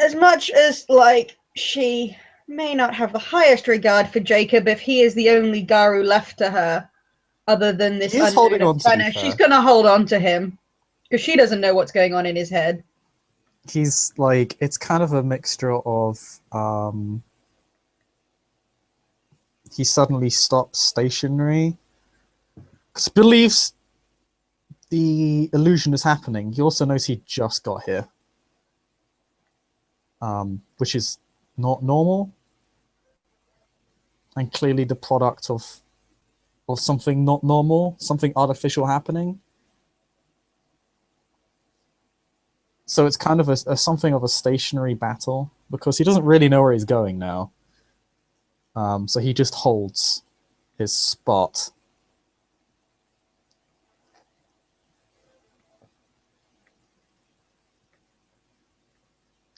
as much as like she may not have the highest regard for Jacob, if he is the only Garu left to her, other than this He is holding on, to be fair. she's gonna hold on to him because she doesn't know what's going on in his head. He's like, it's kind of a mixture of he suddenly stops stationary because believes the illusion is happening. He also knows he just got here, which is not normal and clearly the product of something not normal, something artificial happening. So it's kind of a something of a stationary battle because he doesn't really know where he's going now. So he just holds his spot.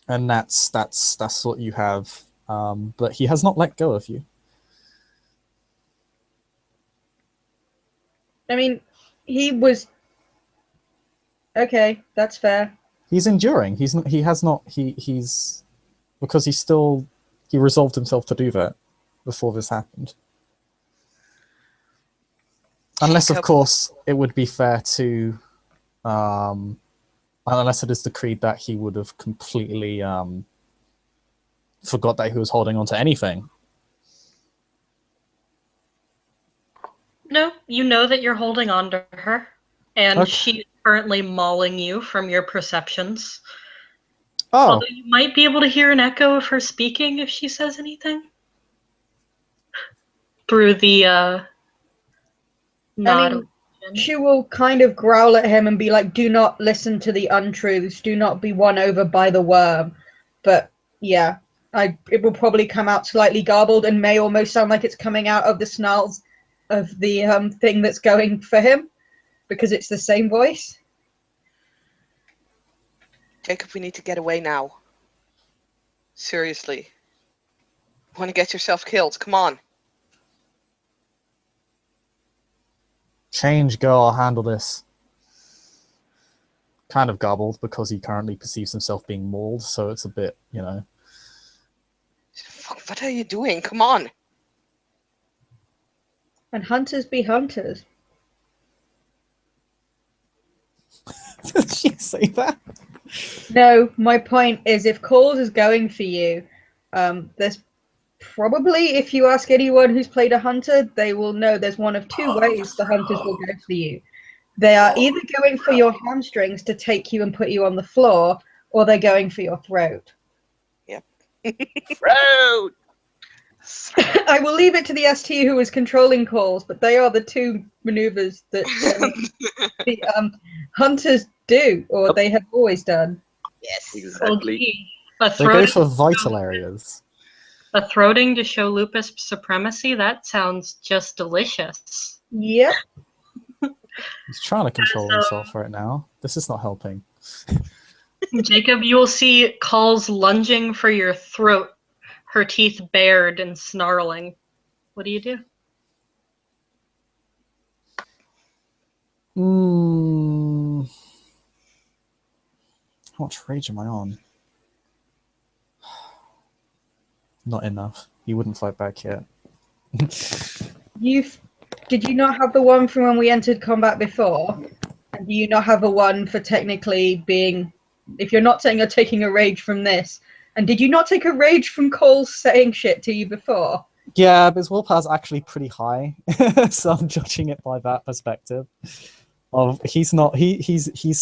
And that's what you have. But he has not let go of you. I mean, he was okay. That's fair. He's enduring. He's because he resolved himself to do that before this happened. Unless, of course, it would be fair to, unless it is decreed that he would have completely forgot that he was holding on to anything. No, you know that you're holding on to her, and Okay. she's currently mauling you from your perceptions. Oh, Although you might be able to hear an echo of her speaking if she says anything. Through the nod. I mean, she will kind of growl at him and be like, "Do not listen to the untruths. Do not be won over by the worm." But yeah, it will probably come out slightly garbled and may almost sound like it's coming out of the snarls of the thing that's going for him, because it's the same voice. Jacob, we need to get away now. Seriously. Want to get yourself killed? Come on. change, go, I'll handle this. Kind of garbled because he currently perceives himself being mauled, so it's a bit, you know. Fuck, what are you doing? Come on. And hunters be hunters. Did she say that? No, my point is if Calls is going for you, there's probably, if you ask anyone who's played a hunter, they will know there's one of two ways the hunters will go for you. They are either going for your hamstrings to take you and put you on the floor, or they're going for your throat. Yep. Throat! I will leave it to the ST who is controlling Calls, but they are the two maneuvers that the hunters do, or they have always done. Yes. Exactly. A They go throat, for vital areas. A throating to show Lupus supremacy? That sounds just delicious. Yep. He's trying to control himself right now. This is not helping. Jacob, you will see Calls lunging for your throat, her teeth bared and snarling. What do you do? How much rage am I on? Not enough. He wouldn't fight back yet. Did you not have the one from when we entered combat before? And do you not have a one for technically being, if you're not saying you're taking a rage from this, and did you not take a rage from Cole saying shit to you before? Yeah, but his willpower's actually pretty high, so I'm judging it by that perspective. Of he's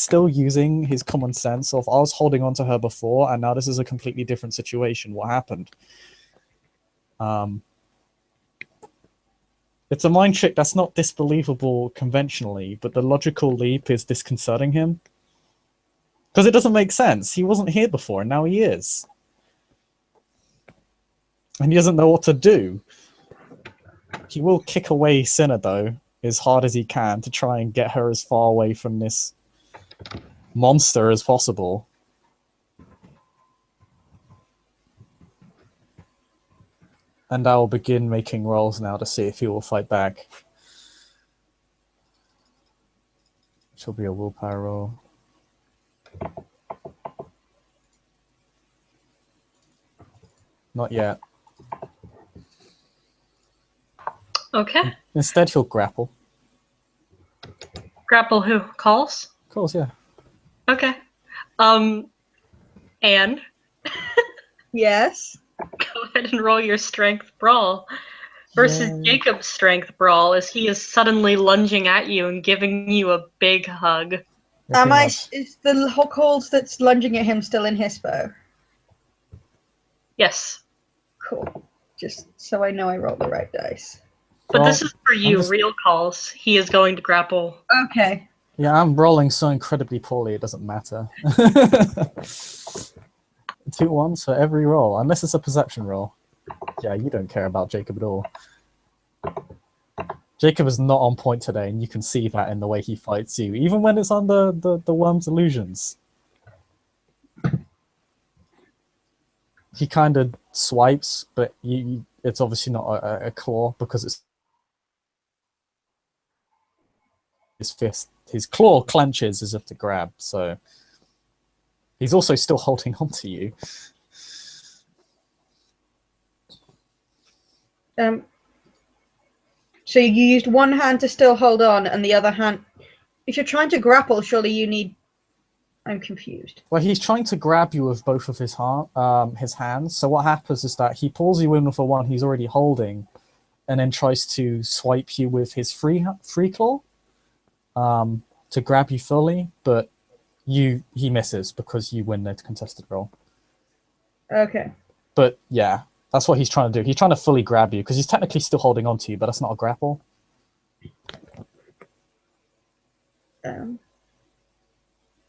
still using his common sense of I was holding on to her before, and now this is a completely different situation. What happened? It's a mind trick that's not disbelievable conventionally, but the logical leap is disconcerting him. Because it doesn't make sense. He wasn't here before, and now he is. And he doesn't know what to do. He will kick away Cinna, though, as hard as he can to try and get her as far away from this monster as possible. And I will begin making rolls now to see if he will fight back. Which will be a willpower roll. Not yet. Okay. Instead, he'll grapple. Grapple who? Calls? Of course, yeah. Okay. Anne, Yes. go ahead and roll your strength brawl versus Yay. Jacob's strength brawl as he is suddenly lunging at you and giving you a big hug. Is the Hockholds that's lunging at him still in Hispo? Yes. Cool. Just so I know I rolled the right dice. But Well, this is for you, just- real Calls. He is going to grapple. Okay. Yeah, I'm rolling so incredibly poorly, it doesn't matter. 2 1s for every roll, unless it's a perception roll. Yeah, you don't care about Jacob at all. Jacob is not on point today, and you can see that in the way he fights you, even when it's under the worm's illusions. He kind of swipes, but it's obviously not a claw because it's his fist. His claw clenches as if to grab, so he's also still holding on to you. So you used one hand to still hold on, and the other hand. If you're trying to grapple, surely you need. I'm confused. Well, he's trying to grab you with both of his hands. So what happens is that he pulls you in with the one he's already holding, and then tries to swipe you with his free claw to grab you fully, but he misses because you win the contested roll. Okay. But yeah, that's what he's trying to do. He's trying to fully grab you because he's technically still holding on to you, but that's not a grapple.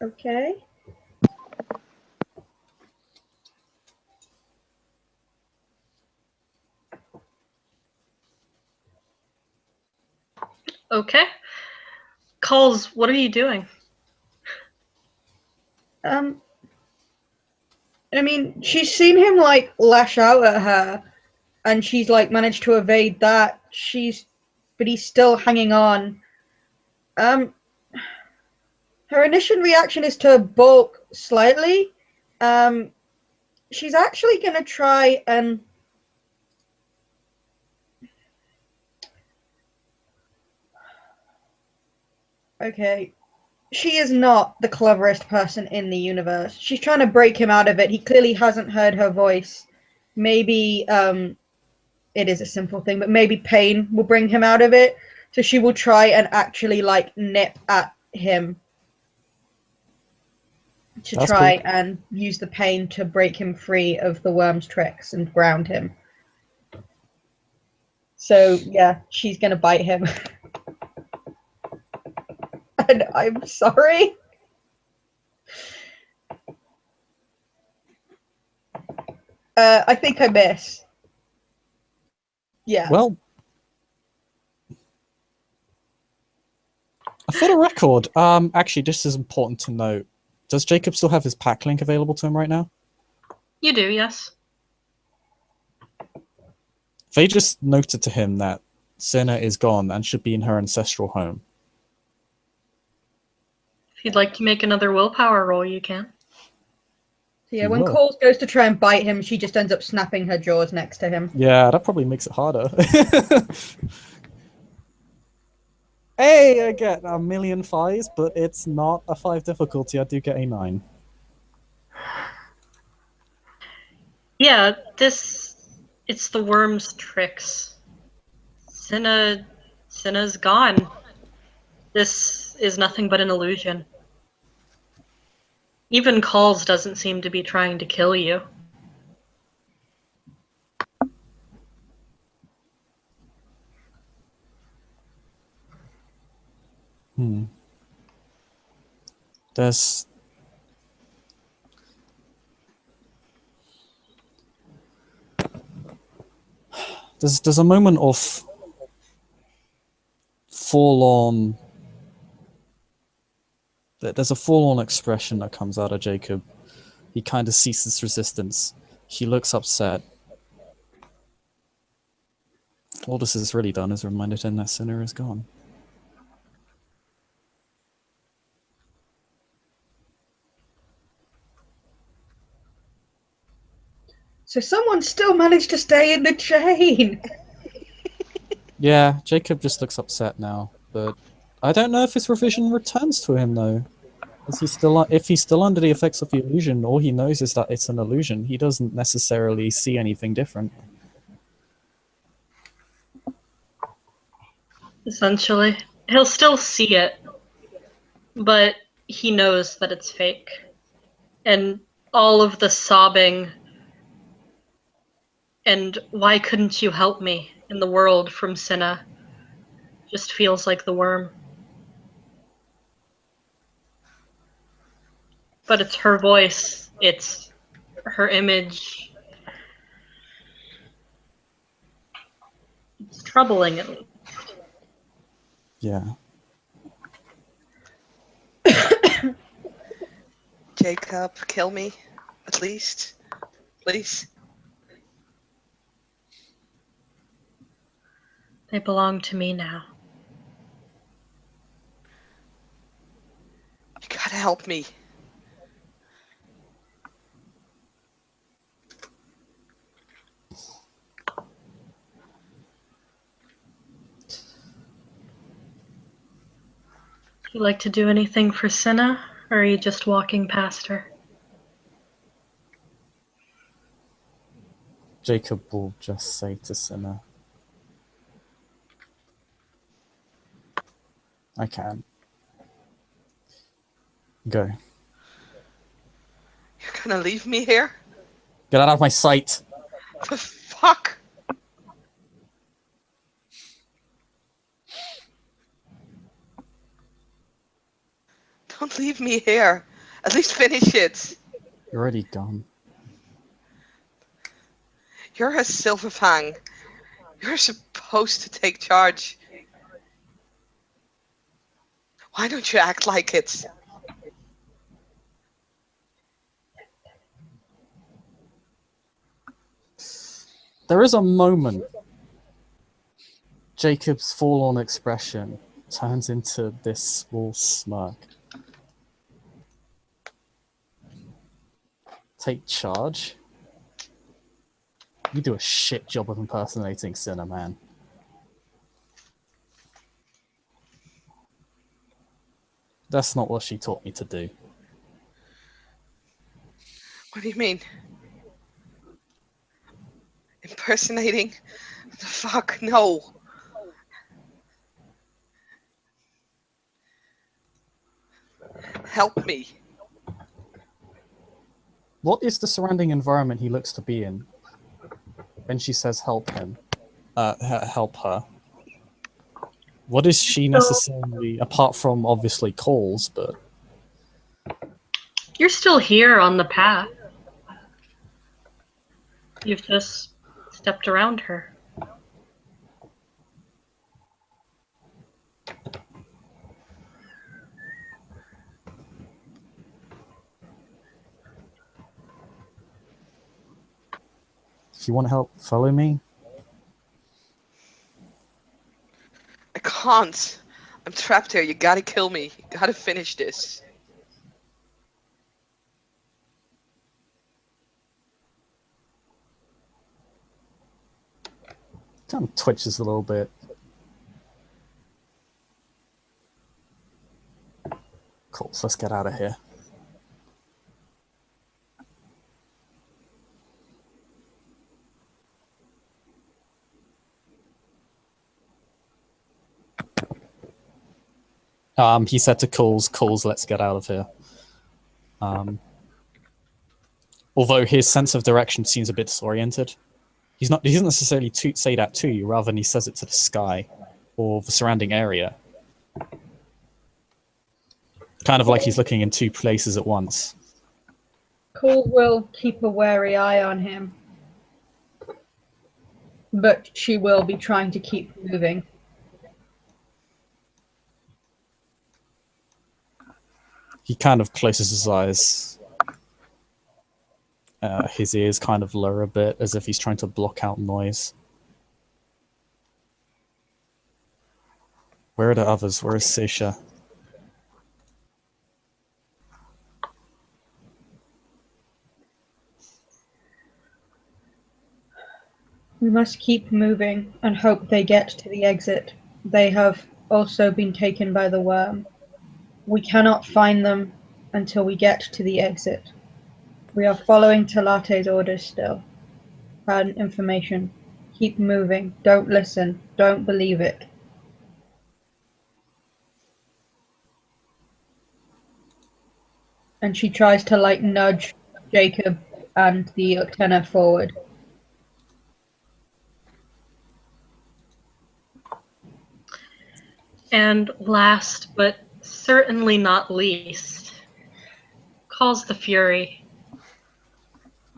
Okay. Okay. Calls, what are you doing? I mean, she's seen him like lash out at her, and she's like managed to evade that. But he's still hanging on. Her initial reaction is to balk slightly. She's actually gonna try and. Okay. She is not the cleverest person in the universe. She's trying to break him out of it. He clearly hasn't heard her voice. Maybe it is a simple thing, but maybe pain will bring him out of it. So she will try and actually like nip at him to That's try cool. and use the pain to break him free of the worm's tricks and ground him. So yeah, she's gonna bite him. And I'm sorry. I think I miss. Yeah. Well, for the record, actually, this is important to note. Does Jacob still have his pack link available to him right now? You do, yes. They just noted to him that Senna is gone and should be in her ancestral home. If you'd like to make another willpower roll, you can. Yeah, You when will. Coles goes to try and bite him, she just ends up snapping her jaws next to him. Yeah, that probably makes it harder. Hey, I get a million fives, but it's not a 5 difficulty. I do get a 9. Yeah, it's the worm's tricks. Cinna's gone. This is nothing but an illusion. Even Calls doesn't seem to be trying to kill you. There's a moment of forlorn. There's a forlorn expression that comes out of Jacob. He kind of ceases resistance. He looks upset. All this has really done is reminded him that Sinner is gone. So someone still managed to stay in the chain. Yeah, Jacob just looks upset now, but I don't know if his revision returns to him though. Is he still, if he's still under the effects of the illusion, all he knows is that it's an illusion. He doesn't necessarily see anything different. Essentially. He'll still see it, but he knows that it's fake. And all of the sobbing and why couldn't you help me in the world from Cinna just feels like the worm. But it's her voice, it's her image. It's troubling at least. Yeah. Jacob, kill me, at least. Please. They belong to me now. You gotta help me. Do you like to do anything for Cinna, or are you just walking past her? Jacob will just say to Sinner, I can. Go. You're gonna leave me here? Get out of my sight! The fuck? Don't leave me here. At least finish it. You're already gone. You're a Silverfang. You're supposed to take charge. Why don't you act like it? There is a moment Jacob's forlorn expression turns into this small smirk. Take charge? You do a shit job of impersonating Sinner, man. That's not what she taught me to do. What do you mean? Impersonating? What the fuck? No. Help me. What is the surrounding environment he looks to be in when she says help him? Help her. What is she necessarily, apart from obviously calls, but... You're still here on the path. You've just stepped around her. If you want help, follow me. I can't. I'm trapped here. You gotta kill me. You gotta finish this. Kind of twitches a little bit. Cool, so let's get out of here. He said to Calls, let's get out of here. Although his sense of direction seems a bit disoriented. He doesn't necessarily say that to you, rather than he says it to the sky or the surrounding area. Kind of like he's looking in two places at once. Cole will keep a wary eye on him, but she will be trying to keep moving. He kind of closes his eyes. His ears kind of lower a bit, as if he's trying to block out noise. Where are the others? Where is Seisha? We must keep moving and hope they get to the exit. They have also been taken by the worm. We cannot find them until we get to the exit. We are following Talate's orders still. And information. Keep moving. Don't listen. Don't believe it. And she tries to nudge Jacob and the Uktena forward. And last, but certainly not least, calls the Fury.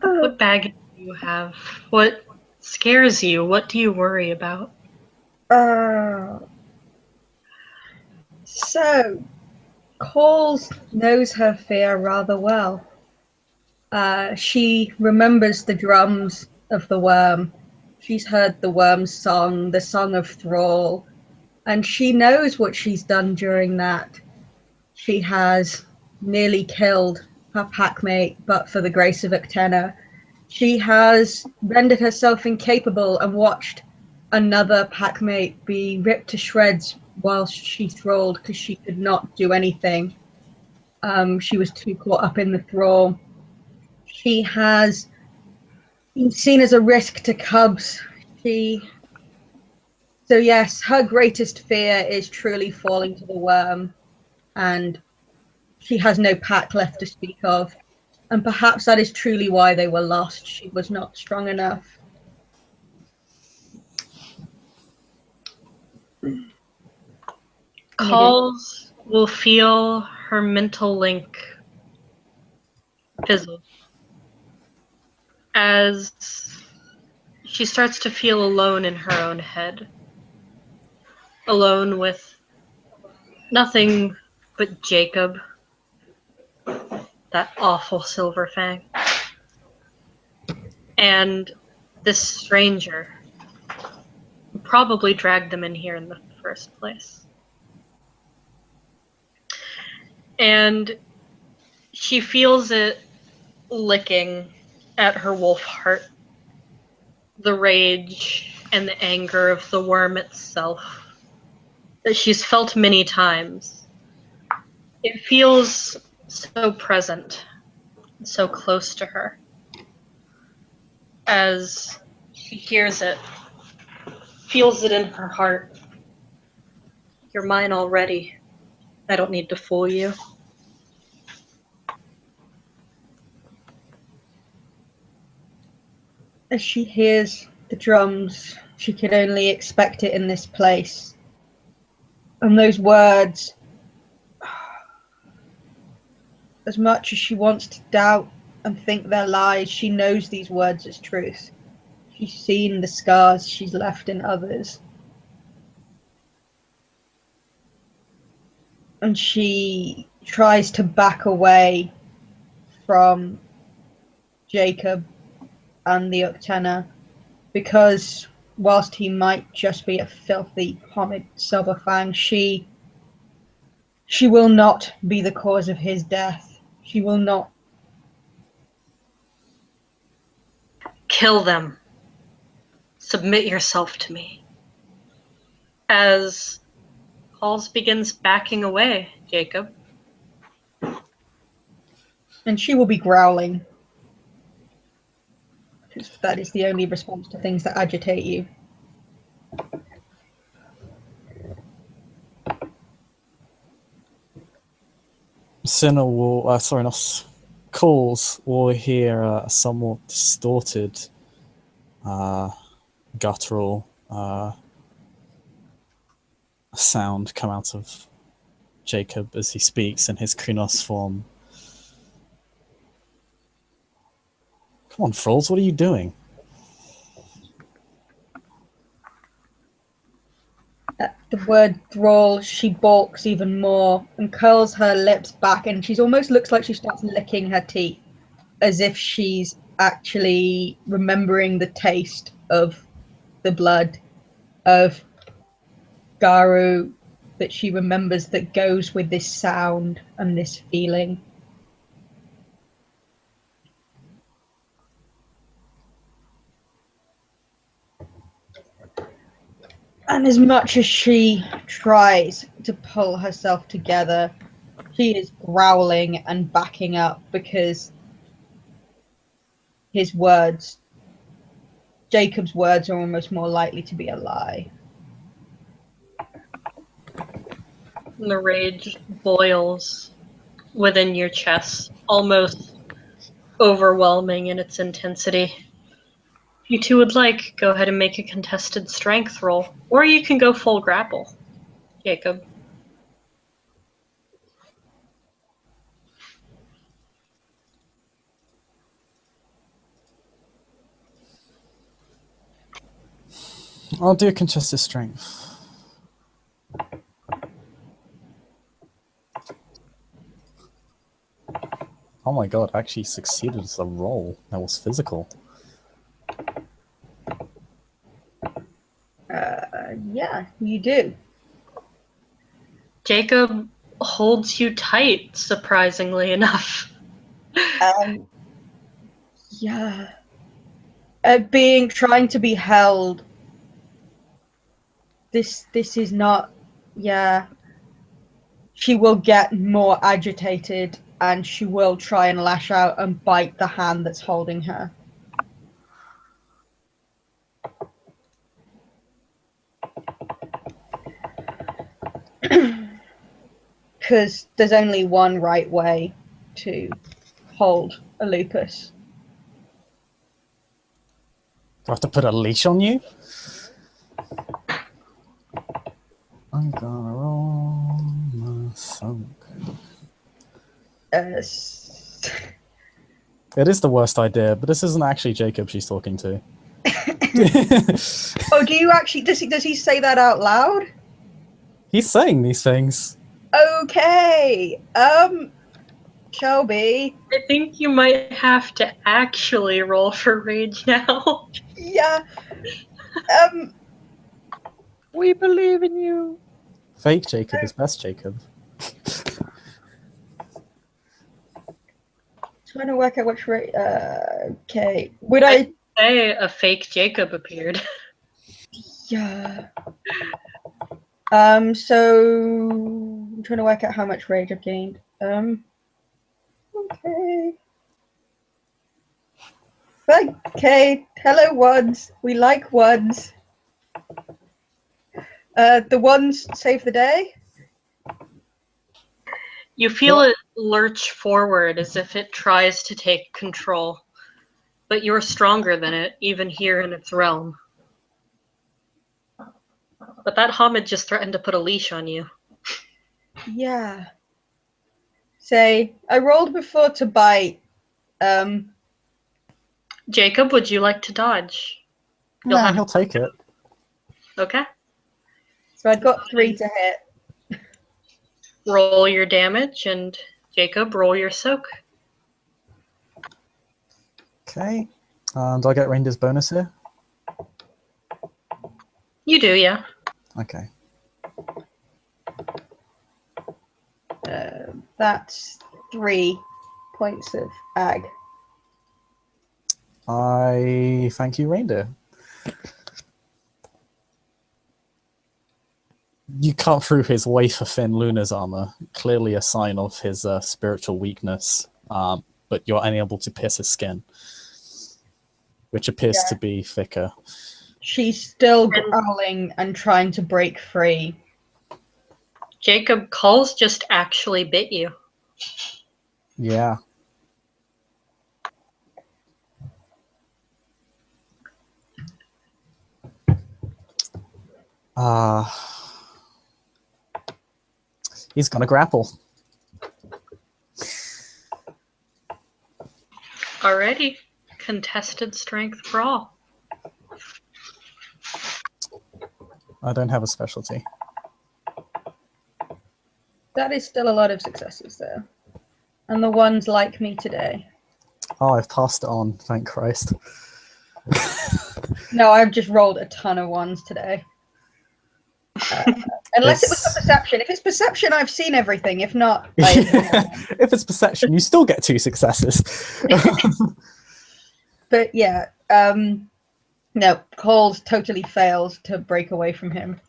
What baggage do you have? What scares you? What do you worry about? So, Coles knows her fear rather well. She remembers the drums of the worm. She's heard the worm's song, the song of Thrall, and she knows what she's done during that. She has nearly killed her packmate, but for the grace of Uktena. She has rendered herself incapable and watched another packmate be ripped to shreds whilst she thralled because she could not do anything. She was too caught up in the thrall. She has been seen as a risk to cubs. So yes, her greatest fear is truly falling to the worm, and she has no pack left to speak of. And perhaps that is truly why they were lost. She was not strong enough. Calls will feel her mental link fizzle as she starts to feel alone in her own head. Alone with nothing but Jacob, that awful Silverfang, and this stranger who probably dragged them in here in the first place. And she feels it licking at her wolf heart, the rage and the anger of the worm itself that she's felt many times. It feels so present, so close to her, as she hears it, feels it in her heart. You're mine already. I don't need to fool you. As she hears the drums, she could only expect it in this place. And those words, as much as she wants to doubt and think they're lies, she knows these words as truth. She's seen the scars she's left in others. And she tries to back away from Jacob and the Uktena, because whilst he might just be a filthy Homid Silverfang, she will not be the cause of his death. She will not. Kill them. Submit yourself to me. As Halls begins backing away, Jacob. And she will be growling. Because that is the only response to things that agitate you. Sinner will, Calls will hear a somewhat distorted, guttural sound come out of Jacob as he speaks in his Krynos form. Come on, Frolls, what are you doing? At the word thrall, she balks even more and curls her lips back, and she's almost looks like she starts licking her teeth, as if she's actually remembering the taste of the blood of Garu that she remembers that goes with this sound and this feeling. And as much as she tries to pull herself together, she is growling and backing up because his words, Jacob's words, are almost more likely to be a lie. The rage boils within your chest, almost overwhelming in its intensity. If you two would like, go ahead and make a contested strength roll, or you can go full grapple, Jacob. I'll do a contested strength. Oh my god, I actually succeeded as a roll. That was physical. Yeah, you do. Jacob holds you tight, surprisingly enough. Yeah. Trying to be held. This is not, yeah. She will get more agitated and she will try and lash out and bite the hand that's holding her. Because there's only one right way to hold a lupus. Do I have to put a leash on you? I'm gonna roll my thunk. It is the worst idea, but this isn't actually Jacob she's talking to. Oh, do you actually? Does he say that out loud? He's saying these things. Okay. Shelby. I think you might have to actually roll for rage now. Yeah. We believe in you. Fake Jacob is best Jacob. Trying to work out which rate. Okay. I'd say a fake Jacob appeared. Yeah. So I'm trying to work out how much rage I've gained. Okay. Okay. Hello, ones. We like ones. The ones save the day. You feel it lurch forward as if it tries to take control, but you're stronger than it, even here in its realm. But that Hamid just threatened to put a leash on you. Yeah. Say, I rolled before to bite. Jacob, would you like to dodge? He'll take it. Okay. So I've got 3 to hit. Roll your damage, and Jacob, roll your soak. Okay. Do I get Reindeer's bonus here? You do, yeah. Okay. That's 3 points of ag. I thank you, reindeer. You cut through his wafer-thin Luna's armor, clearly a sign of his spiritual weakness, but you're unable to pierce his skin, which appears to be thicker. She's still growling and trying to break free. Jacob, Calls just actually bit you. Yeah. He's gonna grapple. Alrighty. Contested strength brawl. I don't have a specialty. That is still a lot of successes there. And the ones like me today. Oh, I've passed it on, thank Christ. No, I've just rolled a ton of ones today. Unless it was for perception. If it's perception, I've seen everything. If not, if it's perception, you still get 2 successes. But yeah, no, Calls totally fails to break away from him.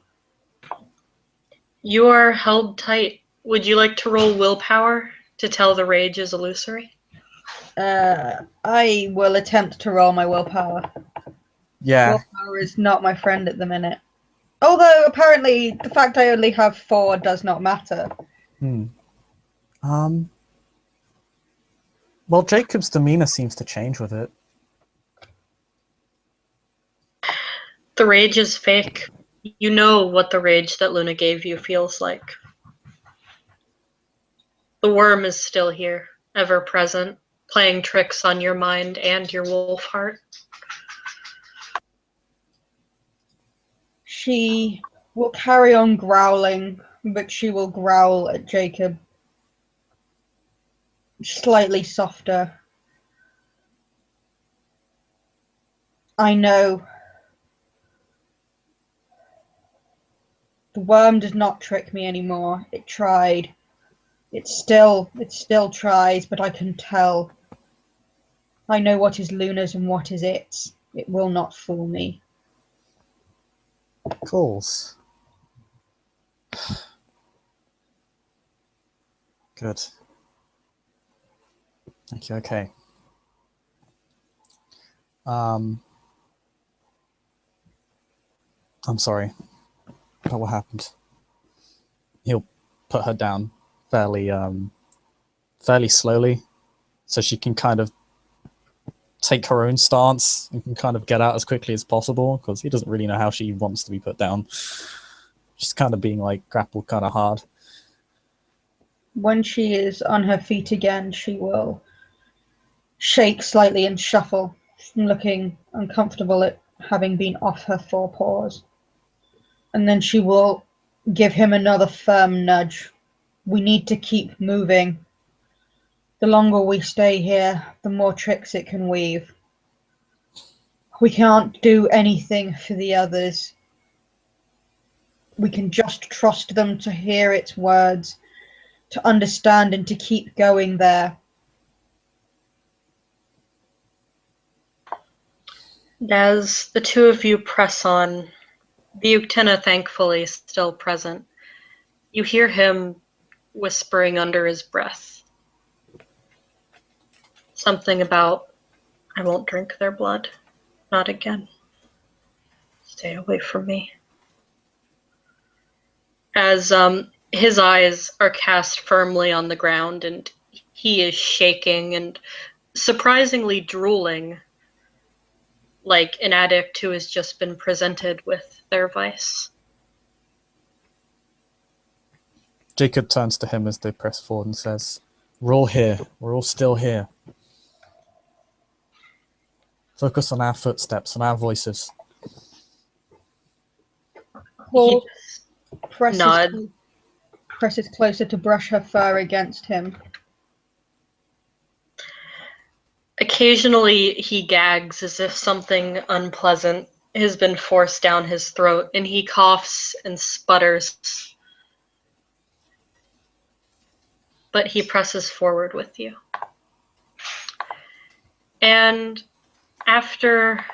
You are held tight. Would you like to roll willpower to tell the rage is illusory? I will attempt to roll my willpower. Yeah. Willpower is not my friend at the minute. Although apparently the fact I only have 4 does not matter. Well, Jacob's demeanor seems to change with it. The rage is fake. You know what the rage that Luna gave you feels like. The worm is still here, ever present, playing tricks on your mind and your wolf heart. She will carry on growling, but she will growl at Jacob. Slightly softer. I know. The worm does not trick me anymore. It tried. It still tries, but I can tell. I know what is Luna's and what is its. It will not fool me. Calls. Good. Thank you. Okay. I'm sorry. But what happened? He'll put her down fairly slowly, so she can kind of take her own stance and can kind of get out as quickly as possible, because he doesn't really know how she wants to be put down. She's kind of being like grappled kind of hard. When she is on her feet again, she will shake slightly and shuffle, looking uncomfortable at having been off her 4 paws. And then she will give him another firm nudge. We need to keep moving. The longer we stay here, the more tricks it can weave. We can't do anything for the others. We can just trust them to hear its words, to understand and to keep going there. As the two of you press on, the Uktena thankfully still present, you hear him whispering under his breath. Something about, I won't drink their blood. Not again. Stay away from me. As his eyes are cast firmly on the ground and he is shaking and surprisingly drooling, like an addict who has just been presented with their vice. Jacob turns to him as they press forward and says, "We're all here. We're all still here. Focus on our footsteps, on our voices." Paul presses closer to brush her fur against him. Occasionally he gags as if something unpleasant has been forced down his throat, and he coughs and sputters. But he presses forward with you. And after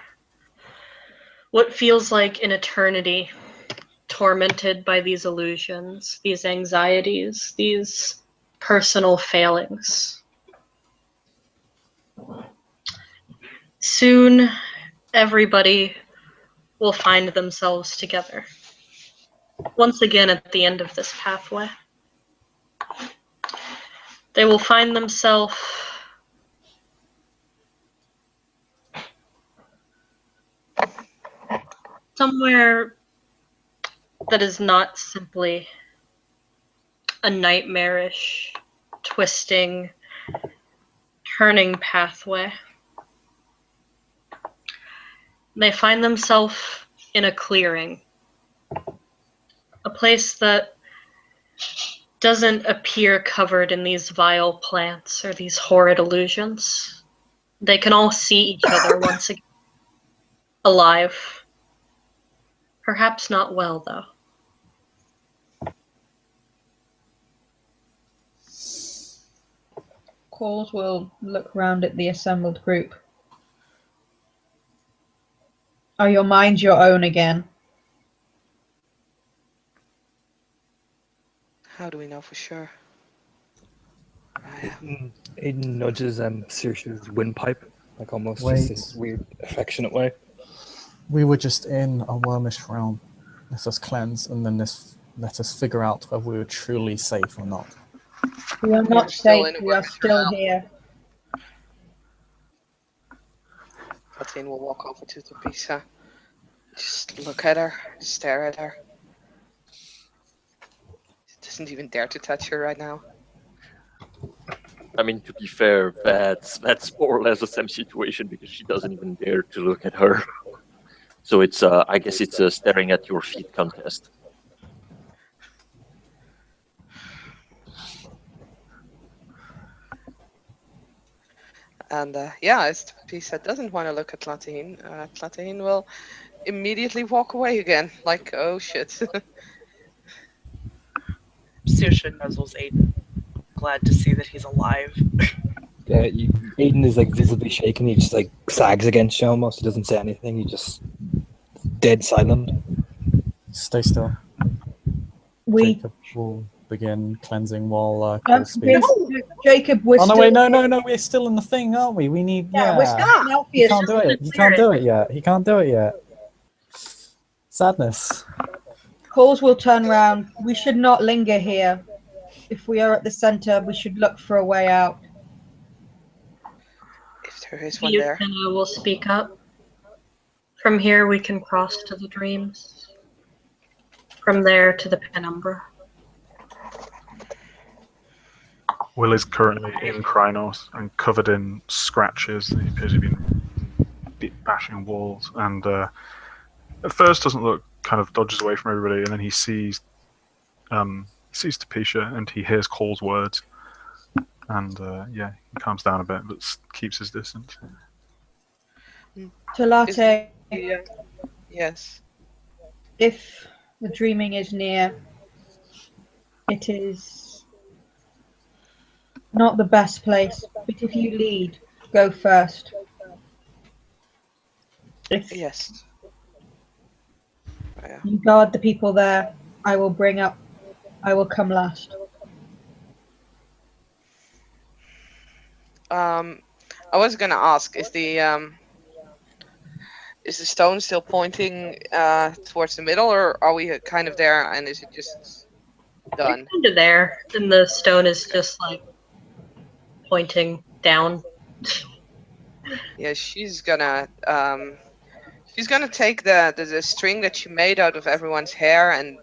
what feels like an eternity, tormented by these illusions, these anxieties, these personal failings, soon everybody will find themselves together, once again at the end of this pathway. They will find themselves somewhere that is not simply a nightmarish, twisting, turning pathway. They find themselves in a clearing, a place that doesn't appear covered in these vile plants or these horrid illusions. They can all see each other once again, alive. Perhaps not well, though. Calls will look round at the assembled group. Are your minds your own again? How do we know for sure? Aiden nudges Saoirse's windpipe, like almost Wait. just this weird, affectionate way. We were just in a wormish realm. Let us cleanse, and then let us figure out whether we were truly safe or not. We are We're not still safe. in a We are wormish still realm. here. Kathleen will walk over to Theresa. Just look at her, stare at her. She doesn't even dare to touch her right now. I mean, to be fair, that's more or less the same situation because she doesn't even dare to look at her. So it's, I guess it's a staring at your feet contest. And as Theresa doesn't want to look at Tlatine, Tlatine will immediately walk away again, like, oh shit. Saoirse nuzzles Aiden. Glad to see that he's alive. Yeah, Aiden is like visibly shaken. He just like sags against you almost. He doesn't say anything. He just dead silent. Stay still. We Jacob will begin cleansing while Cole speaks. Jacob, we're Oh no! still. Wait, no! We're still in the thing, aren't we? We need. Yeah, we're still in He Alpheus. can't do it. He can't do it yet. He can't do it yet. Sadness. Calls will turn round. We should not linger here. If we are at the center, we should look for a way out. If there is one there. And I will speak up. From here, we can cross to the dreams. From there to the penumbra. Will is currently in Krynos and covered in scratches. He appears to have been bashing walls, and at first doesn't look, kind of dodges away from everybody, and then he sees Tapisha and he hears Cole's words, and he calms down a bit but keeps his distance. Talate, Yes. if the dreaming is near, it is not the best place, but if you lead, go first. If Yes. Yeah. you guard the people there, I will come last. I was gonna ask, is the stone still pointing towards the middle, or are we kind of there and is it just done? You're kind of there, and the stone is just like pointing down. Yeah, she's gonna take the string that she made out of everyone's hair and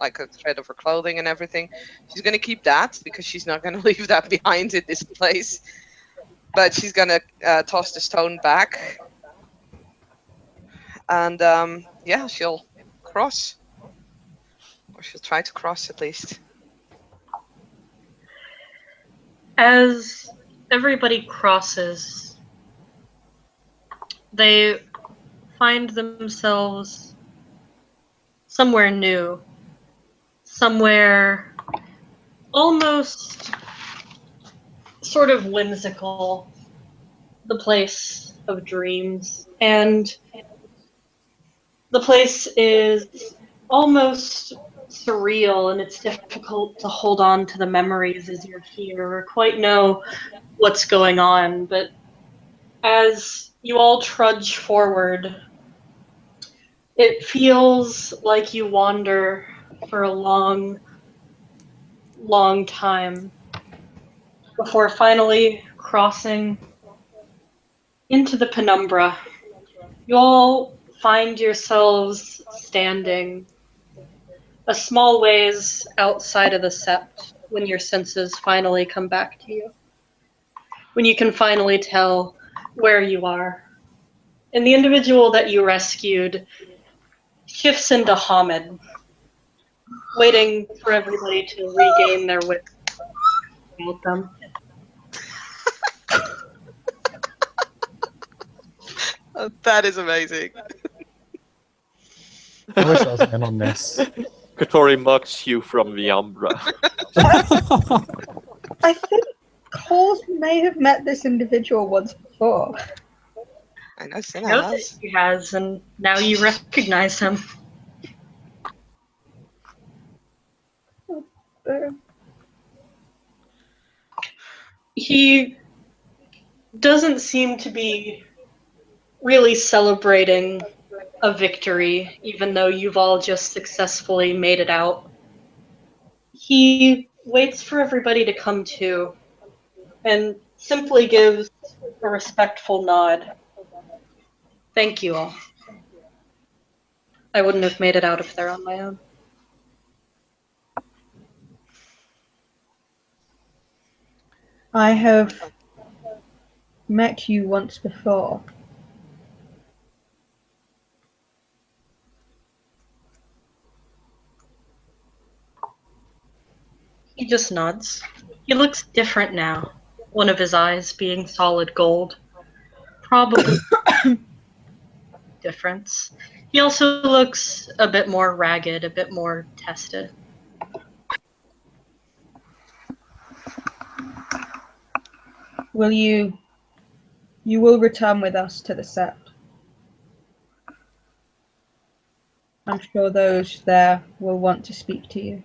like a thread of her clothing and everything. She's gonna keep that because she's not gonna leave that behind in this place. But she's gonna toss the stone back, and she'll cross, or she'll try to cross at least. As everybody crosses, they find themselves somewhere new, somewhere almost sort of whimsical, the place of dreams. And the place is almost surreal, and it's difficult to hold on to the memories as you're here or quite know what's going on. But as you all trudge forward, it feels like you wander for a long, long time before finally crossing into the penumbra. You all find yourselves standing a small ways outside of the sept when your senses finally come back to you. When you can finally tell where you are. And the individual that you rescued shifts into Hamid, waiting for everybody to regain their wits about them. That is amazing. I wish I was in on this. Katori mocks you from the Umbra. I think Coles may have met this individual once before. I know I Senna know has. that he has, and now you recognize him. He doesn't seem to be really celebrating a victory, even though you've all just successfully made it out. He waits for everybody to come to and simply gives a respectful nod. Thank you all. I wouldn't have made it out if they're on my own. I have met you once before. He just nods. He looks different now, one of his eyes being solid gold. Probably difference. He also looks a bit more ragged, a bit more tested. You will return with us to the sept. I'm sure those there will want to speak to you.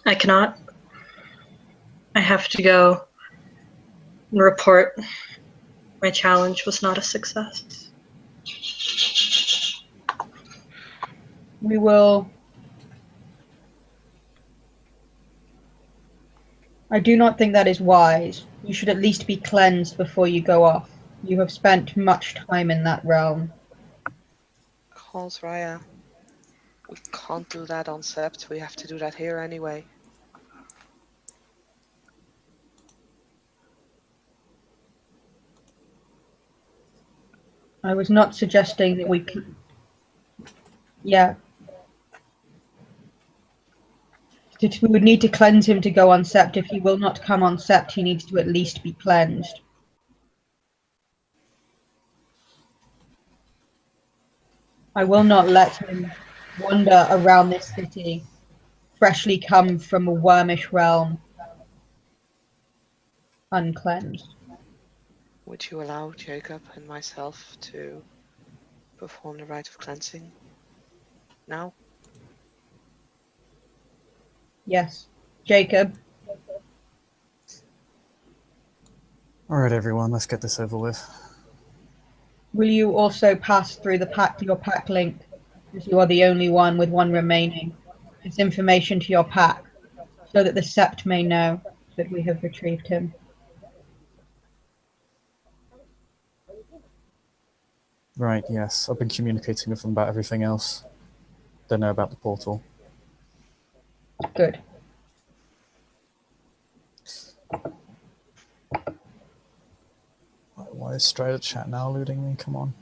I cannot. I have to go and report my challenge was not a success. We will. I do not think that is wise. You should at least be cleansed before you go off. You have spent much time in that realm. Calls Raya. We can't do that on Sept. We have to do that here anyway. I was not suggesting that we could. Yeah. We would need to cleanse him to go on Sept. If he will not come on Sept, he needs to at least be cleansed. I will not let him wander around this city, freshly come from a wormish realm, uncleansed. Would you allow Jacob and myself to perform the rite of cleansing now? Yes. Jacob. Alright, everyone, let's get this over with. Will you also pass through your pack link, as you are the only one with one remaining, this information to your pack, so that the Sept may know that we have retrieved him? Right, yes. I've been communicating with them about everything else. Don't know about the portal. Good. Why is Strider Chat now eluding me? Come on.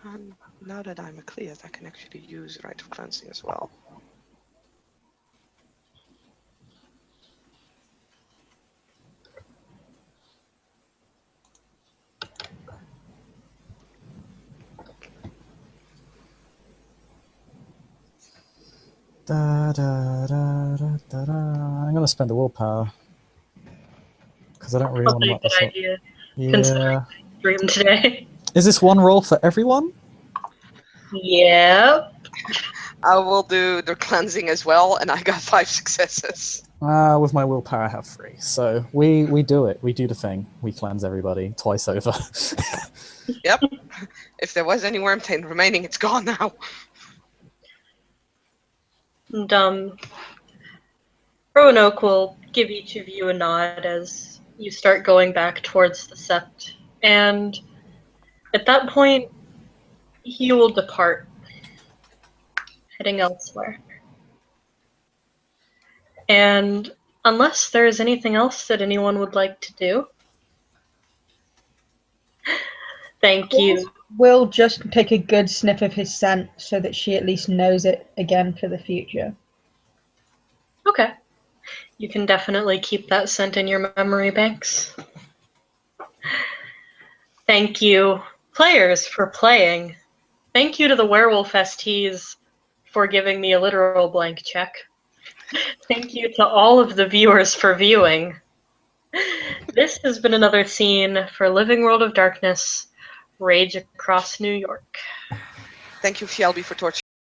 And now that I'm a Clear, I can actually use rite of cleansing as well. Da, da, da, da, da, da. I'm gonna spend the willpower because I don't really want to Probably a muck good this up. idea, Yeah. considering dream today. Is this one roll for everyone? Yep. I will do the cleansing as well, and I got 5 successes. With my willpower, I have 3. So we do it. We do the thing. We cleanse everybody twice over. Yep. If there was any Wormtail remaining, it's gone now. And Roanoke will give each of you a nod as you start going back towards the sept. And at that point, he will depart, heading elsewhere. And unless there is anything else that anyone would like to do, thank you. We'll just take a good sniff of his scent so that she at least knows it again for the future. Okay. You can definitely keep that scent in your memory banks. Thank you, players, for playing. Thank you to the Werewolf STs for giving me a literal blank check. Thank you to all of the viewers for viewing. This has been another scene for Living World of Darkness, Rage Across New York. Thank you, Shelby, for torturing.